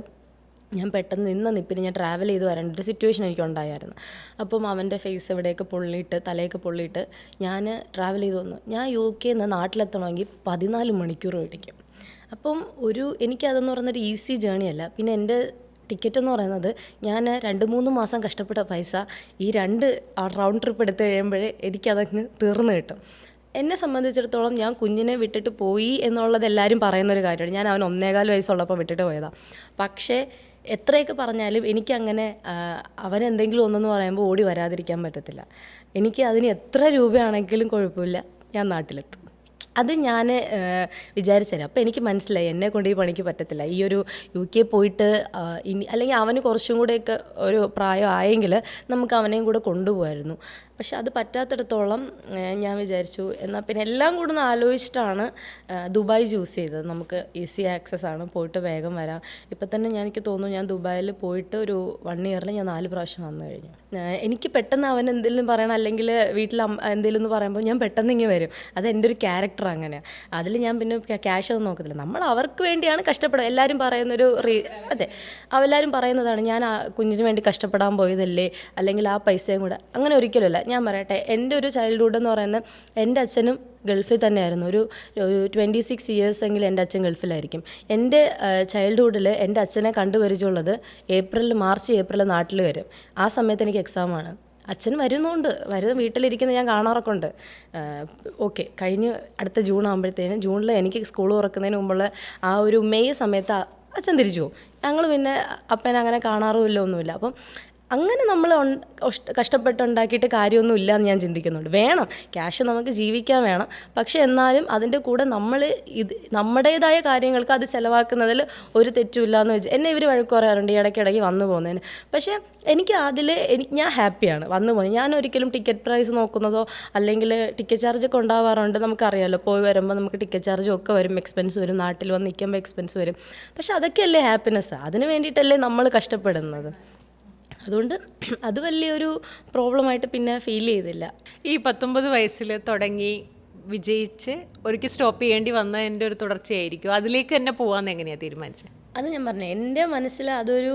ഞാൻ പെട്ടെന്ന് നിപ്പിന് ഞാൻ ട്രാവൽ ചെയ്ത് വരേണ്ട ഒരു സിറ്റുവേഷൻ എനിക്ക് ഉണ്ടായിരുന്നു. അപ്പം അവൻ്റെ ഫേസ് എവിടെയൊക്കെ പൊള്ളിയിട്ട് തലയൊക്കെ പൊള്ളിയിട്ട് ഞാൻ ട്രാവൽ ചെയ്ത് വന്നു. ഞാൻ UK നാട്ടിലെത്തണമെങ്കിൽ 14 മണിക്കൂർ മേടിക്കും. അപ്പം എനിക്കതെന്ന് പറയുന്നൊരു ഈസി ജേണി അല്ല. പിന്നെ എൻ്റെ ടിക്കറ്റ് എന്ന് പറയുന്നത് ഞാൻ 2-3 മാസം കഷ്ടപ്പെട്ട പൈസ ഈ 2 റൗണ്ട് ട്രിപ്പ് എടുത്ത് കഴിയുമ്പോഴേ എനിക്കതങ്ങ് തീർന്നു കിട്ടും. എന്നെ സംബന്ധിച്ചിടത്തോളം ഞാൻ കുഞ്ഞിനെ വിട്ടിട്ട് പോയി എന്നുള്ളത് എല്ലാവരും പറയുന്നൊരു കാര്യമാണ്. ഞാൻ അവൻ 1.25 വയസ്സുള്ളപ്പോൾ വിട്ടിട്ട് പോയതാണ്. പക്ഷേ എത്രയൊക്കെ പറഞ്ഞാലും എനിക്കങ്ങനെ അവനെന്തെങ്കിലും ഒന്നെന്ന് പറയുമ്പോൾ ഓടി വരാതിരിക്കാൻ പറ്റത്തില്ല. എനിക്ക് അതിന് എത്ര രൂപയാണെങ്കിലും കുഴപ്പമില്ല, ഞാൻ നാട്ടിലെത്തും. അത് ഞാൻ വിചാരിച്ചത്. അപ്പോൾ എനിക്ക് മനസ്സിലായി എന്നെ കൊണ്ട് ഈ പണിക്ക് പറ്റത്തില്ല. ഈ ഒരു UK പോയിട്ട് ഇനി അല്ലെങ്കിൽ അവന് കുറച്ചും കൂടെയൊക്കെ ഒരു പ്രായം ആയെങ്കിൽ നമുക്ക് അവനെയും കൂടെ കൊണ്ടുപോകായിരുന്നു. പക്ഷെ അത് പറ്റാത്തിടത്തോളം ഞാൻ വിചാരിച്ചു എന്നാൽ പിന്നെ എല്ലാം കൂടെ ഒന്ന് ആലോചിച്ചിട്ടാണ് ദുബായ് ചൂസ് ചെയ്തത്. നമുക്ക് ഈസി ആക്സസ് ആണ്, പോയിട്ട് വേഗം വരാം. ഇപ്പം തന്നെ എനിക്ക് തോന്നുന്നു ഞാൻ ദുബായിൽ പോയിട്ട് ഒരു 1 year ഞാൻ 4 പ്രാവശ്യം വന്നു കഴിഞ്ഞു. എനിക്ക് പെട്ടെന്ന് അവൻ എന്തെങ്കിലും പറയണം അല്ലെങ്കിൽ വീട്ടിൽ എന്തെങ്കിലും എന്ന് പറയുമ്പോൾ ഞാൻ പെട്ടെന്ന് ഇങ്ങനെ വരും. അത് എൻ്റെ ഒരു ക്യാരക്ടർ അങ്ങനെയാണ്. അതിൽ ഞാൻ പിന്നെ ക്യാഷ് ഒന്നും നോക്കത്തില്ല. നമ്മൾ അവർക്ക് വേണ്ടിയാണ് കഷ്ടപ്പെടുക. എല്ലാവരും പറയുന്നൊരു അതെ, അവരെല്ലാവരും പറയുന്നതാണ് ഞാൻ കുഞ്ഞിന് വേണ്ടി കഷ്ടപ്പെടാൻ പോയതല്ലേ, അല്ലെങ്കിൽ ആ പൈസയും കൂടെ. അങ്ങനെ ഒരിക്കലുമല്ല. ഞാൻ പറയട്ടെ, എൻ്റെ ഒരു ചൈൽഡ്ഹുഡ് എന്ന് പറയുന്നത് എൻ്റെ അച്ഛനും ഗൾഫിൽ തന്നെയായിരുന്നു. ഒരു 26 years എങ്കിലും എൻ്റെ അച്ഛൻ ഗൾഫിലായിരിക്കും. എൻ്റെ ചൈൽഡ്ഹുഡിൽ എൻ്റെ അച്ഛനെ കണ്ടുപരിചയമുള്ളത് മാർച്ച് ഏപ്രിൽ നാട്ടിൽ വരും. ആ സമയത്ത് എനിക്ക് എക്സാമാണ്. അച്ഛൻ വരുന്ന വീട്ടിലിരിക്കുന്നത് ഞാൻ കാണാറൊക്കെ ഉണ്ട്. ഓക്കെ, കഴിഞ്ഞ് അടുത്ത ജൂൺ ആകുമ്പോഴത്തേനും, ജൂണിൽ എനിക്ക് സ്കൂൾ തുറക്കുന്നതിന് മുമ്പുള്ള ആ ഒരു മെയ് സമയത്ത് അച്ഛൻ തിരിച്ചു പോകും. ഞങ്ങൾ പിന്നെ അപ്പനെ അങ്ങനെ കാണാറുമില്ല, ഒന്നുമില്ല. അപ്പം അങ്ങനെ നമ്മൾ കഷ്ടപ്പെട്ടുണ്ടാക്കിയിട്ട് കാര്യമൊന്നും ഇല്ല എന്ന് ഞാൻ ചിന്തിക്കുന്നുണ്ട്. വേണം, ക്യാഷ് നമുക്ക് ജീവിക്കാൻ വേണം. പക്ഷെ എന്നാലും അതിൻ്റെ കൂടെ നമ്മൾ നമ്മുടേതായ കാര്യങ്ങൾക്ക് അത് ചിലവാക്കുന്നതിൽ ഒരു തെറ്റുമില്ല എന്ന് വെച്ച് എന്നെ ഇവർ വഴക്ക് പറയാറുണ്ട് ഈ ഇടയ്ക്കിടയ്ക്ക് വന്നു പോകുന്നതിന്. പക്ഷേ ഞാൻ ഹാപ്പിയാണ് വന്നു പോകുന്നത്. ഞാൻ ഒരിക്കലും ടിക്കറ്റ് പ്രൈസ് നോക്കുന്നതോ അല്ലെങ്കിൽ ടിക്കറ്റ് ചാർജൊക്കെ ഉണ്ടാവാറുണ്ട്. നമുക്കറിയാമല്ലോ, പോയി വരുമ്പോൾ നമുക്ക് ടിക്കറ്റ് ചാർജും ഒക്കെ വരും, എക്സ്പെൻസ് വരും, നാട്ടിൽ വന്ന് നിൽക്കുമ്പോൾ എക്സ്പെൻസ് വരും. പക്ഷെ അതൊക്കെയല്ലേ ഹാപ്പിനെസ്, അതിന് വേണ്ടിയിട്ടല്ലേ നമ്മൾ കഷ്ടപ്പെടുന്നത്. അതുകൊണ്ട് അത് വലിയൊരു പ്രോബ്ലമായിട്ട് പിന്നെ ഫീൽ ചെയ്തില്ല. ഈ 19 വയസ്സിൽ തുടങ്ങി വിജയിച്ച് ഒരിക്കൽ സ്റ്റോപ്പ് ചെയ്യേണ്ടി വന്നതിൻ്റെ ഒരു തുടർച്ചയായിരിക്കും. അതിലേക്ക് തന്നെ പോകാമെന്ന് എങ്ങനെയാണ് തീരുമാനിച്ചത്? അത് ഞാൻ പറഞ്ഞു, എൻ്റെ മനസ്സിൽ അതൊരു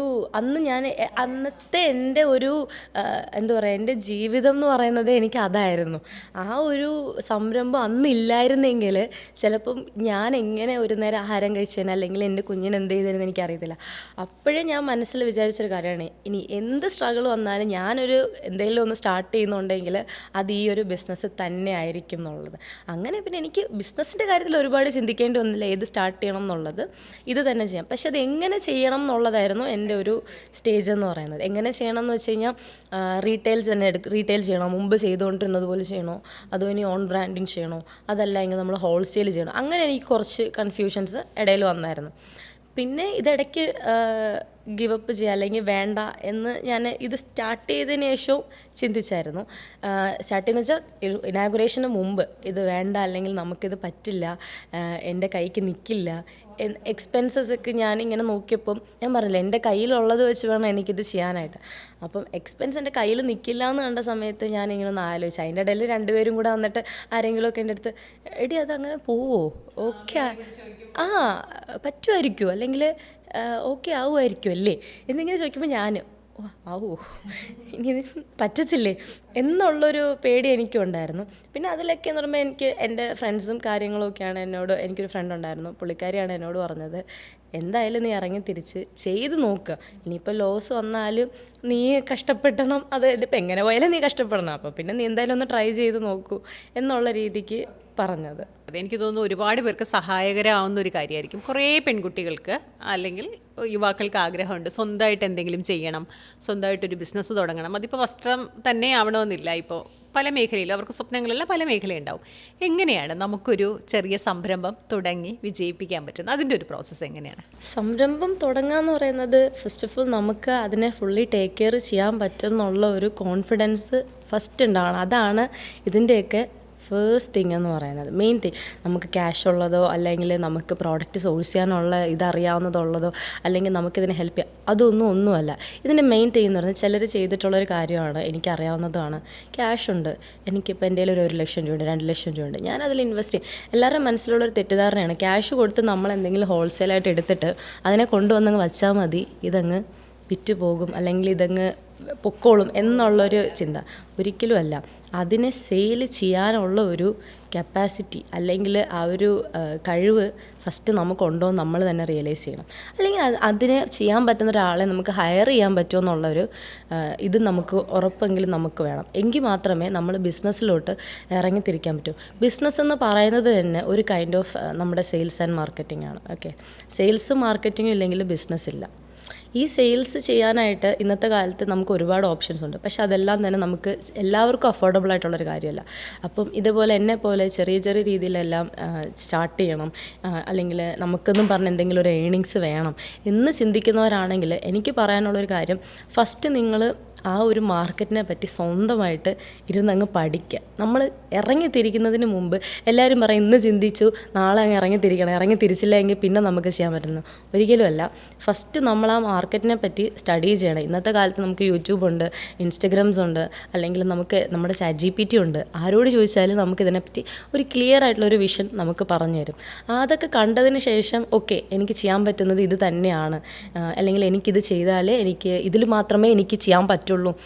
അന്നത്തെ എൻ്റെ ഒരു എന്താ പറയുക, എൻ്റെ ജീവിതം എന്ന് പറയുന്നത് എനിക്ക് അതായിരുന്നു. ആ ഒരു സംരംഭം അന്നില്ലായിരുന്നെങ്കിൽ ചിലപ്പം ഞാൻ എങ്ങനെ ഒരു നേരം ആഹാരം കഴിച്ചേനെ, അല്ലെങ്കിൽ എൻ്റെ കുഞ്ഞിന് എന്ത് ചെയ്തിരുന്നു എനിക്കറിയത്തില്ല. അപ്പോഴേ ഞാൻ മനസ്സിൽ വിചാരിച്ചൊരു കാര്യമാണ്, ഇനി എന്ത് സ്ട്രഗിൾ വന്നാലും ഞാനൊരു എന്തെങ്കിലും ഒന്ന് സ്റ്റാർട്ട് ചെയ്യുന്നുണ്ടെങ്കിൽ അത് ഈ ഒരു ബിസിനസ് തന്നെ ആയിരിക്കും എന്നുള്ളത്. അങ്ങനെ പിന്നെ എനിക്ക് ബിസിനസ്സിൻ്റെ കാര്യത്തിൽ ഒരുപാട് ചിന്തിക്കേണ്ടി വന്നില്ല, ഏത് സ്റ്റാർട്ട് ചെയ്യണം എന്നുള്ളത്, ഇത് തന്നെ ചെയ്യാം. പക്ഷെ അത് എങ്ങനെ ചെയ്യണം എന്നുള്ളതായിരുന്നു എൻ്റെ ഒരു സ്റ്റേജ് എന്ന് പറയുന്നത്. എങ്ങനെ ചെയ്യണം എന്ന് വെച്ച് കഴിഞ്ഞാൽ റീറ്റെയിൽ ചെയ്യണോ, മുമ്പ് ചെയ്തുകൊണ്ടിരുന്നത് പോലെ ചെയ്യണോ, അതോ ഇനി ഓൺ ബ്രാൻഡിങ് ചെയ്യണോ, അതല്ല എങ്കിൽ നമ്മൾ ഹോൾസെയിൽ ചെയ്യണോ, അങ്ങനെ എനിക്ക് കുറച്ച് കൺഫ്യൂഷൻസ് ഇടയിൽ വന്നായിരുന്നു. പിന്നെ ഇതിടയ്ക്ക് ഗിവപ്പ് ചെയ്യുക അല്ലെങ്കിൽ വേണ്ട എന്ന് ഞാൻ ഇത് സ്റ്റാർട്ട് ചെയ്തതിന് ശേഷവും ചിന്തിച്ചായിരുന്നു. സ്റ്റാർട്ട് ചെയ്യുന്ന വെച്ചാൽ ഇനാഗുറേഷന് മുമ്പ് ഇത് വേണ്ട, അല്ലെങ്കിൽ നമുക്കിത് പറ്റില്ല, എൻ്റെ കൈക്ക് നിൽക്കില്ല, എക്സ്പെൻസസ് ഒക്കെ ഞാനിങ്ങനെ നോക്കിയപ്പം ഞാൻ പറഞ്ഞില്ല എൻ്റെ കയ്യിലുള്ളത് വെച്ച് വേണം എനിക്കിത് ചെയ്യാനായിട്ട്. അപ്പം എക്സ്പെൻസ് എൻ്റെ കയ്യിൽ നിൽക്കില്ല എന്ന് കണ്ട സമയത്ത് ഞാനിങ്ങനെ ഒന്ന് ആലോചിച്ചു. അതിൻ്റെ ഇടയിൽ രണ്ടുപേരും കൂടെ വന്നിട്ട് ആരെങ്കിലുമൊക്കെ എൻ്റെ അടുത്ത് എടി അതങ്ങനെ പോവോ, ഓക്കെ പറ്റുമായിരിക്കുമോ, അല്ലെങ്കിൽ ഓക്കെ ആവുമായിരിക്കും അല്ലേ എന്നിങ്ങനെ ചോദിക്കുമ്പോൾ ഞാൻ ആവോ ഇനി ഇത് പറ്റത്തില്ലേ എന്നുള്ളൊരു പേടി എനിക്കും ഉണ്ടായിരുന്നു. പിന്നെ അതിലൊക്കെ എന്ന് പറയുമ്പോൾ എനിക്ക് എൻ്റെ ഫ്രണ്ട്സും കാര്യങ്ങളൊക്കെയാണ് എനിക്കൊരു ഫ്രണ്ട് ഉണ്ടായിരുന്നു, പുള്ളിക്കാരിയാണ് എന്നോട് പറഞ്ഞത് എന്തായാലും നീ ഇറങ്ങി തിരിച്ച് ചെയ്ത് നോക്കുക, ഇനിയിപ്പോൾ ലോസ് വന്നാലും നീ കഷ്ടപ്പെടണം, അത് ഇതിപ്പോൾ എങ്ങനെ പോയാലും നീ കഷ്ടപ്പെടണം, അപ്പോൾ പിന്നെ നീ എന്തായാലും ഒന്ന് ട്രൈ ചെയ്ത് നോക്കൂ എന്നുള്ള രീതിക്ക് പറഞ്ഞത്. എനിക്ക് തോന്നുന്നു ഒരുപാട് പേർക്ക് സഹായകരമാവുന്ന ഒരു കാര്യമായിരിക്കും. കുറേ പെൺകുട്ടികൾക്ക് അല്ലെങ്കിൽ യുവാക്കൾക്ക് ആഗ്രഹമുണ്ട് സ്വന്തമായിട്ട് എന്തെങ്കിലും ചെയ്യണം, സ്വന്തമായിട്ടൊരു ബിസിനസ് തുടങ്ങണം. അതിപ്പോൾ വസ്ത്രം തന്നെ ആവണമെന്നില്ല, ഇപ്പോൾ പല മേഖലയിലും അവർക്ക് സ്വപ്നങ്ങളുള്ള പല മേഖലയുണ്ടാവും. എങ്ങനെയാണ് നമുക്കൊരു ചെറിയ സംരംഭം തുടങ്ങി വിജയിപ്പിക്കാൻ പറ്റുന്നത്? അതിൻ്റെ ഒരു പ്രോസസ്സ് എങ്ങനെയാണ്? സംരംഭം തുടങ്ങുക എന്ന് പറയുന്നത് ഫസ്റ്റ് ഓഫ് ഓൾ നമുക്ക് അതിനെ ഫുള്ളി ടേക്ക് കെയർ ചെയ്യാൻ പറ്റും എന്നുള്ള ഒരു കോൺഫിഡൻസ് ഫസ്റ്റ് ഉണ്ടാവണം. അതാണ് ഇതിൻ്റെയൊക്കെ ഫേസ്റ്റ് തിങ് എന്ന് പറയുന്നത്, മെയിൻ തിങ്. നമുക്ക് ക്യാഷ് ഉള്ളതോ അല്ലെങ്കിൽ നമുക്ക് പ്രോഡക്റ്റ് സോഴ്സ് ചെയ്യാനുള്ള ഇതറിയാവുന്നതുള്ളതോ അല്ലെങ്കിൽ നമുക്കിതിനെ ഹെൽപ്പ് ചെയ്യാം ഒന്നുമല്ല. ഇതിൻ്റെ മെയിൻ തിങ് എന്ന് പറയുന്നത് ചിലർ ചെയ്തിട്ടുള്ളൊരു കാര്യമാണ്, എനിക്കറിയാവുന്നതാണ്. ക്യാഷ് ഉണ്ട്, എനിക്കിപ്പോൾ എൻ്റെ കയ്യിൽ ഒരു 1 ലക്ഷം രൂപയുണ്ട്, 2 ലക്ഷം രൂപയുണ്ട്, ഞാൻ അതിൽ ഇൻവെസ്റ്റ് ചെയ്യും. എല്ലാവരുടെ മനസ്സിലുള്ളൊരു തെറ്റിദ്ധാരണയാണ് ക്യാഷ് കൊടുത്ത് നമ്മൾ എന്തെങ്കിലും ഹോൾസെയിലായിട്ട് എടുത്തിട്ട് അതിനെ കൊണ്ടുവന്നങ്ങ് വച്ചാൽ മതി, ഇതങ്ങ് വിറ്റ് പോകും അല്ലെങ്കിൽ ഇതങ്ങ് പൊക്കോളും എന്നുള്ളൊരു ചിന്ത. ഒരിക്കലും അല്ല. അതിനെ സെയിൽ ചെയ്യാനുള്ള ഒരു കപ്പാസിറ്റി അല്ലെങ്കിൽ ആ ഒരു കഴിവ് ഫസ്റ്റ് നമുക്കുണ്ടോ നമ്മൾ തന്നെ റിയലൈസ് ചെയ്യണം. അല്ലെങ്കിൽ അതിനെ ചെയ്യാൻ പറ്റുന്ന ഒരാളെ നമുക്ക് ഹയർ ചെയ്യാൻ പറ്റുമോ എന്നുള്ളൊരു ഇത് നമുക്ക് ഉറപ്പെങ്കിലും നമുക്ക് വേണം. എങ്കിൽ മാത്രമേ നമ്മൾ ബിസിനസ്സിലോട്ട് ഇറങ്ങിത്തിരിക്കാൻ പറ്റൂ. ബിസിനസ് എന്ന് പറയുന്നത് തന്നെ ഒരു കൈൻഡ് ഓഫ് നമ്മുടെ സെയിൽസ് ആൻഡ് മാർക്കറ്റിംഗ് ആണ്. ഓക്കെ, സെയിൽസും മാർക്കറ്റിങ്ങും ഇല്ലെങ്കിൽ ബിസിനസ് ഇല്ല. ഈ സെയിൽസ് ചെയ്യാനായിട്ട് ഇന്നത്തെ കാലത്ത് നമുക്ക് ഒരുപാട് ഓപ്ഷൻസ് ഉണ്ട്, പക്ഷെ അതെല്ലാം തന്നെ നമുക്ക് എല്ലാവർക്കും അഫോർഡബിൾ ആയിട്ടുള്ളൊരു കാര്യമല്ല. അപ്പം ഇതുപോലെ എന്നെ പോലെ ചെറിയ ചെറിയ രീതിയിലെല്ലാം സ്റ്റാർട്ട് ചെയ്യണം, അല്ലെങ്കിൽ നമുക്കെന്നും പറഞ്ഞ് എന്തെങ്കിലും ഒരു ഏണിങ്സ് വേണം എന്ന് ചിന്തിക്കുന്നവരാണെങ്കിൽ എനിക്ക് പറയാനുള്ളൊരു കാര്യം, ഫസ്റ്റ് നിങ്ങൾ ആ ഒരു മാർക്കറ്റിനെ പറ്റി സ്വന്തമായിട്ട് ഇരുന്നങ്ങ് പഠിക്കുക. നമ്മൾ ഇറങ്ങിത്തിരിക്കുന്നതിന് മുമ്പ് എല്ലാവരും പറയും ഇന്ന് ചിന്തിച്ചു നാളെ അങ്ങ് ഇറങ്ങിത്തിരിച്ചില്ല എങ്കിൽ പിന്നെ നമുക്ക് ചെയ്യാൻ പറ്റുന്നു. ഒരിക്കലുമല്ല. ഫസ്റ്റ് നമ്മൾ ആ മാർക്കറ്റിനെ പറ്റി സ്റ്റഡി ചെയ്യണം. ഇന്നത്തെ കാലത്ത് നമുക്ക് യൂട്യൂബ് ഉണ്ട്, ഇൻസ്റ്റഗ്രാംസ് ഉണ്ട്, അല്ലെങ്കിൽ നമുക്ക് നമ്മുടെ ChatGPT ഉണ്ട്. ആരോട് ചോദിച്ചാലും നമുക്കിതിനെപ്പറ്റി ഒരു ക്ലിയർ ആയിട്ടുള്ളൊരു വിഷൻ നമുക്ക് പറഞ്ഞു തരും. അതൊക്കെ കണ്ടതിന് ശേഷം ഓക്കെ എനിക്ക് ചെയ്യാൻ പറ്റുന്നത് ഇത് തന്നെയാണ്, അല്ലെങ്കിൽ എനിക്കിത് ചെയ്താലേ എനിക്ക് ഇതിൽ മാത്രമേ എനിക്ക് ചെയ്യാൻ പറ്റുള്ളൂ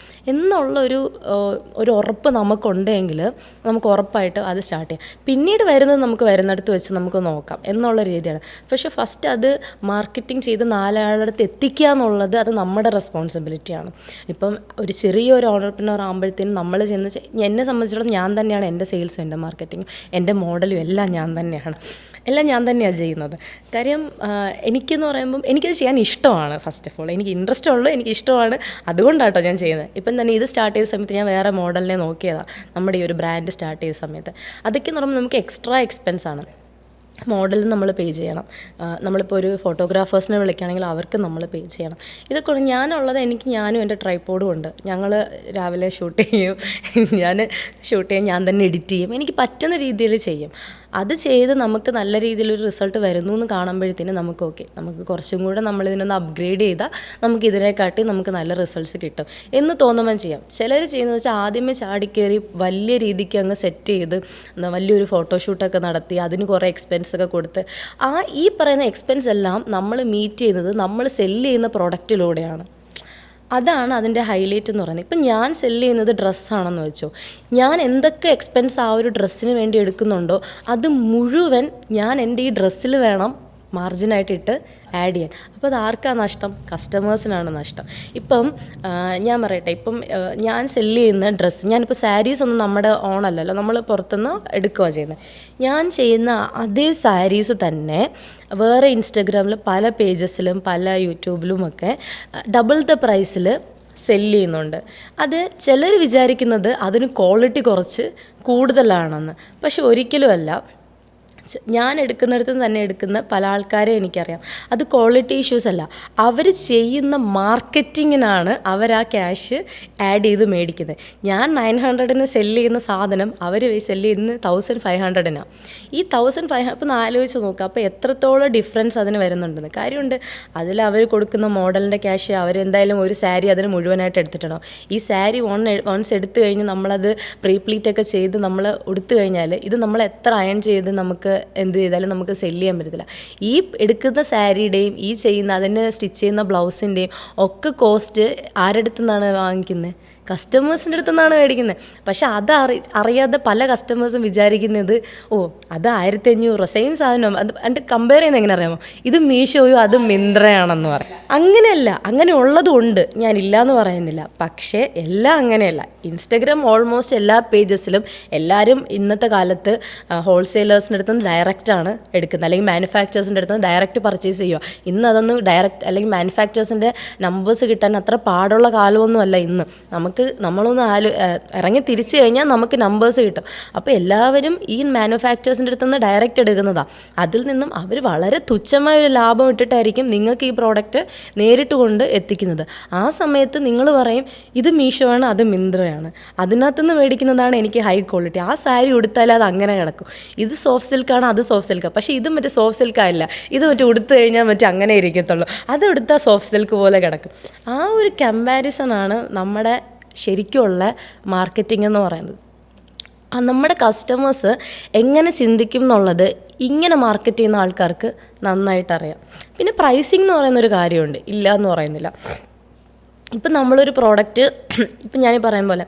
എന്നുള്ളൊരു ഉറപ്പ് നമുക്കുണ്ടെങ്കിൽ നമുക്ക് ഉറപ്പായിട്ട് അത് സ്റ്റാർട്ട് ചെയ്യാം. പിന്നീട് വരുന്നത് നമുക്ക് വരുന്നിടത്ത് വെച്ച് നമുക്ക് നോക്കാം എന്നുള്ള രീതിയാണ്. പക്ഷേ ഫസ്റ്റ് അത് മാർക്കറ്റിംഗ് ചെയ്ത് 4 ആളുടെ എത്തിക്കുക എന്നുള്ളത് അത് നമ്മുടെ റെസ്പോൺസിബിലിറ്റിയാണ്. ഇപ്പം ഒരു ചെറിയൊരു ഓണ്ടർപ്രനർ ആകുമ്പോഴത്തേനും നമ്മൾ എന്നെ സംബന്ധിച്ചിടത്തോളം ഞാൻ തന്നെയാണ് എൻ്റെ സെയിൽസും എൻ്റെ മാർക്കറ്റിങ്ങും എൻ്റെ മോഡലും എല്ലാം ഞാൻ തന്നെയാണ് ചെയ്യുന്നത്. കാര്യം എനിക്കെന്ന് പറയുമ്പം എനിക്കത് ചെയ്യാൻ ഇഷ്ടമാണ്. ഫസ്റ്റ് ഓഫ് ഓൾ എനിക്ക് ഇൻട്രസ്റ്റ് ഉള്ളൂ, എനിക്ക് ഇഷ്ടമാണ്, അതുകൊണ്ടാട്ടോ ഞാൻ ചെയ്യുന്നത്. ഇപ്പം തന്നെ ഇത് സ്റ്റാർട്ട് ചെയ്ത സമയത്ത് ഞാൻ വേറെ മോഡലിനെ നോക്കിയതാണ്. നമ്മുടെ ഈ ഒരു ബ്രാൻഡ് സ്റ്റാർട്ട് ചെയ്ത സമയത്ത് അതൊക്കെ എന്ന് പറയുമ്പോൾ നമുക്ക് എക്സ്ട്രാ എക്സ്പെൻസാണ്. മോഡലിന് നമ്മൾ പേ ചെയ്യണം, നമ്മളിപ്പോൾ ഒരു ഫോട്ടോഗ്രാഫേഴ്സിനെ വിളിക്കുകയാണെങ്കിൽ അവർക്ക് നമ്മൾ പേ ചെയ്യണം. ഇതൊക്കെ ഞാനുള്ളത് ഞാനും എൻ്റെ ട്രൈപോഡും ഉണ്ട്. ഞങ്ങൾ രാവിലെ ഷൂട്ട് ചെയ്യും, ഞാൻ തന്നെ എഡിറ്റ് ചെയ്യും, എനിക്ക് പറ്റുന്ന രീതിയിൽ ചെയ്യും. അത് ചെയ്ത് നമുക്ക് നല്ല രീതിയിലൊരു റിസൾട്ട് വരുന്നു എന്ന് കാണുമ്പോഴത്തേനും നമുക്ക് ഓക്കെ, നമുക്ക് കുറച്ചും കൂടെ നമ്മളിതിനൊന്ന് അപ്ഗ്രേഡ് ചെയ്താൽ നമുക്ക് ഇതിനെക്കാട്ടി നമുക്ക് നല്ല റിസൾട്ട്സ് കിട്ടും എന്ന് തോന്നുമ്പോൾ ചെയ്യാം. ചിലർ ചെയ്യുന്നത് വെച്ചാൽ ആദ്യമേ ചാടിക്കയറി വലിയ രീതിക്ക് അങ്ങ് സെറ്റ് ചെയ്ത് വലിയൊരു ഫോട്ടോഷൂട്ടൊക്കെ നടത്തി അതിന് കുറേ എക്സ്പെൻസൊക്കെ കൊടുത്ത് ഈ പറയുന്ന എക്സ്പെൻസ് എല്ലാം നമ്മൾ മീറ്റ് ചെയ്യുന്നത് നമ്മൾ സെല്ല് ചെയ്യുന്ന പ്രൊഡക്റ്റിലൂടെയാണ്. അതാണ് അതിൻ്റെ ഹൈലൈറ്റ് എന്ന് പറയുന്നത്. ഇപ്പം ഞാൻ സെല്ല് ചെയ്യുന്നത് ഡ്രസ്സാണെന്ന് വെച്ചോ, ഞാൻ എന്തൊക്കെ എക്സ്പെൻസ് ആ ഒരു ഡ്രസ്സിന് വേണ്ടി എടുക്കുന്നുണ്ടോ അത് മുഴുവൻ ഞാൻ എൻ്റെ ഈ ഡ്രസ്സിൽ വേണം മാർജിനായിട്ടിട്ട് ആഡ് ചെയ്യാൻ. അപ്പോൾ അത് ആർക്കാണ് നഷ്ടം? കസ്റ്റമേഴ്സിനാണ് നഷ്ടം. ഇപ്പം ഞാൻ പറയട്ടെ, ഇപ്പം ഞാൻ സെല്ല് ചെയ്യുന്ന ഡ്രസ്സ്, ഞാനിപ്പോൾ സാരീസ് ഒന്നും നമ്മുടെ ഓണല്ലല്ലോ, നമ്മൾ പുറത്തുനിന്ന് എടുക്കുക ചെയ്യുന്നത്. ഞാൻ ചെയ്യുന്ന അതേ സാരീസ് തന്നെ വേറെ ഇൻസ്റ്റഗ്രാമിൽ പല പേജസിലും പല യൂട്യൂബിലുമൊക്കെ ഡബിൾ ദ പ്രൈസിൽ സെല്ല് ചെയ്യുന്നുണ്ട്. അത് ചിലർ വിചാരിക്കുന്നത് അതിന് ക്വാളിറ്റി കുറച്ച് കൂടുതലാണെന്ന്, പക്ഷെ ഒരിക്കലുമല്ല. ഞാൻ എടുക്കുന്നിടത്ത് തന്നെ എടുക്കുന്ന പല ആൾക്കാരെ എനിക്കറിയാം. അത് ക്വാളിറ്റി ഇഷ്യൂസ് അല്ല, അവർ ചെയ്യുന്ന മാർക്കറ്റിങ്ങിനാണ് അവർ ആ ക്യാഷ് ആഡ് ചെയ്ത് മേടിക്കുന്നത്. ഞാൻ 900-ന് സെല്ല് ചെയ്യുന്ന സാധനം അവർ സെല്ല് ചെയ്യുന്നത് 1500-നാണ്. ഈ 1500 അപ്പോൾ ഒന്ന് ആലോചിച്ച് നോക്കുക, അപ്പോൾ എത്രത്തോളം ഡിഫറൻസ് അതിന് വരുന്നുണ്ടെന്ന്. കാര്യമുണ്ട്, അതിൽ അവർ കൊടുക്കുന്ന മോഡലിൻ്റെ ക്യാഷ് അവരെന്തായാലും ഒരു സാരി അതിന് മുഴുവനായിട്ട് എടുത്തിട്ടുണ്ടാവും. ഈ സാരി വൺസ് എടുത്തു കഴിഞ്ഞ് നമ്മളത് പ്രീപ്ലീറ്റൊക്കെ ചെയ്ത് നമ്മൾ ഉടുത്തു കഴിഞ്ഞാൽ ഇത് നമ്മൾ എത്ര അയൺ ചെയ്ത് നമുക്ക് എന്ത് ചെയ്താലും നമുക്ക് സെല്ല് ചെയ്യാൻ പറ്റത്തില്ല. ഈ എടുക്കുന്ന സാരിയുടെയും ഈ ചെയ്യുന്ന അതിന് സ്റ്റിച്ച് ചെയ്യുന്ന ബ്ലൗസിൻ്റെയും ഒക്കെ കോസ്റ്റ് ആരുടെ അടുത്തു നിന്നാണ് വാങ്ങിക്കുന്നത്? കസ്റ്റമേഴ്സിൻ്റെ അടുത്തു നിന്നാണ് മേടിക്കുന്നത്. പക്ഷെ അറിയാതെ പല കസ്റ്റമേഴ്സും വിചാരിക്കുന്നത് അത് 1500 സെയിം സാധനം. അത് കമ്പയർ ചെയ്യുന്നത് എങ്ങനെ അറിയാമോ? ഇത് മീഷോയോ അത് മിന്ത്രയാണെന്ന് പറയും. അങ്ങനെയല്ല, അങ്ങനെ ഉള്ളതും ഉണ്ട്, ഞാനില്ല എന്ന് പറയുന്നില്ല. പക്ഷേ എല്ലാം അങ്ങനെയല്ല. ഇൻസ്റ്റഗ്രാം ഓൾമോസ്റ്റ് എല്ലാ പേജസിലും എല്ലാവരും ഇന്നത്തെ കാലത്ത് ഹോൾസെയിലേഴ്സിൻ്റെ അടുത്ത് നിന്ന് ഡയറക്റ്റാണ് എടുക്കുന്നത്, അല്ലെങ്കിൽ മാനുഫാക്ചേഴ്സിൻ്റെ അടുത്ത് നിന്ന് ഡയറക്റ്റ് പർച്ചേസ് ചെയ്യുക. ഇന്ന് അതൊന്നും ഡയറക്റ്റ് അല്ലെങ്കിൽ മാനുഫാക്ചേഴ്സിൻ്റെ നമ്പേഴ്സ് കിട്ടാൻ അത്ര പാടുള്ള കാലമൊന്നുമല്ല ഇന്ന്. നമ്മളൊന്ന് ഇറങ്ങി തിരിച്ചു കഴിഞ്ഞാൽ നമുക്ക് നമ്പേഴ്സ് കിട്ടും. അപ്പോൾ എല്ലാവരും ഈ മാനുഫാക്ചേഴ്സിൻ്റെ അടുത്ത് നിന്ന് ഡയറക്റ്റ് എടുക്കുന്നതാണ്. അതിൽ നിന്നും അവർ വളരെ തുച്ഛമായ ഒരു ലാഭം ഇട്ടിട്ടായിരിക്കും നിങ്ങൾക്ക് ഈ പ്രോഡക്റ്റ് നേരിട്ട് കൊണ്ട് എത്തിക്കുന്നത്. ആ സമയത്ത് നിങ്ങൾ പറയും ഇത് മീഷോ ആണ്, അത് മിന്ത്രയാണ്, അതിനകത്തുനിന്ന് മേടിക്കുന്നതാണ് എനിക്ക് ഹൈ ക്വാളിറ്റി. ആ സാരി ഉടുത്താൽ അത് അങ്ങനെ കിടക്കും. ഇത് സോഫ്റ്റ് സിൽക്കാണ്, അത് സോഫ്റ്റ് സിൽക്കാണ്. പക്ഷേ ഇത് മറ്റേ സോഫ്റ്റ് സിൽക്കായില്ല, ഇത് മറ്റേ ഉടുത്തു കഴിഞ്ഞാൽ മറ്റേ അങ്ങനെ ഇരിക്കത്തുള്ളൂ, അത് എടുത്താൽ സോഫ്റ്റ് സിൽക്ക് പോലെ കിടക്കും. ആ ഒരു കമ്പാരിസണാണ് നമ്മുടെ ശരിക്കുമുള്ള മാർക്കറ്റിംഗ് എന്ന് പറയുന്നത്. നമ്മുടെ കസ്റ്റമേഴ്സ് എങ്ങനെ ചിന്തിക്കും എന്നുള്ളത് ഇങ്ങനെ മാർക്കറ്റ് ചെയ്യുന്ന ആൾക്കാർക്ക് നന്നായിട്ടറിയാം. പിന്നെ പ്രൈസിങ് എന്ന് പറയുന്നൊരു കാര്യമുണ്ട്, ഇല്ല എന്ന് പറയുന്നില്ല. ഇപ്പം നമ്മളൊരു പ്രോഡക്റ്റ്, ഇപ്പം ഞാൻ പറയാൻ പോലെ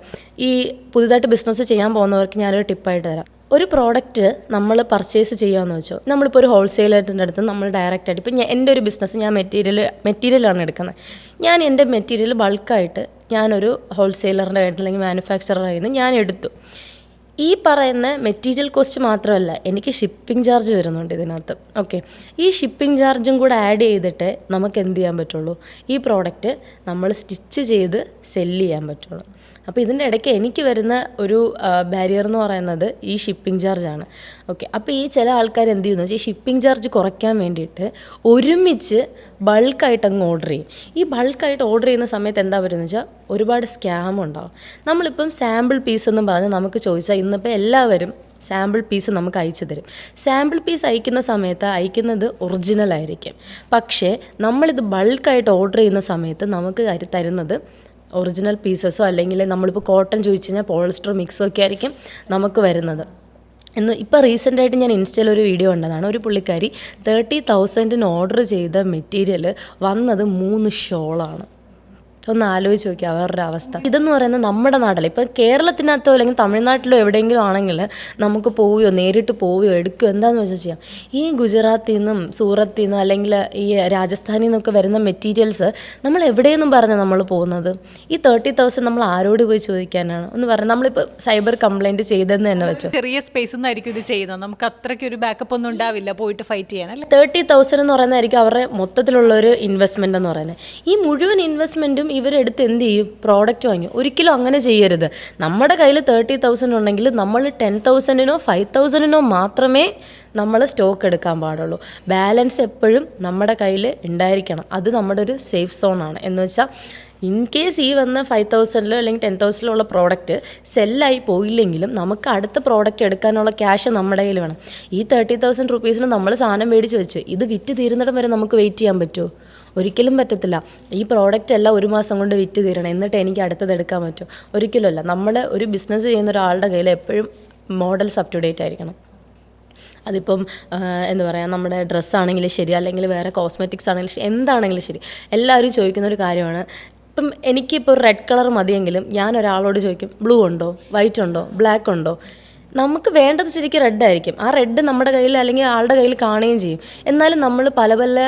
ഈ പുതുതായിട്ട് ബിസിനസ് ചെയ്യാൻ പോകുന്നവർക്ക് ഞാനൊരു ടിപ്പായിട്ട് തരാം. ഒരു പ്രോഡക്റ്റ് നമ്മൾ പർച്ചേസ് ചെയ്യാമെന്ന് വെച്ചോ, നമ്മളിപ്പോൾ ഒരു ഹോൾസെയിലേഴ്സിൻ്റെ അടുത്ത് നമ്മൾ ഡയറക്റ്റായിട്ട്, ഇപ്പം എൻ്റെ ഒരു ബിസിനസ് ഞാൻ മെറ്റീരിയലാണ് എടുക്കുന്നത്. ഞാൻ എൻ്റെ മെറ്റീരിയൽ ബൾക്കായിട്ട് ഞാനൊരു ഹോൾസെയിലറിൻ്റെ ആയിട്ട് അല്ലെങ്കിൽ മാനുഫാക്ചററിൽ നിന്ന് ഞാൻ എടുത്തു. ഈ പറയുന്ന മെറ്റീരിയൽ കോസ്റ്റ് മാത്രമല്ല, എനിക്ക് ഷിപ്പിംഗ് ചാർജ് വരുന്നുണ്ട് ഇതിനകത്ത്. ഓക്കെ, ഈ ഷിപ്പിംഗ് ചാർജും കൂടെ ആഡ് ചെയ്തിട്ട് നമുക്ക് എന്ത് ചെയ്യാൻ പറ്റുള്ളൂ? ഈ പ്രോഡക്റ്റ് നമ്മൾ സ്റ്റിച്ച് ചെയ്ത് സെല്ല് ചെയ്യാൻ പറ്റുള്ളൂ. അപ്പോൾ ഇതിൻ്റെ ഇടയ്ക്ക് എനിക്ക് വരുന്ന ഒരു ബാരിയർ എന്ന് പറയുന്നത് ഈ ഷിപ്പിംഗ് ചാർജാണ്. ഓക്കെ, അപ്പോൾ ഈ ചില ആൾക്കാർ എന്ത് ചെയ്യുന്നു വെച്ചാൽ ഈ ഷിപ്പിംഗ് ചാർജ് കുറയ്ക്കാൻ വേണ്ടിയിട്ട് ഒരുമിച്ച് ബൾക്കായിട്ട് അങ്ങ് ഓർഡർ ചെയ്യും. ഈ ബൾക്കായിട്ട് ഓർഡർ ചെയ്യുന്ന സമയത്ത് എന്താ വരുന്നത് വെച്ചാൽ ഒരുപാട് സ്കാം ഉണ്ടാവും. നമ്മളിപ്പം സാമ്പിൾ പീസ് എന്നും പറഞ്ഞ് നമുക്ക് ചോദിച്ചാൽ ഇന്നിപ്പോൾ എല്ലാവരും സാമ്പിൾ പീസ് നമുക്ക് അയച്ചു തരും. സാമ്പിൾ പീസ് അയക്കുന്ന സമയത്ത് അയക്കുന്നത് ഒറിജിനൽ ആയിരിക്കും. പക്ഷേ നമ്മളിത് ബൾക്കായിട്ട് ഓർഡർ ചെയ്യുന്ന സമയത്ത് നമുക്ക് തരുന്നത് ഒറിജിനൽ പീസസോ അല്ലെങ്കിൽ നമ്മളിപ്പോൾ കോട്ടൺ ചോദിച്ചു കഴിഞ്ഞാൽ പോളിസ്റ്റർ മിക്സോ ഒക്കെ ആയിരിക്കും നമുക്ക് വരുന്നത്. ഇപ്പോൾ റീസെൻ്റായിട്ട് ഞാൻ ഇൻസ്റ്റയിൽ ഒരു വീഡിയോ കണ്ടതാണ്. ഒരു പുള്ളിക്കാരി 30,000-ന് ഓർഡർ ചെയ്ത മെറ്റീരിയൽ വന്നത് 3 ഷോളാണ്. ഒന്ന് ആലോചിച്ച് നോക്കി അവരുടെ അവസ്ഥ. ഇതെന്ന് പറയുന്നത് നമ്മുടെ നാട്ടിൽ, ഇപ്പം കേരളത്തിനകത്തോ അല്ലെങ്കിൽ തമിഴ്നാട്ടിലോ എവിടെയെങ്കിലും ആണെങ്കിൽ നമുക്ക് പോവുകയോ നേരിട്ട് പോവുകയോ എടുക്കുകയോ എന്താണെന്ന് വെച്ചാൽ ചെയ്യാം. ഈ ഗുജറാത്തിൽ നിന്നും സൂറത്തിൽ നിന്നും അല്ലെങ്കിൽ ഈ രാജസ്ഥാനിൽ നിന്നൊക്കെ വരുന്ന മെറ്റീരിയൽസ് നമ്മൾ എവിടെയെന്നും പറഞ്ഞാൽ നമ്മൾ പോകുന്നത്. ഈ 30,000 നമ്മൾ ആരോട് പോയി ചോദിക്കാനാണ്? ഒന്ന് പറഞ്ഞാൽ നമ്മളിപ്പോൾ സൈബർ കംപ്ലയിൻറ്റ് ചെയ്തെന്ന് തന്നെ വെച്ചോ, ചെറിയ സ്പേസ് ഒന്നായിരിക്കും ഇത് ചെയ്യുന്നത്, നമുക്ക് അത്രയ്ക്ക് ഒരു ബാക്കപ്പ് ഒന്നും ഉണ്ടാവില്ല പോയിട്ട് ഫൈറ്റ് ചെയ്യാൻ അല്ലേ. 30,000 എന്ന് പറയുന്നതായിരിക്കും അവരുടെ മൊത്തത്തിലുള്ള ഒരു ഇൻവെസ്റ്റ്മെൻ്റ് എന്ന് പറയുന്നത്. ഈ മുഴുവൻ ഇൻവെസ്റ്റ്മെൻറ്റും ഇവരെടുത്ത് എന്ത് ചെയ്യും? പ്രോഡക്റ്റ് വാങ്ങി. ഒരിക്കലും അങ്ങനെ ചെയ്യരുത്. നമ്മുടെ കയ്യിൽ 30,000 ഉണ്ടെങ്കിൽ നമ്മൾ 10,000-നോ 5,000-നോ മാത്രമേ നമ്മൾ സ്റ്റോക്ക് എടുക്കാൻ പാടുള്ളൂ. ബാലൻസ് എപ്പോഴും നമ്മുടെ കയ്യിൽ ഉണ്ടായിരിക്കണം. അത് നമ്മുടെ ഒരു സേഫ് സോണാണ്. എന്ന് വെച്ചാൽ ഇൻ കേസ് ഈ വന്ന 5,000-ലോ അല്ലെങ്കിൽ 10,000-ലോ ഉള്ള പ്രോഡക്റ്റ് സെല്ലായി പോയില്ലെങ്കിലും നമുക്ക് അടുത്ത പ്രോഡക്റ്റ് എടുക്കാനുള്ള ക്യാഷ് നമ്മുടെ കയ്യിൽ വേണം. ഈ 30,000 റുപ്പീസിന് നമ്മൾ സാധനം മേടിച്ച് വെച്ച് ഇത് വിറ്റ് തീരുന്നിടം വരെ നമുക്ക് വെയിറ്റ് ചെയ്യാൻ പറ്റുമോ? ഒരിക്കലും പറ്റത്തില്ല. ഈ പ്രോഡക്റ്റ് എല്ലാം 1 മാസം കൊണ്ട് വിറ്റ് തീരണം എന്നിട്ട് എനിക്ക് അടുത്തത് എടുക്കാൻ പറ്റും? ഒരിക്കലുമല്ല. നമ്മൾ ഒരു ബിസിനസ് ചെയ്യുന്ന ഒരാളുടെ കയ്യിൽ എപ്പോഴും മോഡൽസ് അപ് ടു ഡേറ്റ് ആയിരിക്കണം. അതിപ്പം എന്താ പറയുക, നമ്മുടെ ഡ്രസ്സാണെങ്കിലും ശരി, അല്ലെങ്കിൽ വേറെ കോസ്മെറ്റിക്സ് ആണെങ്കിലും ശരി, എന്താണെങ്കിലും ശരി, എല്ലാവരും ചോദിക്കുന്ന ഒരു കാര്യമാണ്. ഇപ്പം എനിക്കിപ്പോൾ റെഡ് കളർ മതിയെങ്കിലും ഞാൻ ഒരാളോട് ചോദിക്കും ബ്ലൂ ഉണ്ടോ, വൈറ്റ് ഉണ്ടോ, ബ്ലാക്ക് ഉണ്ടോ? നമുക്ക് വേണ്ടത് ശരിക്കും റെഡായിരിക്കും. ആ റെഡ് നമ്മുടെ കയ്യിൽ അല്ലെങ്കിൽ ആളുടെ കയ്യിൽ കാണുകയും ചെയ്യും. എന്നാലും നമ്മൾ പല പല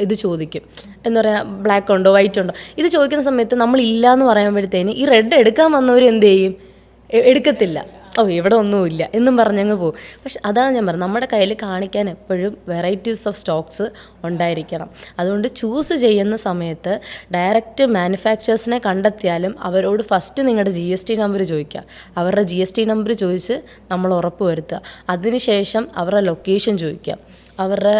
ഇത് ചോദിക്കും, എന്താ പറയുക, ബ്ലാക്ക് ഉണ്ടോ, വൈറ്റ് ഉണ്ടോ, ഇത് ചോദിക്കുന്ന സമയത്ത് നമ്മൾ ഇല്ല എന്ന് പറയുമ്പോഴത്തേന് ഈ റെഡ് എടുക്കാൻ വന്നവർ എന്ത് ചെയ്യും? എടുക്കത്തില്ല. ഓ ഇവിടെ ഒന്നുമില്ല എന്നും പറഞ്ഞങ്ങ് പോകും. പക്ഷെ അതാണ് ഞാൻ പറഞ്ഞത്, നമ്മുടെ കയ്യിൽ കാണിക്കാൻ എപ്പോഴും വെറൈറ്റീസ് ഓഫ് സ്റ്റോക്സ് ഉണ്ടായിരിക്കണം. അതുകൊണ്ട് ചൂസ് ചെയ്യുന്ന സമയത്ത് ഡയറക്റ്റ് മാനുഫാക്ചേഴ്സിനെ കണ്ടെത്തിയാലും അവരോട് ഫസ്റ്റ് നിങ്ങളുടെ GST നമ്പർ ചോദിക്കുക. അവരുടെ GST നമ്പർ ചോദിച്ച് നമ്മൾ ഉറപ്പ് വരുത്തുക. അതിനുശേഷം അവരുടെ ലൊക്കേഷൻ ചോദിക്കുക. അവരുടെ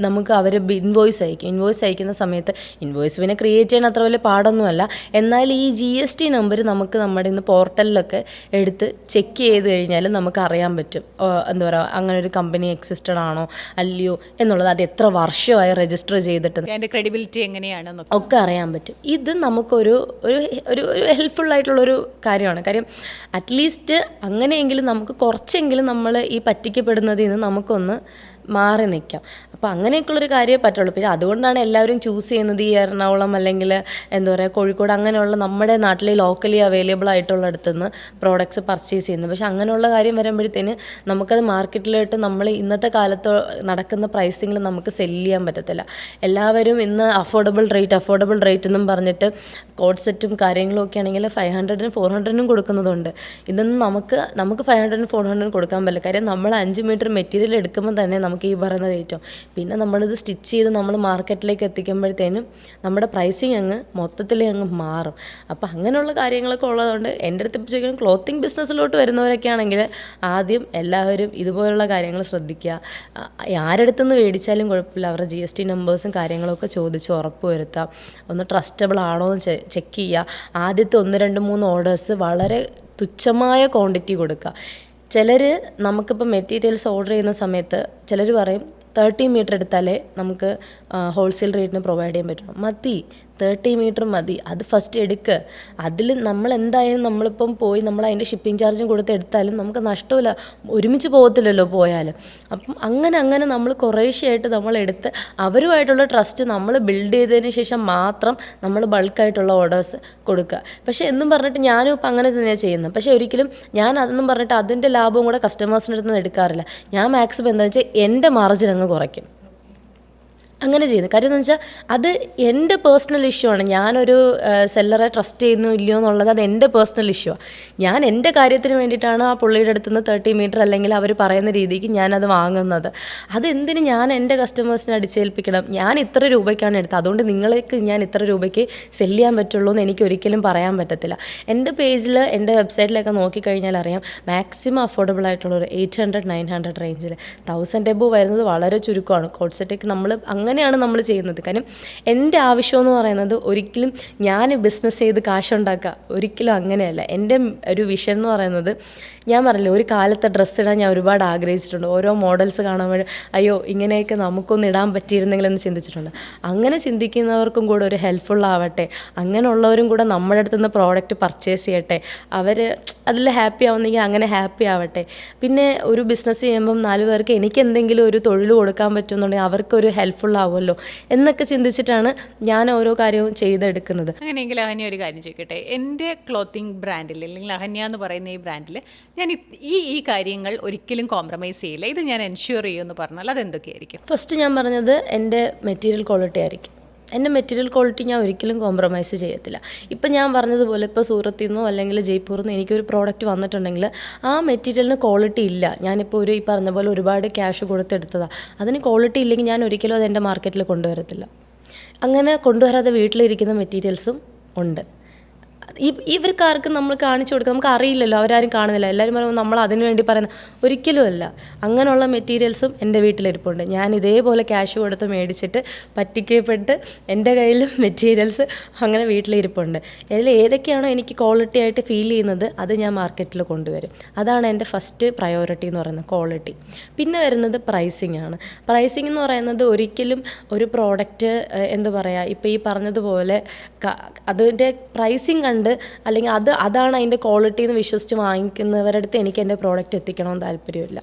നമുക്ക് അവർ ഇൻവോയ്സ് അയക്കുന്ന സമയത്ത് ഇൻവോയ്സ് പിന്നെ ക്രിയേറ്റ് ചെയ്യാൻ അത്ര വലിയ പാടൊന്നുമല്ല. എന്നാൽ ഈ GST നമ്പർ നമുക്ക് നമ്മുടെ ഇന്ന് പോർട്ടലിലൊക്കെ എടുത്ത് ചെക്ക് ചെയ്ത് കഴിഞ്ഞാൽ നമുക്ക് അറിയാൻ പറ്റും എന്താ പറയുക, അങ്ങനെ ഒരു കമ്പനി എക്സിസ്റ്റഡ് ആണോ അല്ലയോ എന്നുള്ളത്. അത് എത്ര വർഷമായി രജിസ്റ്റർ ചെയ്തിട്ട് അതിൻ്റെ ക്രെഡിബിലിറ്റി എങ്ങനെയാണെന്ന് ഒക്കെ അറിയാൻ പറ്റും. ഇത് നമുക്കൊരു ഒരു ഒരു ഹെൽപ്ഫുള്ളായിട്ടുള്ളൊരു കാര്യമാണ്. കാര്യം അറ്റ്ലീസ്റ്റ് അങ്ങനെയെങ്കിലും നമുക്ക് കുറച്ചെങ്കിലും നമ്മൾ ഈ പറ്റിക്കപ്പെടുന്നതിൽ നിന്ന് നമുക്കൊന്ന് മാറി നിൽക്കാം. അപ്പോൾ അങ്ങനെയൊക്കെയുള്ളൊരു കാര്യമേ പറ്റുള്ളൂ. പിന്നെ അതുകൊണ്ടാണ് എല്ലാവരും ചൂസ് ചെയ്യുന്നത് ഈ എറണാകുളം അല്ലെങ്കിൽ എന്താ പറയുക കോഴിക്കോട് അങ്ങനെയുള്ള നമ്മുടെ നാട്ടിൽ ലോക്കലി അവൈലബിൾ ആയിട്ടുള്ളിടത്തുനിന്ന് പ്രോഡക്റ്റ്സ് പർച്ചേസ് ചെയ്യുന്നത്. പക്ഷേ അങ്ങനെയുള്ള കാര്യം വരുമ്പോഴത്തേന് നമുക്കത് മാർക്കറ്റിലോട്ട് നമ്മൾ ഇന്നത്തെ കാലത്ത് നടക്കുന്ന പ്രൈസിങ്ങിൽ നമുക്ക് സെല്ല് ചെയ്യാൻ പറ്റത്തില്ല. എല്ലാവരും ഇന്ന് അഫോർഡബിൾ റേറ്റ് എന്നും പറഞ്ഞിട്ട് കോഡ് സെറ്റും കാര്യങ്ങളും ഒക്കെ ആണെങ്കിൽ 500-നും 400-നും കൊടുക്കുന്നതുണ്ട്. ഇതൊന്നും നമുക്ക് 500-നും 400-നും കൊടുക്കാൻ പറ്റില്ല. കാര്യം നമ്മൾ 5 മീറ്റർ മെറ്റീരിയൽ എടുക്കുമ്പോൾ തന്നെ നമുക്ക് ഈ പറയുന്ന റേറ്റോ, പിന്നെ നമ്മളിത് സ്റ്റിച്ച് ചെയ്ത് നമ്മൾ മാർക്കറ്റിലേക്ക് എത്തിക്കുമ്പോഴത്തേനും നമ്മുടെ പ്രൈസിങ് മൊത്തത്തിൽ മാറും. അപ്പോൾ അങ്ങനെയുള്ള കാര്യങ്ങളൊക്കെ ഉള്ളതുകൊണ്ട് എൻ്റെ അടുത്ത് ഇപ്പോൾ ചോദിക്കണം, ക്ലോത്തിങ് ബിസിനസ്സിലോട്ട് വരുന്നവരൊക്കെ ആണെങ്കിൽ ആദ്യം എല്ലാവരും ഇതുപോലുള്ള കാര്യങ്ങൾ ശ്രദ്ധിക്കുക. ആരെടുത്തുനിന്ന് മേടിച്ചാലും കുഴപ്പമില്ല, അവരുടെ GST നമ്പേഴ്സും കാര്യങ്ങളൊക്കെ ചോദിച്ച് ഉറപ്പ് വരുത്തുക. ഒന്ന് ട്രസ്റ്റബിൾ ആണോ എന്ന് ചെക്ക് ചെയ്യുക. ആദ്യത്തെ 1, 2, 3 ഓർഡേഴ്സ് വളരെ തുച്ഛമായ ക്വാണ്ടിറ്റി കൊടുക്കുക. ചിലർ നമുക്കിപ്പോൾ മെറ്റീരിയൽസ് ഓർഡർ ചെയ്യുന്ന സമയത്ത് ചിലർ പറയും 30 മീറ്റർ എടുത്താലേ നമുക്ക് ഹോൾസെയിൽ റേറ്റിന് പ്രൊവൈഡ് ചെയ്യാൻ പറ്റും. മതി, 30 മീറ്റർ മതി, അത് ഫസ്റ്റ് എടുക്കുക. അതിൽ നമ്മൾ എന്തായാലും നമ്മളിപ്പം പോയി നമ്മൾ അതിൻ്റെ ഷിപ്പിംഗ് ചാർജും കൊടുത്ത് എടുത്താലും നമുക്ക് നഷ്ടമില്ല, ഒരുമിച്ച് പോകത്തില്ലല്ലോ പോയാലും. അപ്പം അങ്ങനെ നമ്മൾ കുറേശ്ശെയായിട്ട് നമ്മളെടുത്ത് അവരുമായിട്ടുള്ള ട്രസ്റ്റ് നമ്മൾ ബിൽഡ് ചെയ്തതിന് ശേഷം മാത്രം നമ്മൾ ബൾക്കായിട്ടുള്ള ഓർഡേഴ്സ് കൊടുക്കുക. പക്ഷേ എന്നും പറഞ്ഞിട്ട് ഞാനും ഇപ്പം അങ്ങനെ തന്നെയാണ് ചെയ്യുന്നത്. പക്ഷേ ഒരിക്കലും ഞാൻ അതൊന്നും പറഞ്ഞിട്ട് അതിൻ്റെ ലാഭവും കൂടെ കസ്റ്റമേഴ്സിൻ്റെ അടുത്ത് നിന്ന് എടുക്കാറില്ല. ഞാൻ മാക്സിമം എന്താ വെച്ചാൽ എൻ്റെ മാർജിൻ അങ്ങ് കുറയ്ക്കും. അങ്ങനെ ചെയ്യുന്നത് കാര്യം എന്ന് വെച്ചാൽ അത് എൻ്റെ പേഴ്സണൽ ഇഷ്യൂ ആണ്. ഞാനൊരു സെല്ലറെ ട്രസ്റ്റ് ചെയ്യുന്നു ഇല്ലയോ എന്നുള്ളത് അത് എൻ്റെ പേഴ്സണൽ ഇഷ്യൂ ആണ്. ഞാൻ എൻ്റെ കാര്യത്തിന് വേണ്ടിയിട്ടാണ് ആ പുള്ളിയുടെ അടുത്ത് നിന്ന് 30 മീറ്റർ അല്ലെങ്കിൽ അവർ പറയുന്ന രീതിക്ക് ഞാനത് വാങ്ങുന്നത്. അതെന്തിന് ഞാൻ എൻ്റെ കസ്റ്റമേഴ്സിനെ അടിച്ചേൽപ്പിക്കണം? ഞാൻ ഇത്ര രൂപയ്ക്കാണ് എടുത്തത്, അതുകൊണ്ട് നിങ്ങൾക്ക് ഞാൻ ഇത്ര രൂപയ്ക്ക് സെല്ല് ചെയ്യാൻ പറ്റുള്ളൂ എന്ന് എനിക്ക് ഒരിക്കലും പറയാൻ പറ്റത്തില്ല. എൻ്റെ പേജിൽ എൻ്റെ വെബ്സൈറ്റിലൊക്കെ നോക്കിക്കഴിഞ്ഞാൽ അറിയാം, മാക്സിമം അഫോർഡബിൾ ആയിട്ടുള്ളൊരു 800-900 റേഞ്ചിൽ 1000 എബോ വരുന്നത് വളരെ ചുരുക്കമാണ്. കോഡ് സെറ്റൊക്കെ നമ്മൾ അങ്ങനെയാണ് നമ്മൾ ചെയ്യുന്നത്. കാര്യം എൻ്റെ ആവശ്യം എന്ന് പറയുന്നത് ഒരിക്കലും ഞാൻ ബിസിനസ് ചെയ്ത് കാശുണ്ടാക്കുക ഒരിക്കലും അങ്ങനെയല്ല. എൻ്റെ ഒരു വിഷൻ എന്ന് പറയുന്നത്, ഞാൻ പറഞ്ഞില്ലേ ഒരു കാലത്തെ ഡ്രസ്സ് ഇടാൻ ഞാൻ ഒരുപാട് ആഗ്രഹിച്ചിട്ടുണ്ട്. ഓരോ മോഡൽസ് കാണുമ്പോൾ അയ്യോ ഇങ്ങനെയൊക്കെ നമുക്കൊന്ന് ഇടാൻ പറ്റിയിരുന്നെങ്കിലെന്ന് ചിന്തിച്ചിട്ടുണ്ട്. അങ്ങനെ ചിന്തിക്കുന്നവർക്കും കൂടെ ഒരു ഹെൽപ്ഫുൾ ആവട്ടെ, അങ്ങനെയുള്ളവരും കൂടെ നമ്മുടെ അടുത്ത് നിന്ന് പ്രോഡക്റ്റ് പർച്ചേസ് ചെയ്യട്ടെ, അവർ അതിൽ ഹാപ്പി ആവുന്നെങ്കിൽ അങ്ങനെ ഹാപ്പി ആവട്ടെ. പിന്നെ ഒരു ബിസിനസ് ചെയ്യുമ്പം 4 പേർക്ക് എനിക്ക് എന്തെങ്കിലും ഒരു തൊഴിൽ കൊടുക്കാൻ പറ്റുമെന്നുണ്ടെങ്കിൽ അവർക്കൊരു ഹെൽപ്ഫുൾ ആവുമല്ലോ എന്നൊക്കെ ചിന്തിച്ചിട്ടാണ് ഞാൻ ഓരോ കാര്യവും ചെയ്തെടുക്കുന്നത്. അങ്ങനെയെങ്കിൽ അഹന്യ ഒരു കാര്യം ചോദിക്കട്ടെ, എൻ്റെ ക്ലോത്തിങ് ബ്രാൻഡിൽ അല്ലെങ്കിൽ അഹന്യ എന്ന് പറയുന്ന ഈ ബ്രാൻഡിൽ ഞാൻ ഈ കാര്യങ്ങൾ ഒരിക്കലും കോംപ്രമൈസ് ചെയ്യില്ല, ഇത് ഞാൻ എൻഷ്യൂർ ചെയ്യുമെന്ന് പറഞ്ഞാൽ അതെന്തൊക്കെയായിരിക്കും? ഫസ്റ്റ് ഞാൻ പറഞ്ഞത് എൻ്റെ മെറ്റീരിയൽ ക്വാളിറ്റി ആയിരിക്കും. എൻ്റെ മെറ്റീരിയൽ ക്വാളിറ്റി ഞാൻ ഒരിക്കലും കോംപ്രമൈസ് ചെയ്യത്തില്ല. ഇപ്പം ഞാൻ പറഞ്ഞതുപോലെ ഇപ്പോൾ സൂറത്തിൽ നിന്നോ അല്ലെങ്കിൽ ജയ്പൂരിൽ നിന്നോ എനിക്കൊരു പ്രോഡക്റ്റ് വന്നിട്ടുണ്ടെങ്കിൽ ആ മെറ്റീരിയലിന് ക്വാളിറ്റി ഇല്ല, ഞാനിപ്പോൾ ഈ പറഞ്ഞ പോലെ ഒരുപാട് ക്യാഷ് കൊടുത്തെടുത്തതാണ്, അതിന് ക്വാളിറ്റി ഇല്ലെങ്കിൽ ഞാൻ ഒരിക്കലും അത് എൻ്റെ മാർക്കറ്റിൽ കൊണ്ടുവരത്തില്ല. അങ്ങനെ കൊണ്ടുവരാതെ വീട്ടിലിരിക്കുന്ന മെറ്റീരിയൽസും ഉണ്ട്. ഇവർക്കാർക്കും നമ്മൾ കാണിച്ചു കൊടുക്കുക, നമുക്ക് അറിയില്ലല്ലോ, അവരാരും കാണുന്നില്ല. എല്ലാവരും പറയുമ്പോൾ നമ്മൾ അതിനു വേണ്ടി പറയുന്ന ഒരിക്കലും അല്ല. അങ്ങനെയുള്ള മെറ്റീരിയൽസും എൻ്റെ വീട്ടിലിരിപ്പുണ്ട്. ഞാൻ ഇതേപോലെ ക്യാഷ് കൊടുത്ത് മേടിച്ചിട്ട് പറ്റിക്കപ്പെട്ട് എൻ്റെ കയ്യിൽ മെറ്റീരിയൽസ് അങ്ങനെ വീട്ടിലിരിപ്പുണ്ട്. അതിൽ ഏതൊക്കെയാണോ എനിക്ക് ക്വാളിറ്റി ആയിട്ട് ഫീൽ ചെയ്യുന്നത് അത് ഞാൻ മാർക്കറ്റിൽ കൊണ്ടുവരും. അതാണ് എൻ്റെ ഫസ്റ്റ് പ്രയോറിറ്റി എന്ന് പറയുന്നത്, ക്വാളിറ്റി. പിന്നെ വരുന്നത് പ്രൈസിങ് ആണ്. പ്രൈസിങ് എന്ന് പറയുന്നത് ഒരിക്കലും ഒരു പ്രോഡക്റ്റ് എന്താ പറയുക, ഇപ്പോൾ ഈ പറഞ്ഞതുപോലെ അതിൻ്റെ പ്രൈസിങ് കണ്ട് അല്ലെങ്കിൽ അതാണ് അതിൻ്റെ ക്വാളിറ്റി എന്ന് വിശ്വസിച്ച് വാങ്ങിക്കുന്നവരുടെ അടുത്ത് എനിക്ക് എൻ്റെ പ്രോഡക്റ്റ് എത്തിക്കണമെന്ന് താല്പര്യമില്ല.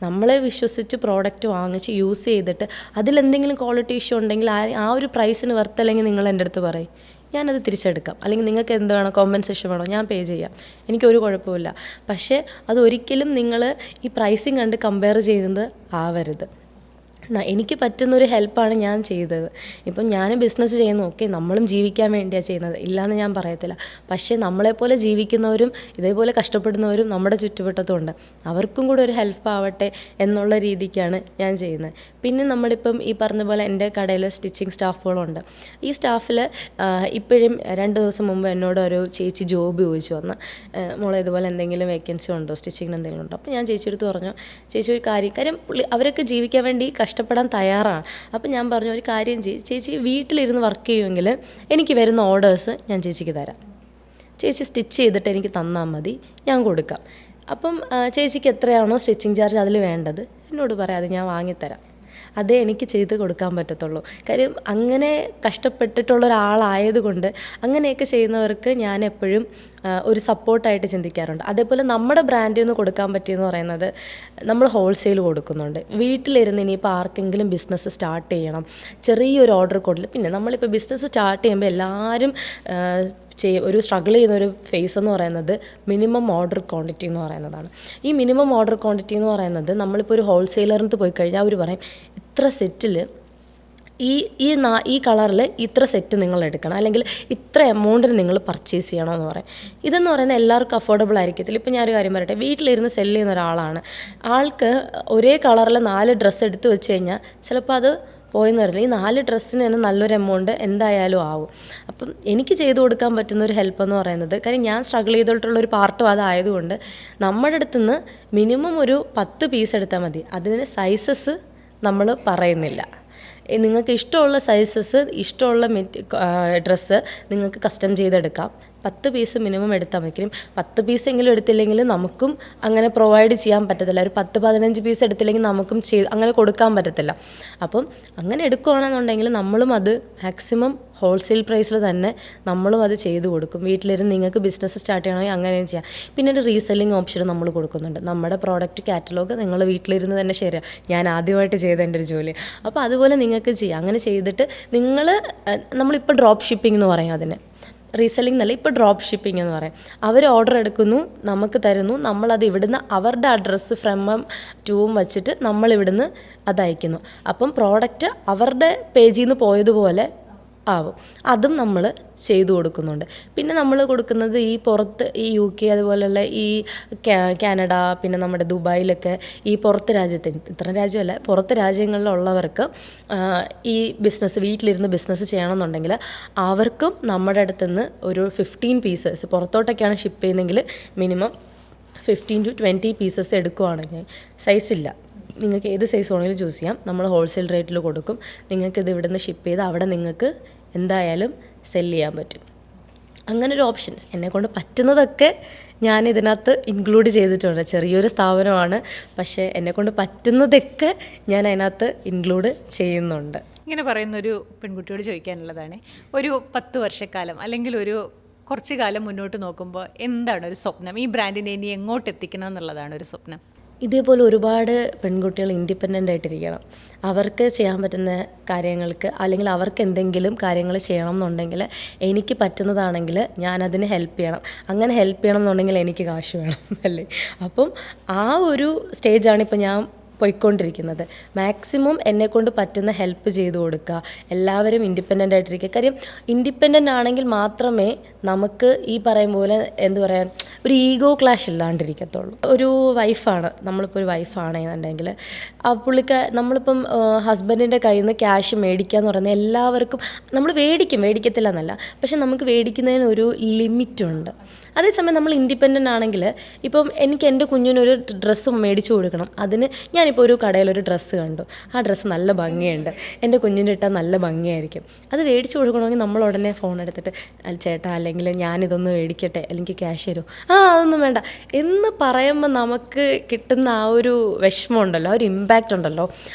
നമ്മളെ വിശ്വസിച്ച് പ്രോഡക്റ്റ് വാങ്ങിച്ച് യൂസ് ചെയ്തിട്ട് അതിലെന്തെങ്കിലും ക്വാളിറ്റി ഇഷ്യൂ ഉണ്ടെങ്കിൽ ആ ഒരു പ്രൈസിന് വർത്ത് അല്ലെങ്കിൽ നിങ്ങൾ എൻ്റെ അടുത്ത് പറയും, ഞാനത് തിരിച്ചെടുക്കാം. അല്ലെങ്കിൽ നിങ്ങൾക്ക് എന്ത് വേണോ, കോമ്പൻസേഷൻ വേണോ, ഞാൻ പേ ചെയ്യാം, എനിക്കൊരു കുഴപ്പമില്ല. പക്ഷേ അതൊരിക്കലും നിങ്ങൾ ഈ പ്രൈസിങ് കണ്ട് കമ്പയർ ചെയ്യുന്നത് ആവരുത്. എനിക്ക് പറ്റുന്നൊരു ഹെൽപ്പാണ് ഞാൻ ചെയ്തത്. ഇപ്പം ഞാൻ ബിസിനസ് ചെയ്യുന്നു, ഓക്കെ, നമ്മളും ജീവിക്കാൻ വേണ്ടിയാണ് ചെയ്യുന്നത്, ഇല്ലയെന്ന് ഞാൻ പറയത്തില്ല. പക്ഷേ നമ്മളെപ്പോലെ ജീവിക്കുന്നവരും ഇതേപോലെ കഷ്ടപ്പെടുന്നവരും നമ്മുടെ ചുറ്റുവട്ടത്തുമുണ്ട്. അവർക്കും കൂടെ ഒരു ഹെൽപ്പ് ആവട്ടെ എന്നുള്ള രീതിക്കാണ് ഞാൻ ചെയ്യുന്നത്. പിന്നെ നമ്മളിപ്പം ഈ പറഞ്ഞ പോലെ എൻ്റെ കടയിൽ സ്റ്റിച്ചിങ് സ്റ്റാഫുകളുണ്ട്. ഈ സ്റ്റാഫിൽ ഇപ്പോഴും 2 ദിവസം മുമ്പ് എന്നോട് ഒരു ചേച്ചി ജോബ് ചോദിച്ചു വന്ന്, മോളെ ഇതുപോലെ എന്തെങ്കിലും വേക്കൻസി ഉണ്ടോ, സ്റ്റിച്ചിങ്ങിന് എന്തെങ്കിലും ഉണ്ടോ. അപ്പോൾ ഞാൻ ചേച്ചിയെടുത്ത് പറഞ്ഞു, ചേച്ചി ഒരു കാര്യം അവരൊക്കെ ജീവിക്കാൻ വേണ്ടി കഷ്ടപ്പെടാൻ തയ്യാറാണ്. അപ്പം ഞാൻ പറഞ്ഞു, ഒരു കാര്യം ചേച്ചി വീട്ടിലിരുന്ന് വർക്ക് ചെയ്യുമെങ്കിൽ എനിക്ക് വരുന്ന ഓർഡേഴ്സ് ഞാൻ ചേച്ചിക്ക് തരാം, ചേച്ചി സ്റ്റിച്ച് ചെയ്തിട്ട് എനിക്ക് തന്നാൽ മതി, ഞാൻ കൊടുക്കാം. അപ്പം ചേച്ചിക്ക് എത്രയാണോ സ്റ്റിച്ചിങ് ചാർജ് അതിൽ വേണ്ടത് എന്നോട് പറയാം, അത് ഞാൻ വാങ്ങിത്തരാം. അതേ എനിക്ക് ചെയ്ത് കൊടുക്കാൻ പറ്റത്തുള്ളൂ. കാര്യം അങ്ങനെ കഷ്ടപ്പെട്ടിട്ടുള്ള ഒരാളായതുകൊണ്ട് അങ്ങനെയൊക്കെ ചെയ്യുന്നവർക്ക് ഞാൻ എപ്പോഴും ഒരു സപ്പോർട്ടായിട്ട് ചിന്തിക്കാറുണ്ട്. അതേപോലെ നമ്മുടെ ബ്രാൻഡിൽ നിന്ന് കൊടുക്കാൻ പറ്റിയെന്ന് പറയുന്നത് നമ്മൾ ഹോൾസെയിൽ കൊടുക്കുന്നുണ്ട്. വീട്ടിലിരുന്ന് ഇനിയിപ്പോൾ ആർക്കെങ്കിലും ബിസിനസ് സ്റ്റാർട്ട് ചെയ്യണം, ചെറിയൊരു ഓർഡർ കൊടുത്തില്ല. പിന്നെ നമ്മളിപ്പോൾ ബിസിനസ് സ്റ്റാർട്ട് ചെയ്യുമ്പോൾ എല്ലാവരും ഒരു സ്ട്രഗിൾ ചെയ്യുന്ന ഒരു ഫേസ് എന്ന് പറയുന്നത് മിനിമം ഓർഡർ ക്വാണ്ടിറ്റി എന്ന് പറയുന്നതാണ്. ഈ മിനിമം ഓർഡർ ക്വാണ്ടിറ്റി എന്ന് പറയുന്നത് നമ്മളിപ്പോൾ ഒരു ഹോൾസെയിലറിന് പോയി കഴിഞ്ഞാൽ അവർ പറയും, ഇത്ര സെറ്റിൽ ഈ കളറിൽ ഇത്ര സെറ്റ് നിങ്ങൾ എടുക്കണം, അല്ലെങ്കിൽ ഇത്ര എമൗണ്ടിന് നിങ്ങൾ പർച്ചേസ് ചെയ്യണമെന്ന് പറയും. ഇതെന്ന് പറയുന്നത് എല്ലാവർക്കും അഫോർഡബിൾ ആയിരിക്കത്തില്ല. ഇപ്പോൾ ഞാനൊരു കാര്യം പറയട്ടെ, വീട്ടിലിരുന്ന് സെല്ല് ചെയ്യുന്ന ഒരാളാണ്, ആൾക്ക് ഒരേ കളറിൽ 4 ഡ്രസ്സ് എടുത്ത് വെച്ച് കഴിഞ്ഞാൽ ചിലപ്പോൾ അത് പോയെന്ന് വരില്ല. ഈ 4 ഡ്രസ്സിന് തന്നെ നല്ലൊരു എമൗണ്ട് എന്തായാലും ആവും. അപ്പം എനിക്ക് ചെയ്തു കൊടുക്കാൻ പറ്റുന്ന ഒരു ഹെൽപ്പ് എന്ന് പറയുന്നത്, കാര്യം ഞാൻ സ്ട്രഗിൾ ചെയ്തിട്ടുള്ളൊരു പാർട്ടും അതായതുകൊണ്ട് നമ്മുടെ അടുത്തുനിന്ന് മിനിമം ഒരു 10 പീസ് എടുത്താൽ മതി. അതിന് സൈസസ് നമ്മൾ പറയുന്നില്ല. നിങ്ങൾക്ക് ഇഷ്ടമുള്ള സൈസസ്, ഇഷ്ടമുള്ള ഡ്രസ്സ് നിങ്ങൾക്ക് കസ്റ്റം ചെയ്തെടുക്കാം. 10 പീസ് മിനിമം എടുത്താൽ മതി. 10 പീസെങ്കിലും എടുത്തില്ലെങ്കിൽ നമുക്കും അങ്ങനെ പ്രൊവൈഡ് ചെയ്യാൻ പറ്റത്തില്ല. ഒരു 10-15 പീസ് എടുത്തില്ലെങ്കിൽ നമുക്കും അങ്ങനെ കൊടുക്കാൻ പറ്റത്തില്ല. അപ്പം അങ്ങനെ എടുക്കുകയാണെന്നുണ്ടെങ്കിൽ നമ്മളും അത് മാക്സിമം ഹോൾസെയിൽ പ്രൈസിൽ തന്നെ നമ്മളും അത് ചെയ്തു കൊടുക്കും. വീട്ടിലിരുന്ന് നിങ്ങൾക്ക് ബിസിനസ് സ്റ്റാർട്ട് ചെയ്യണമെങ്കിൽ അങ്ങനെയും ചെയ്യാം. പിന്നെ ഒരു റീസെല്ലിംഗ് ഓപ്ഷൻ നമ്മൾ കൊടുക്കുന്നുണ്ട്. നമ്മുടെ പ്രോഡക്റ്റ് കാറ്റലോഗ് നിങ്ങൾ വീട്ടിലിരുന്ന് തന്നെ ശരിയാണ്, ഞാൻ ആദ്യമായിട്ട് ചെയ്ത എൻ്റെ ഒരു ജോലി. അപ്പോൾ അതുപോലെ നിങ്ങൾക്ക് ചെയ്യാം. അങ്ങനെ ചെയ്തിട്ട് നമ്മളിപ്പോൾ ഡ്രോപ്പ് ഷിപ്പിംഗ് എന്ന് പറയും അതിന്, റീസെല്ലിംഗ് എന്നല്ല, ഇപ്പോൾ ഡ്രോപ്പ് ഷിപ്പിംഗ് എന്ന് പറയും. അവർ ഓർഡർ എടുക്കുന്നു, നമുക്ക് തരുന്നു, നമ്മളത് ഇവിടുന്ന് അവരുടെ അഡ്രസ്സ് ഫ്രമും ടൂവും വച്ചിട്ട് നമ്മളിവിടുന്ന് അത് അയക്കുന്നു. അപ്പം പ്രോഡക്റ്റ് അവരുടെ പേജിൽ നിന്ന് പോയതുപോലെ ആവും. അതും നമ്മൾ ചെയ്തു കൊടുക്കുന്നുണ്ട്. പിന്നെ നമ്മൾ കൊടുക്കുന്നത് ഈ പുറത്ത്, ഈ UK അതുപോലെയുള്ള ഈ കാനഡ, പിന്നെ നമ്മുടെ ദുബായിലൊക്കെ ഈ പുറത്ത് രാജ്യത്ത്, ഇത്ര രാജ്യമല്ല, പുറത്ത് രാജ്യങ്ങളിലുള്ളവർക്ക് ഈ ബിസിനസ് വീട്ടിലിരുന്ന് ബിസിനസ് ചെയ്യണമെന്നുണ്ടെങ്കിൽ അവർക്കും നമ്മുടെ അടുത്തുനിന്ന് ഒരു 15 പീസസ്, പുറത്തോട്ടൊക്കെയാണ് ഷിപ്പ് ചെയ്യുന്നതെങ്കിൽ മിനിമം 15 to 20 പീസസ് എടുക്കുവാണെങ്കിൽ, സൈസില്ല, നിങ്ങൾക്ക് ഏത് സൈസ് വേണമെങ്കിലും ചൂസ് ചെയ്യാം. നമ്മൾ ഹോൾസെയിൽ റേറ്റിൽ കൊടുക്കും. നിങ്ങൾക്കിത് ഇവിടുന്ന് ഷിപ്പ് ചെയ്ത് അവിടെ നിങ്ങൾക്ക് എന്തായാലും സെല്ല് ചെയ്യാൻ പറ്റും. അങ്ങനൊരു ഓപ്ഷൻസ് എന്നെക്കൊണ്ട് പറ്റുന്നതൊക്കെ ഞാൻ ഇതിനകത്ത് ഇൻക്ലൂഡ് ചെയ്തിട്ടുണ്ട്. ചെറിയൊരു സ്ഥാപനമാണ്, പക്ഷേ എന്നെക്കൊണ്ട് പറ്റുന്നതൊക്കെ ഞാൻ അതിനകത്ത് ഇൻക്ലൂഡ് ചെയ്യുന്നുണ്ട്. ഇങ്ങനെ പറയുന്നൊരു പെൺകുട്ടിയോട് ചോദിക്കാനുള്ളതാണ്, ഒരു 10 വർഷക്കാലം അല്ലെങ്കിൽ ഒരു കുറച്ച് കാലം മുന്നോട്ട് നോക്കുമ്പോൾ എന്താണ് ഒരു സ്വപ്നം? ഈ ബ്രാൻഡിനെ ഇനി എങ്ങോട്ട് എത്തിക്കണം എന്നുള്ളതാണ് ഒരു സ്വപ്നം. ഇതേപോലെ ഒരുപാട് പെൺകുട്ടികൾ ഇൻഡിപെൻഡൻ്റ് ആയിട്ടിരിക്കണം. അവർക്ക് ചെയ്യാൻ പറ്റുന്ന കാര്യങ്ങൾക്ക്, അല്ലെങ്കിൽ അവർക്ക് എന്തെങ്കിലും കാര്യങ്ങൾ ചെയ്യണം എന്നുണ്ടെങ്കിൽ, എനിക്ക് പറ്റുന്നതാണെങ്കിൽ ഞാനതിന് ഹെൽപ്പ് ചെയ്യണം. അങ്ങനെ ഹെൽപ്പ് ചെയ്യണം എന്നുണ്ടെങ്കിൽ എനിക്ക് കാശ് വേണം, അല്ലേ? അപ്പം ആ ഒരു സ്റ്റേജാണ് ഇപ്പോൾ ഞാൻ പോയിക്കൊണ്ടിരിക്കുന്നത്. മാക്സിമം എന്നെക്കൊണ്ട് പറ്റുന്ന ഹെൽപ്പ് ചെയ്തു കൊടുക്കുക. എല്ലാവരും ഇൻഡിപെൻഡൻ്റ് ആയിട്ടിരിക്കുക. കാര്യം ഇൻഡിപെൻഡൻ്റ് ആണെങ്കിൽ മാത്രമേ നമുക്ക് ഈ പറയും പോലെ എന്ത് പറയാൻ, ഒരു ഈഗോ ക്ലാഷ് ഇല്ലാണ്ടിരിക്കത്തുള്ളൂ. ഒരു വൈഫാണ്, നമ്മളിപ്പോൾ ഒരു വൈഫാണെന്നുണ്ടെങ്കിൽ നമ്മളിപ്പം ഹസ്ബൻഡിൻ്റെ കയ്യിൽ നിന്ന് ക്യാഷ് മേടിക്കുക എന്ന് പറയുന്നത് എല്ലാവർക്കും നമ്മൾ മേടിക്കത്തില്ല എന്നല്ല, പക്ഷെ നമുക്ക് മേടിക്കുന്നതിന് ഒരു ലിമിറ്റുണ്ട്. അതേസമയം നമ്മൾ ഇൻഡിപെൻഡൻ്റ് ആണെങ്കിൽ, ഇപ്പം എനിക്ക് എൻ്റെ കുഞ്ഞിനൊരു ഡ്രസ്സ് മേടിച്ചു കൊടുക്കണം, അതിന് ഞാനിപ്പോൾ ഒരു കടയിലൊരു ഡ്രസ്സ് കണ്ടു, ആ ഡ്രസ്സ് നല്ല ഭംഗിയുണ്ട്, എൻ്റെ കുഞ്ഞിൻ്റെ ഇട്ടാൽ നല്ല ഭംഗിയായിരിക്കും, അത് മേടിച്ചു കൊടുക്കണമെങ്കിൽ നമ്മൾ ഉടനെ ഫോൺ എടുത്തിട്ട്, ചേട്ടാ അല്ലെങ്കിൽ ഞാനിതൊന്ന് മേടിക്കട്ടെ, അല്ലെങ്കിൽ ക്യാഷ് തരുമോ, അതൊന്നും വേണ്ട എന്ന് പറയുമ്പോൾ നമുക്ക് കിട്ടുന്ന ആ ഒരു വിഷമമുണ്ടല്ലോ, ആ ഒരു ഇമ്പാക്റ്റ് ഉണ്ടല്ലോ,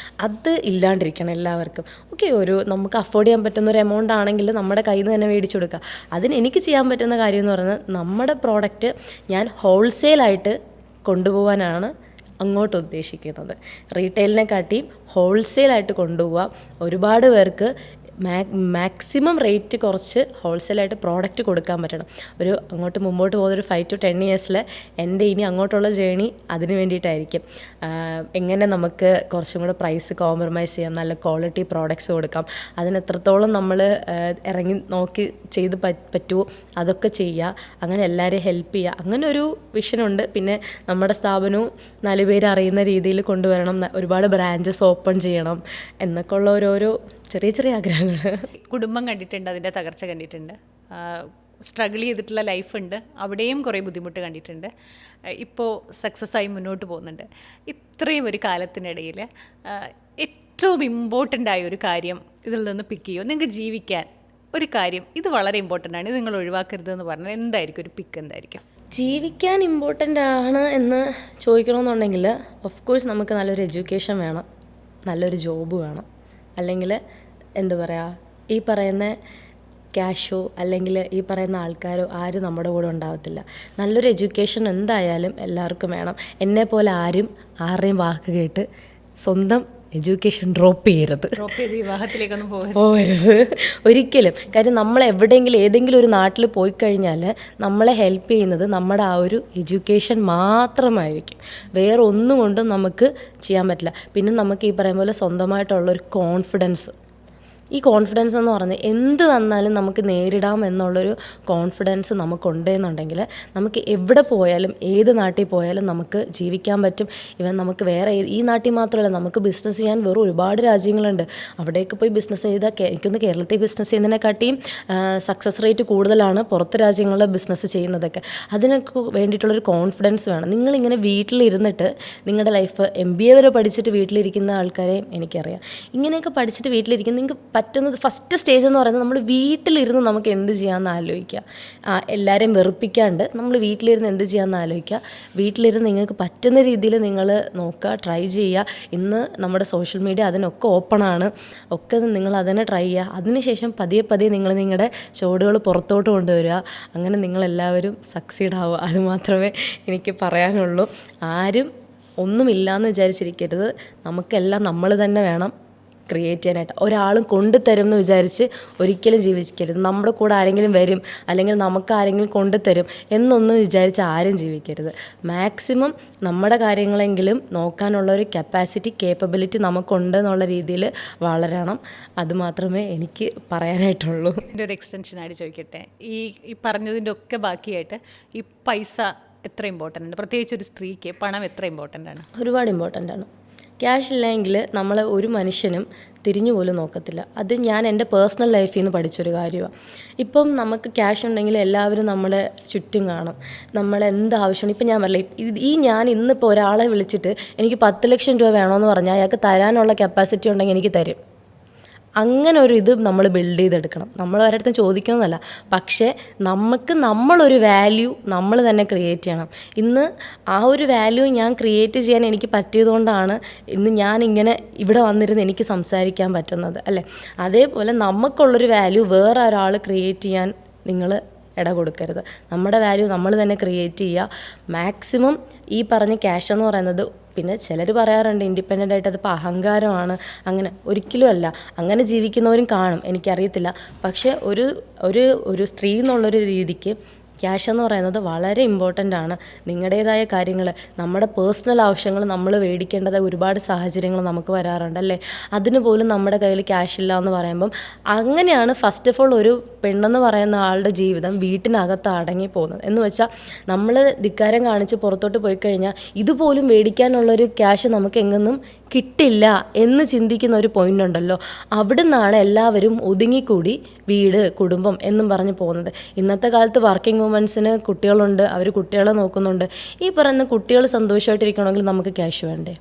അത് ഇല്ലാണ്ടിരിക്കണം എല്ലാവർക്കും. ഓക്കെ, നമുക്ക് അഫോർഡ് ചെയ്യാൻ പറ്റുന്ന ഒരു എമൗണ്ട് ആണെങ്കിൽ നമ്മുടെ കയ്യിൽ നിന്ന് തന്നെ മേടിച്ചു കൊടുക്കുക. അതിന് എനിക്ക് ചെയ്യാൻ പറ്റുന്ന കാര്യം എന്ന് പറയുന്നത്, നമ്മുടെ പ്രോഡക്റ്റ് ഞാൻ ഹോൾസെയിലായിട്ട് കൊണ്ടുപോകാനാണ് അങ്ങോട്ട് ഉദ്ദേശിക്കുന്നത്. റീറ്റെയിലിനെക്കാട്ടിയും ഹോൾസെയിലായിട്ട് കൊണ്ടുപോവുക, ഒരുപാട് പേർക്ക് മാക്സിമം റേറ്റ് കുറച്ച് ഹോൾസെയിലായിട്ട് പ്രോഡക്റ്റ് കൊടുക്കാൻ പറ്റണം. ഒരു അങ്ങോട്ട് മുമ്പോട്ട് പോകുന്നൊരു 5 to 10 ഇയേഴ്സിൽ എൻ്റെ ഇനി അങ്ങോട്ടുള്ള ജേണി അതിന് വേണ്ടിയിട്ടായിരിക്കും. എങ്ങനെ നമുക്ക് കുറച്ചും കൂടെ പ്രൈസ് കോംപ്രമൈസ് ചെയ്യാം, നല്ല ക്വാളിറ്റി പ്രോഡക്റ്റ്സ് കൊടുക്കാം, അതിന് എത്രത്തോളം നമ്മൾ ഇറങ്ങി നോക്കി ചെയ്ത് പറ്റുമോ അതൊക്കെ ചെയ്യുക, അങ്ങനെ എല്ലാവരെയും ഹെൽപ്പ് ചെയ്യുക, അങ്ങനെ ഒരു വിഷനുണ്ട്. പിന്നെ നമ്മുടെ സ്ഥാപനവും 4 പേര് അറിയുന്ന രീതിയിൽ കൊണ്ടുവരണം, ഒരുപാട് ബ്രാഞ്ചസ് ഓപ്പൺ ചെയ്യണം എന്നൊക്കെ ഉള്ള ഓരോരോ ചെറിയ ചെറിയ ആഗ്രഹങ്ങൾ. കുടുംബം കണ്ടിട്ടുണ്ട്, അതിൻ്റെ തകർച്ച കണ്ടിട്ടുണ്ട്, സ്ട്രഗിൾ ചെയ്തിട്ടുള്ള ലൈഫുണ്ട്, അവിടെയും കുറേ ബുദ്ധിമുട്ട് കണ്ടിട്ടുണ്ട്, ഇപ്പോൾ സക്സസ് ആയി മുന്നോട്ട് പോകുന്നുണ്ട്. ഇത്രയും ഒരു കാലത്തിനിടയിൽ ഏറ്റവും ഇമ്പോർട്ടൻ്റ് ആയ ഒരു കാര്യം ഇതിൽ നിന്ന് പിക്ക് ചെയ്യുമോ? നിങ്ങൾക്ക് ജീവിക്കാൻ ഒരു കാര്യം ഇത് വളരെ ഇമ്പോർട്ടൻ്റ് ആണ്, ഇത് നിങ്ങൾ ഒഴിവാക്കരുതെന്ന് പറഞ്ഞാൽ എന്തായിരിക്കും ഒരു പിക്ക്? എന്തായിരിക്കും ജീവിക്കാൻ ഇമ്പോർട്ടൻ്റ് ആണ് എന്ന് ചോദിക്കണമെന്നുണ്ടെങ്കിൽ ഓഫ് കോഴ്സ് നമുക്ക് നല്ലൊരു എഡ്യൂക്കേഷൻ വേണം, നല്ലൊരു ജോബ് വേണം, അല്ലെങ്കിൽ എന്താ പറയുക, ഈ പറയുന്ന ക്യാഷോ അല്ലെങ്കിൽ ഈ പറയുന്ന ആൾക്കാരോ ആരും നമ്മുടെ കൂടെ ഉണ്ടാവത്തില്ല. നല്ലൊരു എഡ്യൂക്കേഷൻ എന്തായാലും എല്ലാവർക്കും വേണം. എന്നെപ്പോലെ ആരുടെയും വാക്ക് കേട്ട് സ്വന്തം എഡ്യൂക്കേഷൻ ഡ്രോപ്പ് ചെയ്ത് വിവാഹത്തിലേക്കൊന്നും പോകരുത് ഒരിക്കലും. കാര്യം നമ്മൾ എവിടെയെങ്കിലും ഏതെങ്കിലും ഒരു നാട്ടിൽ പോയി കഴിഞ്ഞാൽ നമ്മളെ ഹെൽപ്പ് ചെയ്യുന്നത് നമ്മുടെ ആ ഒരു എഡ്യൂക്കേഷൻ മാത്രമായിരിക്കും. വേറെ ഒന്നും കൊണ്ടും നമുക്ക് ചെയ്യാൻ പറ്റില്ല. പിന്നെ നമുക്ക് ഈ പറയുന്ന പോലെ സ്വന്തമായിട്ടുള്ളൊരു കോൺഫിഡൻസ്, ഈ കോൺഫിഡൻസ് എന്ന് പറഞ്ഞാൽ എന്ത് വന്നാലും നമുക്ക് നേരിടാം എന്നുള്ളൊരു കോൺഫിഡൻസ് നമുക്കുണ്ടെന്നുണ്ടെങ്കിൽ നമുക്ക് എവിടെ പോയാലും ഏത് നാട്ടിൽ പോയാലും നമുക്ക് ജീവിക്കാൻ പറ്റും. ഇവൻ നമുക്ക് വേറെ ഈ നാട്ടിൽ മാത്രമല്ല, നമുക്ക് ബിസിനസ് ചെയ്യാൻ വേറെ ഒരുപാട് രാജ്യങ്ങളുണ്ട്. അവിടേക്ക് പോയി ബിസിനസ് ചെയ്താൽ എനിക്കൊന്ന് കേരളത്തിൽ ബിസിനസ് ചെയ്യുന്നതിനെക്കാട്ടിയും സക്സസ് റേറ്റ് കൂടുതലാണ് പുറത്ത് രാജ്യങ്ങളിൽ ബിസിനസ് ചെയ്യുന്നതൊക്കെ. അതിനൊക്കെ വേണ്ടിയിട്ടുള്ളൊരു കോൺഫിഡൻസ് വേണം. നിങ്ങളിങ്ങനെ വീട്ടിലിരുന്നിട്ട് നിങ്ങളുടെ ലൈഫ് MBA വരെ പഠിച്ചിട്ട് വീട്ടിലിരിക്കുന്ന ആൾക്കാരെയും എനിക്കറിയാം. ഇങ്ങനെയൊക്കെ പഠിച്ചിട്ട് വീട്ടിലിരിക്കുന്ന നിങ്ങൾക്ക് പറ്റുന്നത് ഫസ്റ്റ് സ്റ്റേജ് എന്ന് പറയുന്നത് നമ്മൾ വീട്ടിലിരുന്ന് നമുക്ക് എന്ത് ചെയ്യാമെന്ന് ആലോചിക്കുക. എല്ലാവരെയും വെറുപ്പിക്കാണ്ട് നമ്മൾ വീട്ടിലിരുന്ന് എന്ത് ചെയ്യാമെന്ന് ആലോചിക്കുക. വീട്ടിലിരുന്ന് നിങ്ങൾക്ക് പറ്റുന്ന രീതിയിൽ നിങ്ങൾ നോക്കുക, ട്രൈ ചെയ്യുക. ഇന്ന് നമ്മുടെ സോഷ്യൽ മീഡിയ അതിനൊക്കെ ഓപ്പണാണ്, ഒക്കെ നിങ്ങൾ അതിനെ ട്രൈ ചെയ്യുക. അതിനുശേഷം പതിയെ പതിയെ നിങ്ങൾ നിങ്ങളുടെ ചുവടുകൾ പുറത്തോട്ട് കൊണ്ടുവരിക. അങ്ങനെ നിങ്ങളെല്ലാവരും സക്സീഡ് ആവുക. അതുമാത്രമേ എനിക്ക് പറയാനുള്ളൂ. ആരും ഒന്നുമില്ലയെന്ന് വിചാരിച്ചിരിക്കരുത്. നമുക്കെല്ലാം നമ്മൾ തന്നെ വേണം ക്രിയേറ്റ് ചെയ്യാനായിട്ട്. ഒരാളും കൊണ്ടുതരും എന്ന് വിചാരിച്ച് ഒരിക്കലും ജീവിക്കരുത്. നമ്മുടെ കൂടെ ആരെങ്കിലും വരും അല്ലെങ്കിൽ നമുക്ക് ആരെങ്കിലും കൊണ്ടുതരും എന്നൊന്നും വിചാരിച്ച് ആരും ജീവിക്കരുത്. മാക്സിമം നമ്മുടെ കാര്യങ്ങളെങ്കിലും നോക്കാനുള്ളൊരു കപ്പാസിറ്റി, കേപ്പബിലിറ്റി നമുക്കുണ്ട് എന്നുള്ള രീതിയിൽ വളരണം. അതുമാത്രമേ എനിക്ക് പറയാനായിട്ടുള്ളൂ. എൻ്റെ ഒരു എക്സ്റ്റൻഷനായിട്ട് ചോദിക്കട്ടെ, ഈ പറഞ്ഞതിൻ്റെ ഒക്കെ ബാക്കിയായിട്ട് ഈ പൈസ എത്ര ഇമ്പോർട്ടൻ്റ് ആണ്? പ്രത്യേകിച്ച് ഒരു സ്ത്രീക്ക് പണം എത്ര ഇമ്പോർട്ടൻ്റ് ആണ്? ഒരുപാട് ഇമ്പോർട്ടൻ്റ് ആണ്. ക്യാഷ് ഇല്ലെങ്കിൽ നമ്മളെ ഒരു മനുഷ്യനും തിരിഞ്ഞു പോലും നോക്കത്തില്ല. അത് ഞാൻ എൻ്റെ പേഴ്സണൽ ലൈഫിൽ നിന്ന് പഠിച്ചൊരു കാര്യമാണ്. ഇപ്പം നമുക്ക് ക്യാഷ് ഉണ്ടെങ്കിൽ എല്ലാവരും നമ്മളെ ചുറ്റും കാണും. നമ്മളെന്താവശ്യമാണ്, ഇപ്പം ഞാൻ പറയില്ല, ഞാൻ ഇന്നിപ്പോൾ ഒരാളെ വിളിച്ചിട്ട് എനിക്ക് 10 ലക്ഷം രൂപ വേണമെന്ന് പറഞ്ഞാൽ അയാൾക്ക് തരാനുള്ള കപ്പാസിറ്റി ഉണ്ടെങ്കിൽ എനിക്ക് തരും. അങ്ങനെ ഒരു ഇത് നമ്മൾ ബിൽഡ് ചെയ്തെടുക്കണം. നമ്മൾ ഒരിടത്തും ചോദിക്കണമെന്നല്ല, പക്ഷേ നമ്മളൊരു വാല്യൂ നമ്മൾ തന്നെ ക്രിയേറ്റ് ചെയ്യണം. ഇന്ന് ആ ഒരു വാല്യൂ ഞാൻ ക്രിയേറ്റ് ചെയ്യാൻ എനിക്ക് പറ്റിയതുകൊണ്ടാണ് ഇന്ന് ഞാനിങ്ങനെ ഇവിടെ വന്നിരുന്ന് എനിക്ക് സംസാരിക്കാൻ പറ്റുന്നത്, അല്ലേ? അതേപോലെ നമുക്കുള്ളൊരു വാല്യൂ വേറെ ഒരാൾ ക്രിയേറ്റ് ചെയ്യാൻ നിങ്ങൾ ഇട കൊടുക്കരുത്. നമ്മുടെ വാല്യൂ നമ്മൾ തന്നെ ക്രിയേറ്റ് ചെയ്യുക. മാക്സിമം ഈ പറഞ്ഞ ക്യാഷ് എന്ന് പറയുന്നത്, പിന്നെ ചിലർ പറയാറുണ്ട് ഇൻഡിപെൻഡൻ്റ് ആയിട്ട് അതിപ്പോൾ അഹങ്കാരമാണ്. അങ്ങനെ ഒരിക്കലും അല്ല. അങ്ങനെ ജീവിക്കുന്നവരും കാണും, എനിക്കറിയത്തില്ല. പക്ഷേ ഒരു സ്ത്രീ എന്നുള്ളൊരു രീതിക്ക് ക്യാഷ് എന്ന് പറയുന്നത് വളരെ ഇമ്പോർട്ടൻ്റ് ആണ്. നിങ്ങളുടേതായ കാര്യങ്ങൾ, നമ്മുടെ പേഴ്സണൽ ആവശ്യങ്ങൾ നമ്മൾ മേടിക്കേണ്ടത് ഒരുപാട് സാഹചര്യങ്ങൾ നമുക്ക് വരാറുണ്ട്, അല്ലേ? അതിന് പോലും നമ്മുടെ കയ്യിൽ ക്യാഷ് ഇല്ല എന്ന് പറയുമ്പം അങ്ങനെയാണ് ഫസ്റ്റ് ഓഫ് ഓൾ ഒരു പെണ്ണെന്ന് പറയുന്ന ആളുടെ ജീവിതം വീട്ടിനകത്ത് അടങ്ങി പോകുന്നത്. എന്ന് വെച്ചാൽ നമ്മൾ ധിക്കാരം കാണിച്ച് പുറത്തോട്ട് പോയി കഴിഞ്ഞാൽ ഇതുപോലും മേടിക്കാനുള്ളൊരു ക്യാഷ് നമുക്ക് എങ്ങൊന്നും കിട്ടില്ല എന്ന് ചിന്തിക്കുന്ന ഒരു പോയിൻ്റ് ഉണ്ടല്ലോ. അവിടെ നിന്നാണ് എല്ലാവരും ഒതുങ്ങിക്കൂടി വീട്, കുടുംബം എന്നും പറഞ്ഞ് പോകുന്നത്. ഇന്നത്തെ കാലത്ത് വർക്കിംഗ് വുമൻസിന് കുട്ടികളുണ്ട്, അവർ കുട്ടികളെ നോക്കുന്നുണ്ട്. ഈ പറയുന്ന കുട്ടികൾ സന്തോഷമായിട്ടിരിക്കണമെങ്കിൽ നമുക്ക് ക്യാഷ് വേണ്ടേ?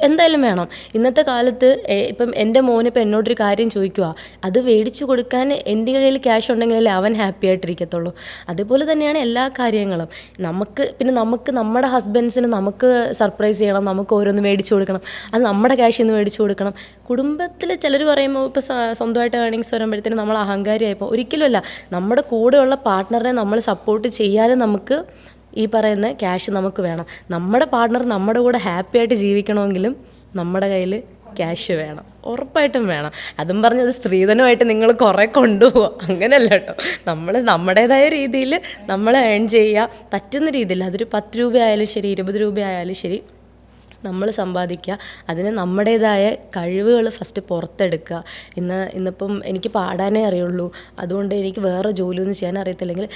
എന്തായാലും വേണം. ഇന്നത്തെ കാലത്ത് ഇപ്പം എൻ്റെ മോനിപ്പോൾ എന്നോടൊരു കാര്യം ചോദിക്കുക, അത് മേടിച്ചു കൊടുക്കാൻ എൻ്റെ കയ്യിൽ ക്യാഷ് ഉണ്ടെങ്കിലല്ലേ അവൻ ഹാപ്പി ആയിട്ടിരിക്കത്തുള്ളൂ. അതുപോലെ തന്നെയാണ് എല്ലാ കാര്യങ്ങളും. നമുക്ക് നമ്മുടെ ഹസ്ബൻഡ്സിന് നമുക്ക് സർപ്രൈസ് ചെയ്യണം, നമുക്ക് ഓരോന്ന് മേടിച്ചു കൊടുക്കണം, അത് നമ്മുടെ ക്യാഷിൽ നിന്ന് മേടിച്ചു കൊടുക്കണം. കുടുംബത്തിൽ ചിലർ പറയുമ്പോൾ ഇപ്പോൾ സ്വന്തമായിട്ട് ഏർണിങ്സ് വരുമ്പോഴത്തേനും നമ്മൾ അഹങ്കാരിയായിപ്പോൾ ഒരിക്കലുമല്ല. നമ്മുടെ കൂടെയുള്ള പാർട്ട്ണറിനെ നമ്മൾ സപ്പോർട്ട് ചെയ്യാനും നമുക്ക് ഈ പറയുന്ന ക്യാഷ് നമുക്ക് വേണം. നമ്മുടെ പാർട്ട്ണർ നമ്മുടെ കൂടെ ഹാപ്പി ആയിട്ട് ജീവിക്കണമെങ്കിലും നമ്മുടെ കയ്യിൽ ക്യാഷ് വേണം, ഉറപ്പായിട്ടും വേണം. അതും പറഞ്ഞത് സ്ത്രീധനമായിട്ട് നിങ്ങൾ കുറേ കൊണ്ടുപോകുക, അങ്ങനെയല്ല കേട്ടോ. നമ്മൾ നമ്മുടേതായ രീതിയിൽ നമ്മൾ ഏൺ ചെയ്യുക, പറ്റുന്ന രീതിയിൽ. അതൊരു 10 രൂപ ആയാലും ശരി, 20 രൂപ ആയാലും ശരി, നമ്മൾ സമ്പാദിക്കുക. അതിന് നമ്മുടേതായ കഴിവുകൾ ഫസ്റ്റ് പുറത്തെടുക്കുക. ഇന്നിപ്പം എനിക്ക് പാടാനേ അറിയുള്ളൂ, അതുകൊണ്ട് എനിക്ക് വേറെ ജോലിയൊന്നും ചെയ്യാൻ അറിയത്തില്ലെങ്കിൽ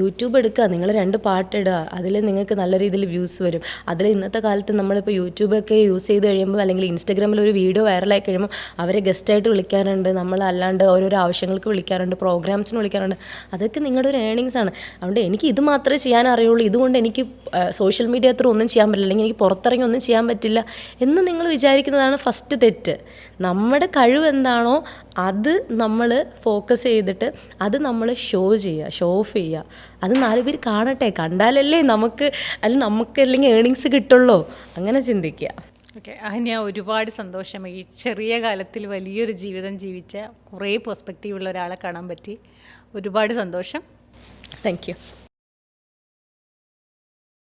യൂട്യൂബ് എടുക്കുക, നിങ്ങൾ 2 പാട്ടിടുക, അതിൽ നിങ്ങൾക്ക് നല്ല രീതിയിൽ വ്യൂസ് വരും. അതിൽ ഇന്നത്തെ കാലത്ത് നമ്മളിപ്പോൾ യൂട്യൂബൊക്കെ യൂസ് ചെയ്ത് കഴിയുമ്പോൾ, അല്ലെങ്കിൽ ഇൻസ്റ്റാഗ്രാമിൽ ഒരു വീഡിയോ വൈറലായി കഴിയുമ്പോൾ അവരെ ഗസ്റ്റായിട്ട് വിളിക്കാറുണ്ട്, നമ്മളല്ലാണ്ട് ഓരോരോ ആവശ്യങ്ങൾക്ക് വിളിക്കാറുണ്ട്, പ്രോഗ്രാംസിന് വിളിക്കാറുണ്ട്. അതൊക്കെ നിങ്ങളുടെ ഒരു ഏണിങ്സ് ആണ്. അതുകൊണ്ട് എനിക്ക് ഇത് മാത്രമേ ചെയ്യാൻ അറിയുള്ളൂ, ഇതുകൊണ്ട് എനിക്ക് സോഷ്യൽ മീഡിയ അത്ര ഒന്നും ചെയ്യാൻ പറ്റില്ല, അല്ലെങ്കിൽ എനിക്ക് പുറത്തിറങ്ങി ഒന്നും ചെയ്യാൻ പറ്റില്ല എന്ന് നിങ്ങൾ വിചാരിക്കുന്നതാണ് ഫസ്റ്റ് തെറ്റ്. നമ്മുടെ കഴിവ് എന്താണോ അത് നമ്മൾ ഫോക്കസ് ചെയ്തിട്ട് അത് നമ്മൾ ഷോ ഓഫ് ചെയ്യുക. അത് 4 പേര് കാണട്ടെ, കണ്ടാലല്ലേ നമുക്ക് അല്ലെങ്കിൽ ഏണിങ്സ് കിട്ടുള്ളൂ. അങ്ങനെ ചിന്തിക്കുക. ഓക്കെ, അഹന്യ, ഒരുപാട് സന്തോഷം. ഈ ചെറിയ കാലത്തിൽ വലിയൊരു ജീവിതം ജീവിച്ച കുറേ പെർസ്പെക്റ്റീവ് ഉള്ള ഒരാളെ കാണാൻ പറ്റി. ഒരുപാട് സന്തോഷം. Thank you.